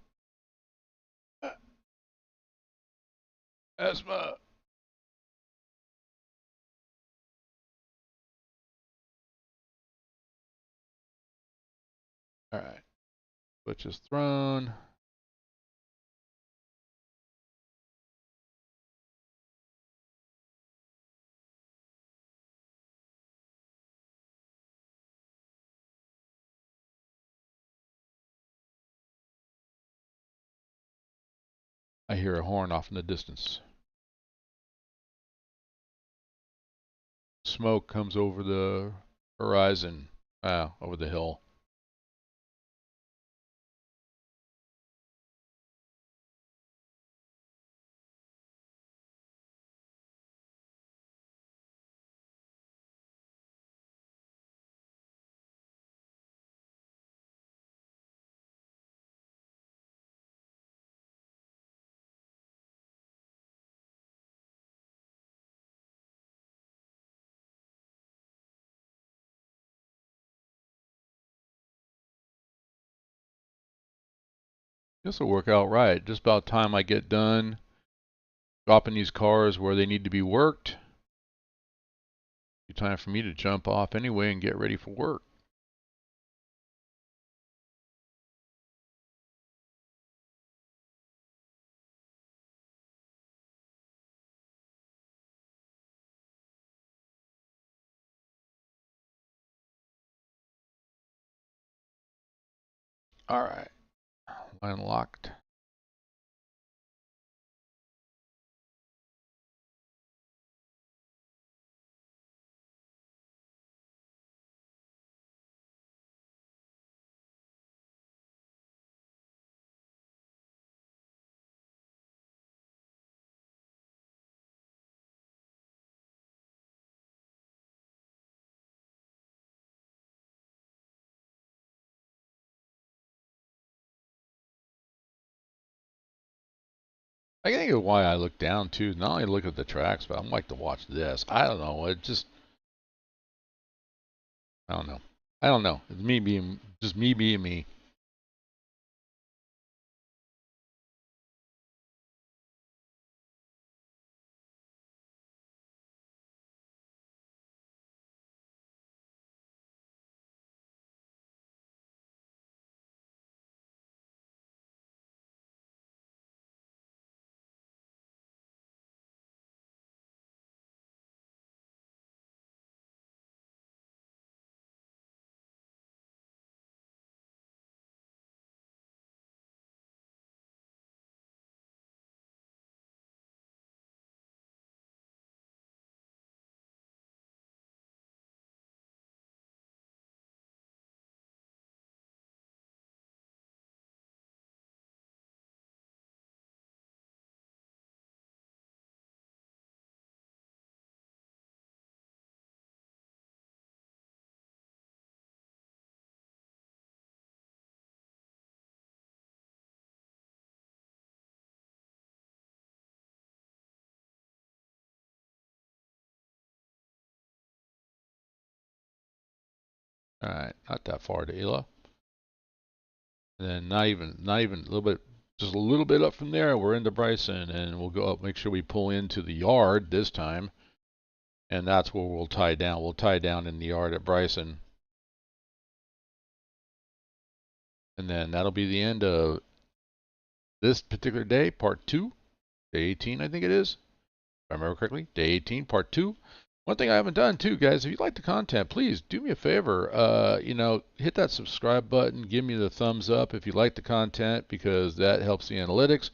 A: Asthma. All right. Switch is thrown. I hear a horn off in the distance. Smoke comes over the horizon. Over the hill. This will work out right. Just about time I get done dropping these cars where they need to be worked. It's time for me to jump off anyway and get ready for work. All right, line locked. I think it's why I look down too. Not only look at the tracks, but I like to watch this. I don't know. It just, I don't know. I don't know. It's me being, just me being me. All right, not that far to Ela. And then not even a little bit, just a little bit up from there, we're into Bryson, and we'll go up, make sure we pull into the yard this time. And that's where we'll tie down. We'll tie down in the yard at Bryson. And then that'll be the end of this particular day, part 2, day 18, I think it is. If I remember correctly, day 18, part 2. One thing I haven't done too, guys, if you like the content, please do me a favor. Hit that subscribe button. Give me the thumbs up if you like the content, because that helps the analytics.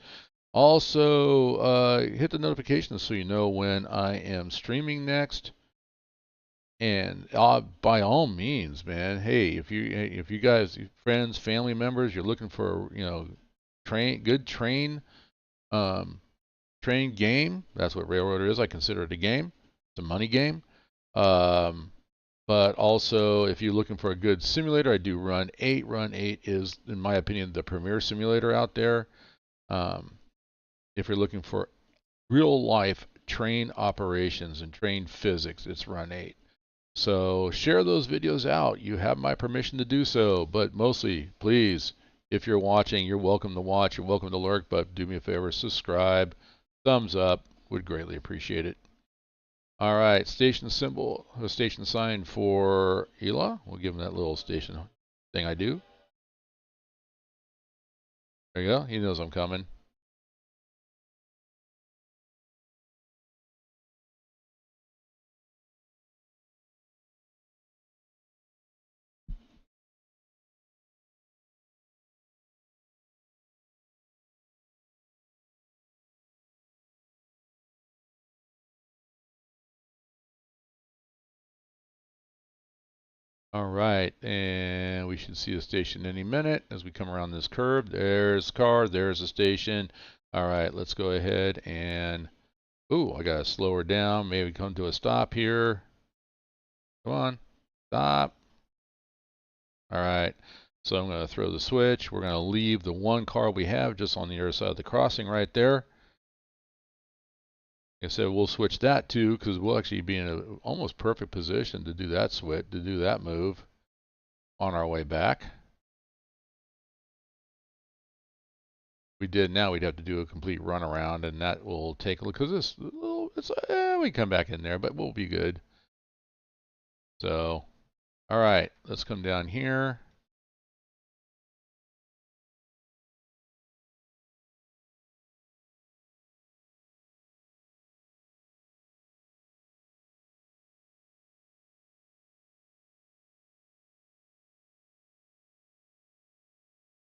A: Also, hit the notifications so you know when I am streaming next. And by all means, man, hey, if you guys, friends, family members, you're looking for, good um, train game. That's what Railroader is. I consider it a game. It's a money game. Um, but also, if you're looking for a good simulator, I do Run8. Run8 is, in my opinion, the premier simulator out there. If you're looking for real life train operations and train physics, it's Run8. So share those videos out. You have my permission to do so, but mostly, please, if you're watching, you're welcome to watch, you're welcome to lurk, but do me a favor, subscribe, thumbs up, would greatly appreciate it. All right, station symbol, a station sign for Ela. We'll give him that little station thing I do. There you go. He knows I'm coming. All right, and we should see a station any minute as we come around this curve. There's a car, there's a station. All right, let's go ahead and, ooh, I gotta slow her down. Maybe come to a stop here. Come on, stop. All right, so I'm gonna throw the switch. We're gonna leave the one car we have just on the other side of the crossing right there. Like I said, we'll switch that too, because we'll actually be in an almost perfect position to do that switch, to do that move on our way back. we did now, we'd have to do a complete runaround, and that will take a look, because this, we come back in there, but we'll be good. So, all right, let's come down here.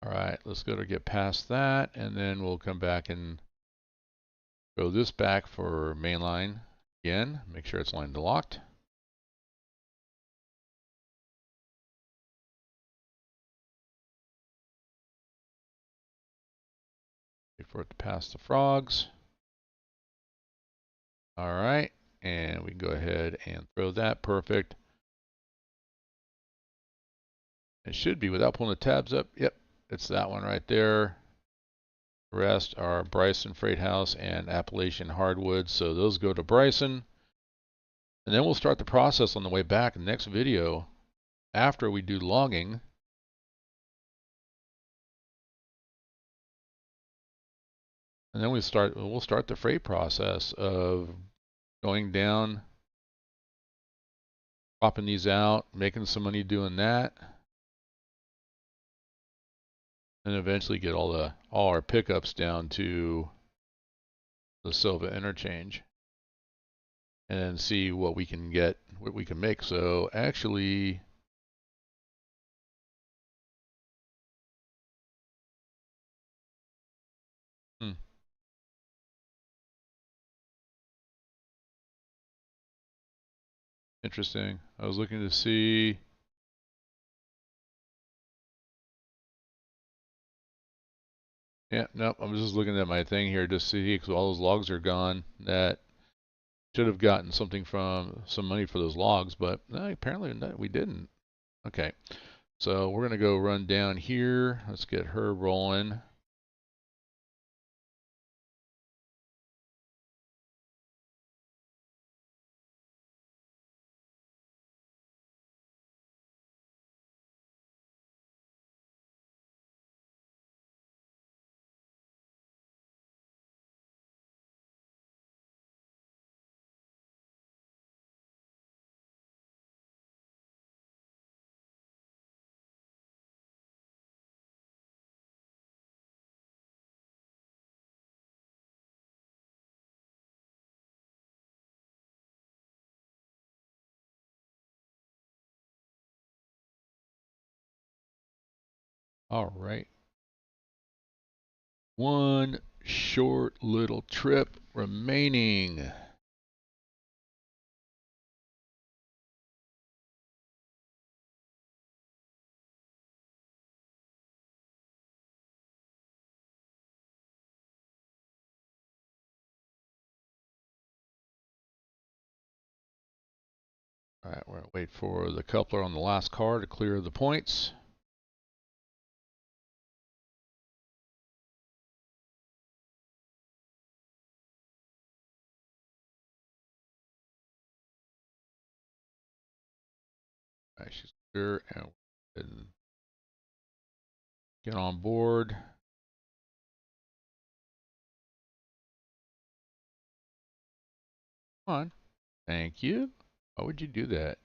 A: All right, let's go to get past that, and then we'll come back and go this back for mainline again. Make sure it's line to locked. Wait for it to pass the frogs. All right, and we can go ahead and throw that. Perfect. It should be without pulling the tabs up. Yep, it's that one right there. The rest are Bryson Freight House and Appalachian Hardwood, so those go to Bryson. And then we'll start the process on the way back in the next video after we do logging. And then we'll start the freight process of going down, popping these out, making some money doing that, and eventually get all our pickups down to the Sylva interchange, and then see what we can get, what we can make. So actually, interesting. I was looking to see. Yeah, nope. I'm just looking at my thing here to see, because all those logs are gone. That should have gotten something from some money for those logs, but no, apparently we didn't. Okay, so we're gonna go run down here. Let's get her rolling. All right. One short little trip remaining. All right, we're gonna wait for the coupler on the last car to clear the points. All right, she's clear, and get on board. Come on. Thank you. Why would you do that?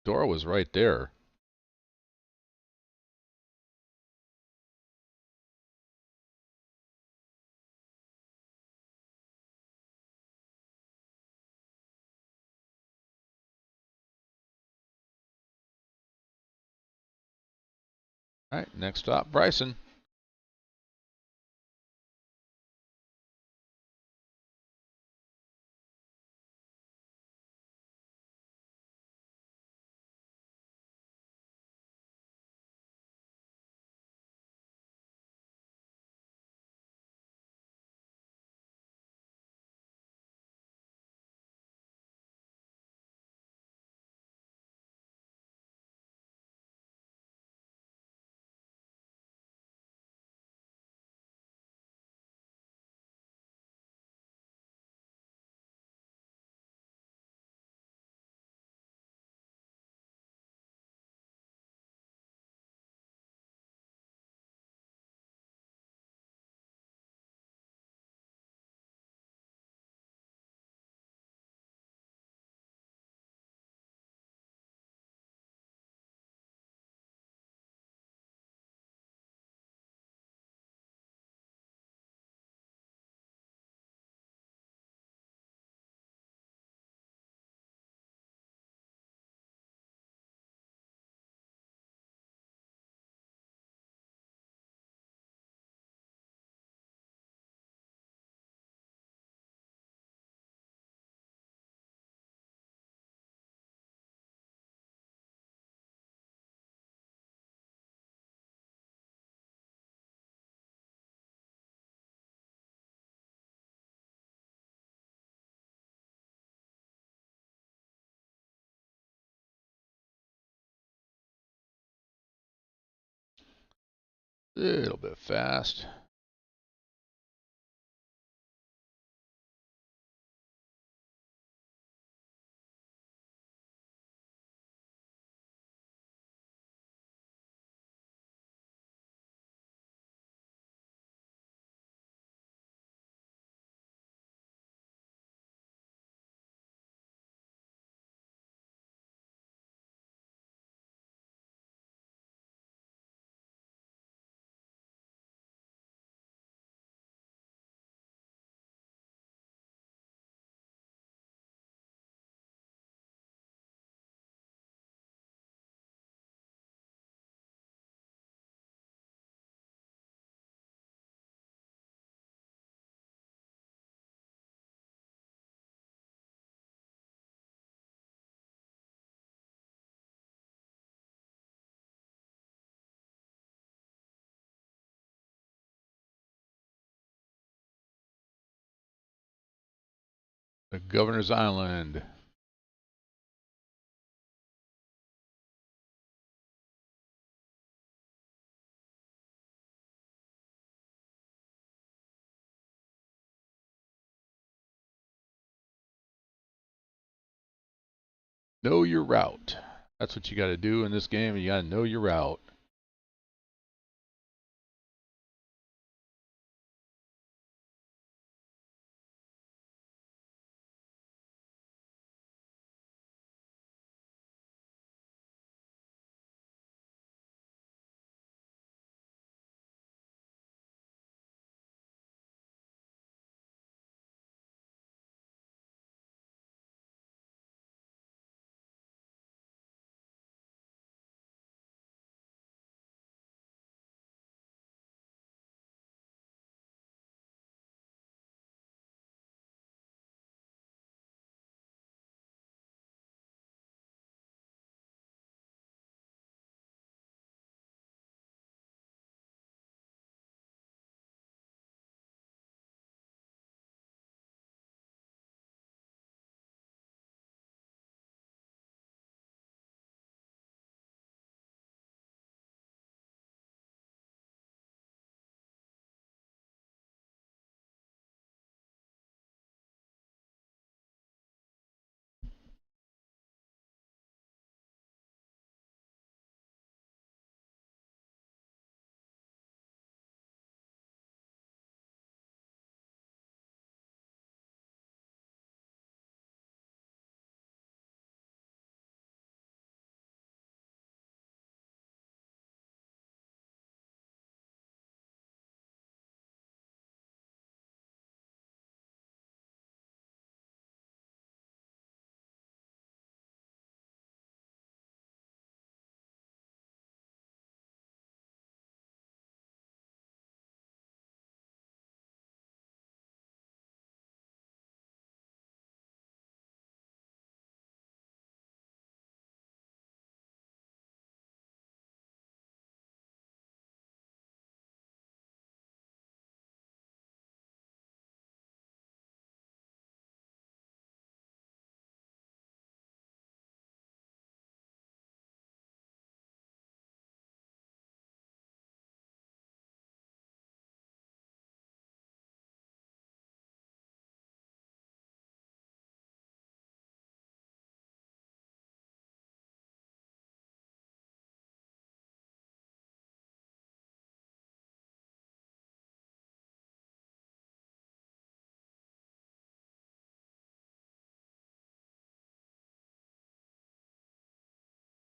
A: Door was right there. All right, next stop, Bryson. A little bit fast. The Governor's Island. Know your route. That's what you got to do in this game. You got to know your route.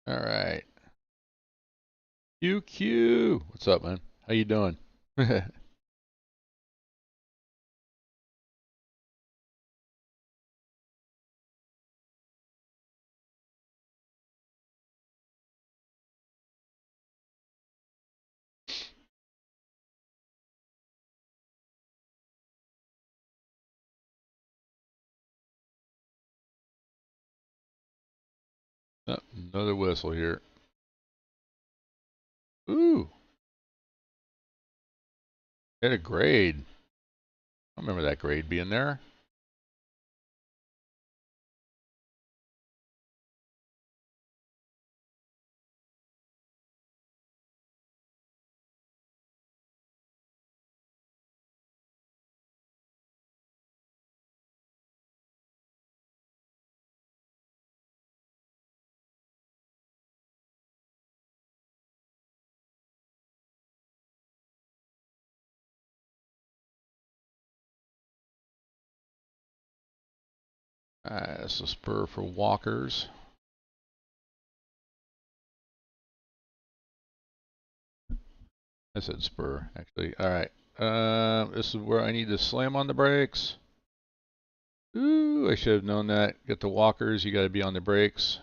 A: All right. QQ. What's up, man? How you doing? Oh, another whistle here. Ooh, had a grade. I remember that grade being there. That's a spur for walkers. I said spur, actually. All right. This is where I need to slam on the brakes. Ooh, I should have known that. Get the walkers, you got to be on the brakes.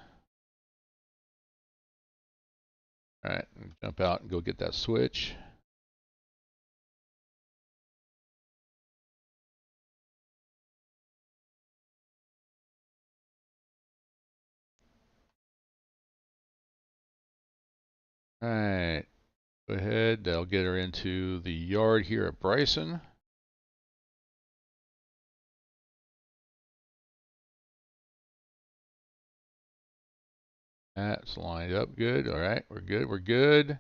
A: All right, jump out and go get that switch. All right, go ahead. That'll get her into the yard here at Bryson. That's lined up good. All right, we're good. We're good.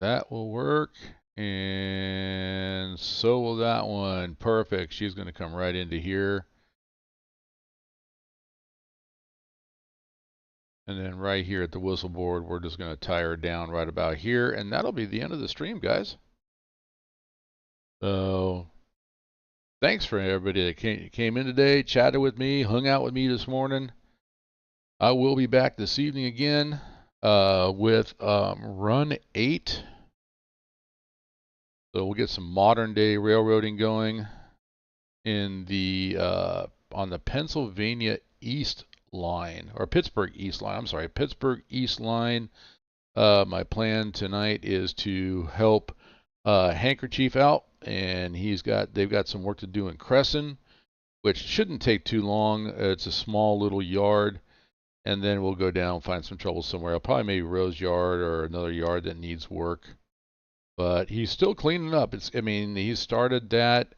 A: That will work. And so will that one. Perfect. She's going to come right into here. And then right here at the whistle board, we're just going to tie her down right about here. And that'll be the end of the stream, guys. So thanks for everybody that came in today, chatted with me, hung out with me this morning. I will be back this evening again with Run8. So we'll get some modern day railroading going in the on the Pennsylvania East line, or Pittsburgh East line. I'm sorry, Pittsburgh East line. My plan tonight is to help Handkerchief out, and they've got some work to do in Crescent, which shouldn't take too long. It's a small little yard, and then we'll go down and find some trouble somewhere. Probably maybe Rose Yard or another yard that needs work. But he's still cleaning up. He started that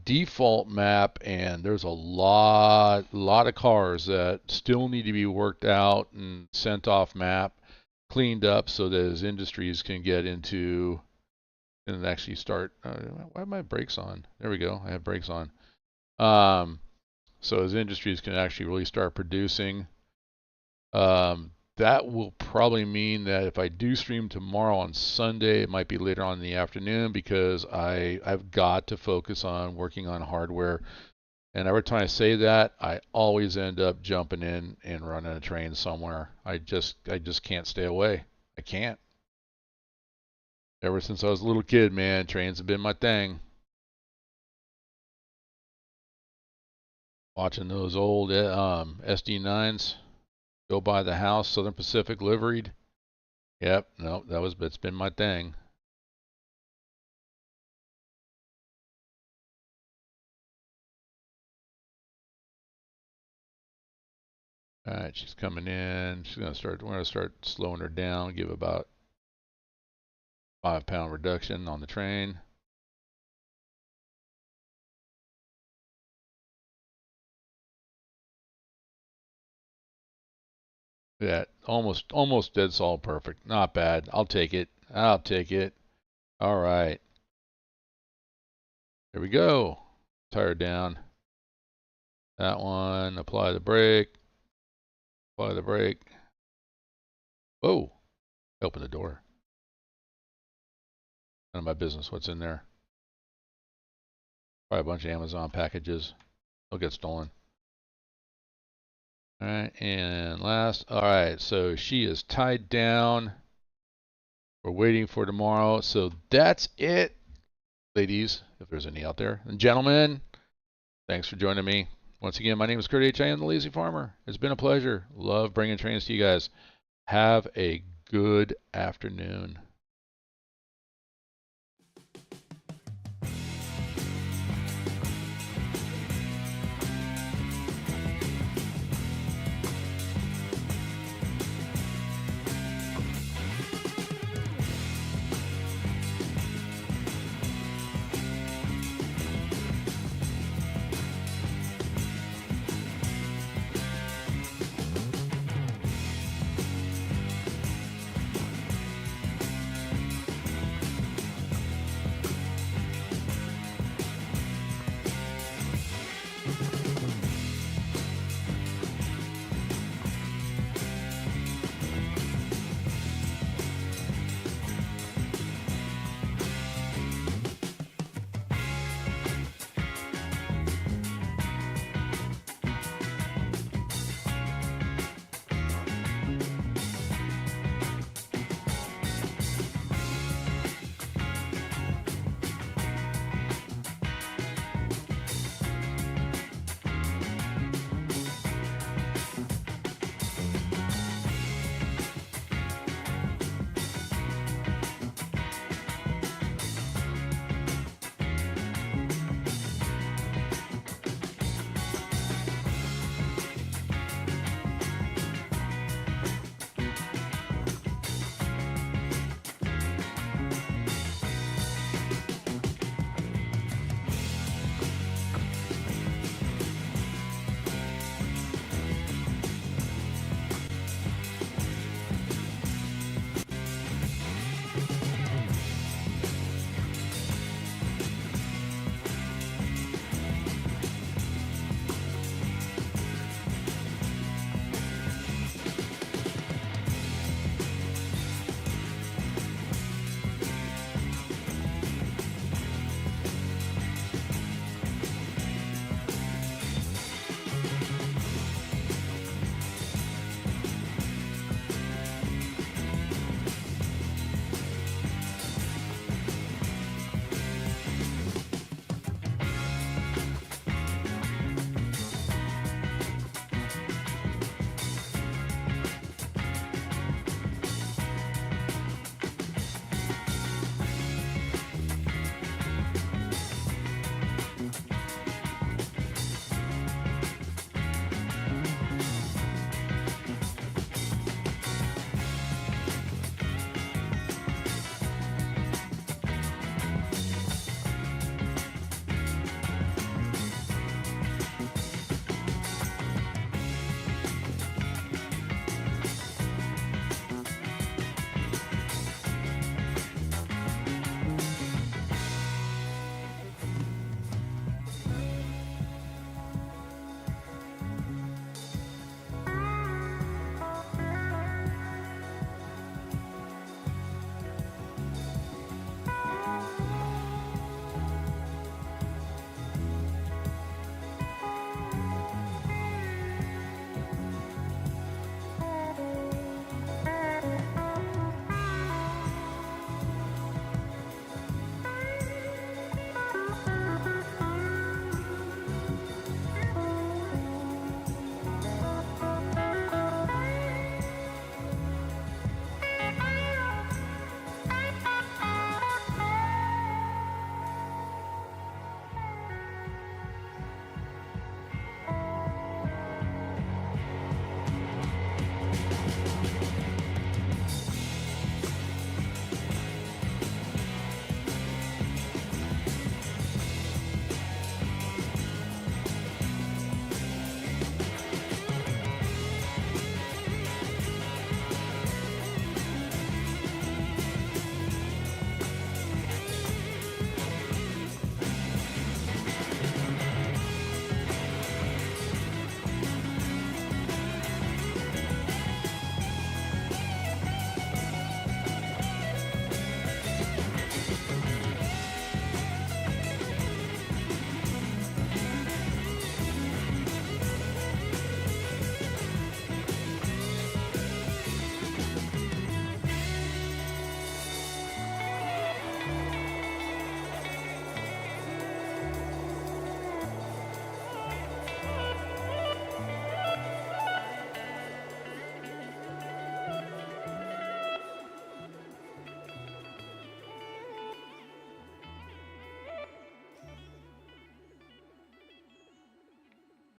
A: default map, and there's a lot of cars that still need to be worked out and sent off map, cleaned up so that his industries can get into and actually start. Why have my brakes on? There we go. I have brakes on. So his industries can actually really start producing. That will probably mean that if I do stream tomorrow on Sunday, it might be later on in the afternoon, because I've got to focus on working on hardware. And every time I say that, I always end up jumping in and running a train somewhere. I just can't stay away. I can't. Ever since I was a little kid, man, trains have been my thing. Watching those old SD9s go by the house, Southern Pacific liveried. Yep, no, it's been my thing. All right, she's coming in. We're gonna start slowing her down, give about 5-pound reduction on the train. Yeah, almost dead solid perfect. Not bad. I'll take it. I'll take it. All right. Here we go. Tire down. That one. Apply the brake. Apply the brake. Whoa. Open the door. None of my business what's in there. Probably a bunch of Amazon packages. They'll get stolen. All right, and last. All right, so she is tied down. We're waiting for tomorrow. So that's it, ladies, if there's any out there. And gentlemen, thanks for joining me. Once again, my name is Kurt H. I am the Lazy Farmer. It's been a pleasure. Love bringing trains to you guys. Have a good afternoon.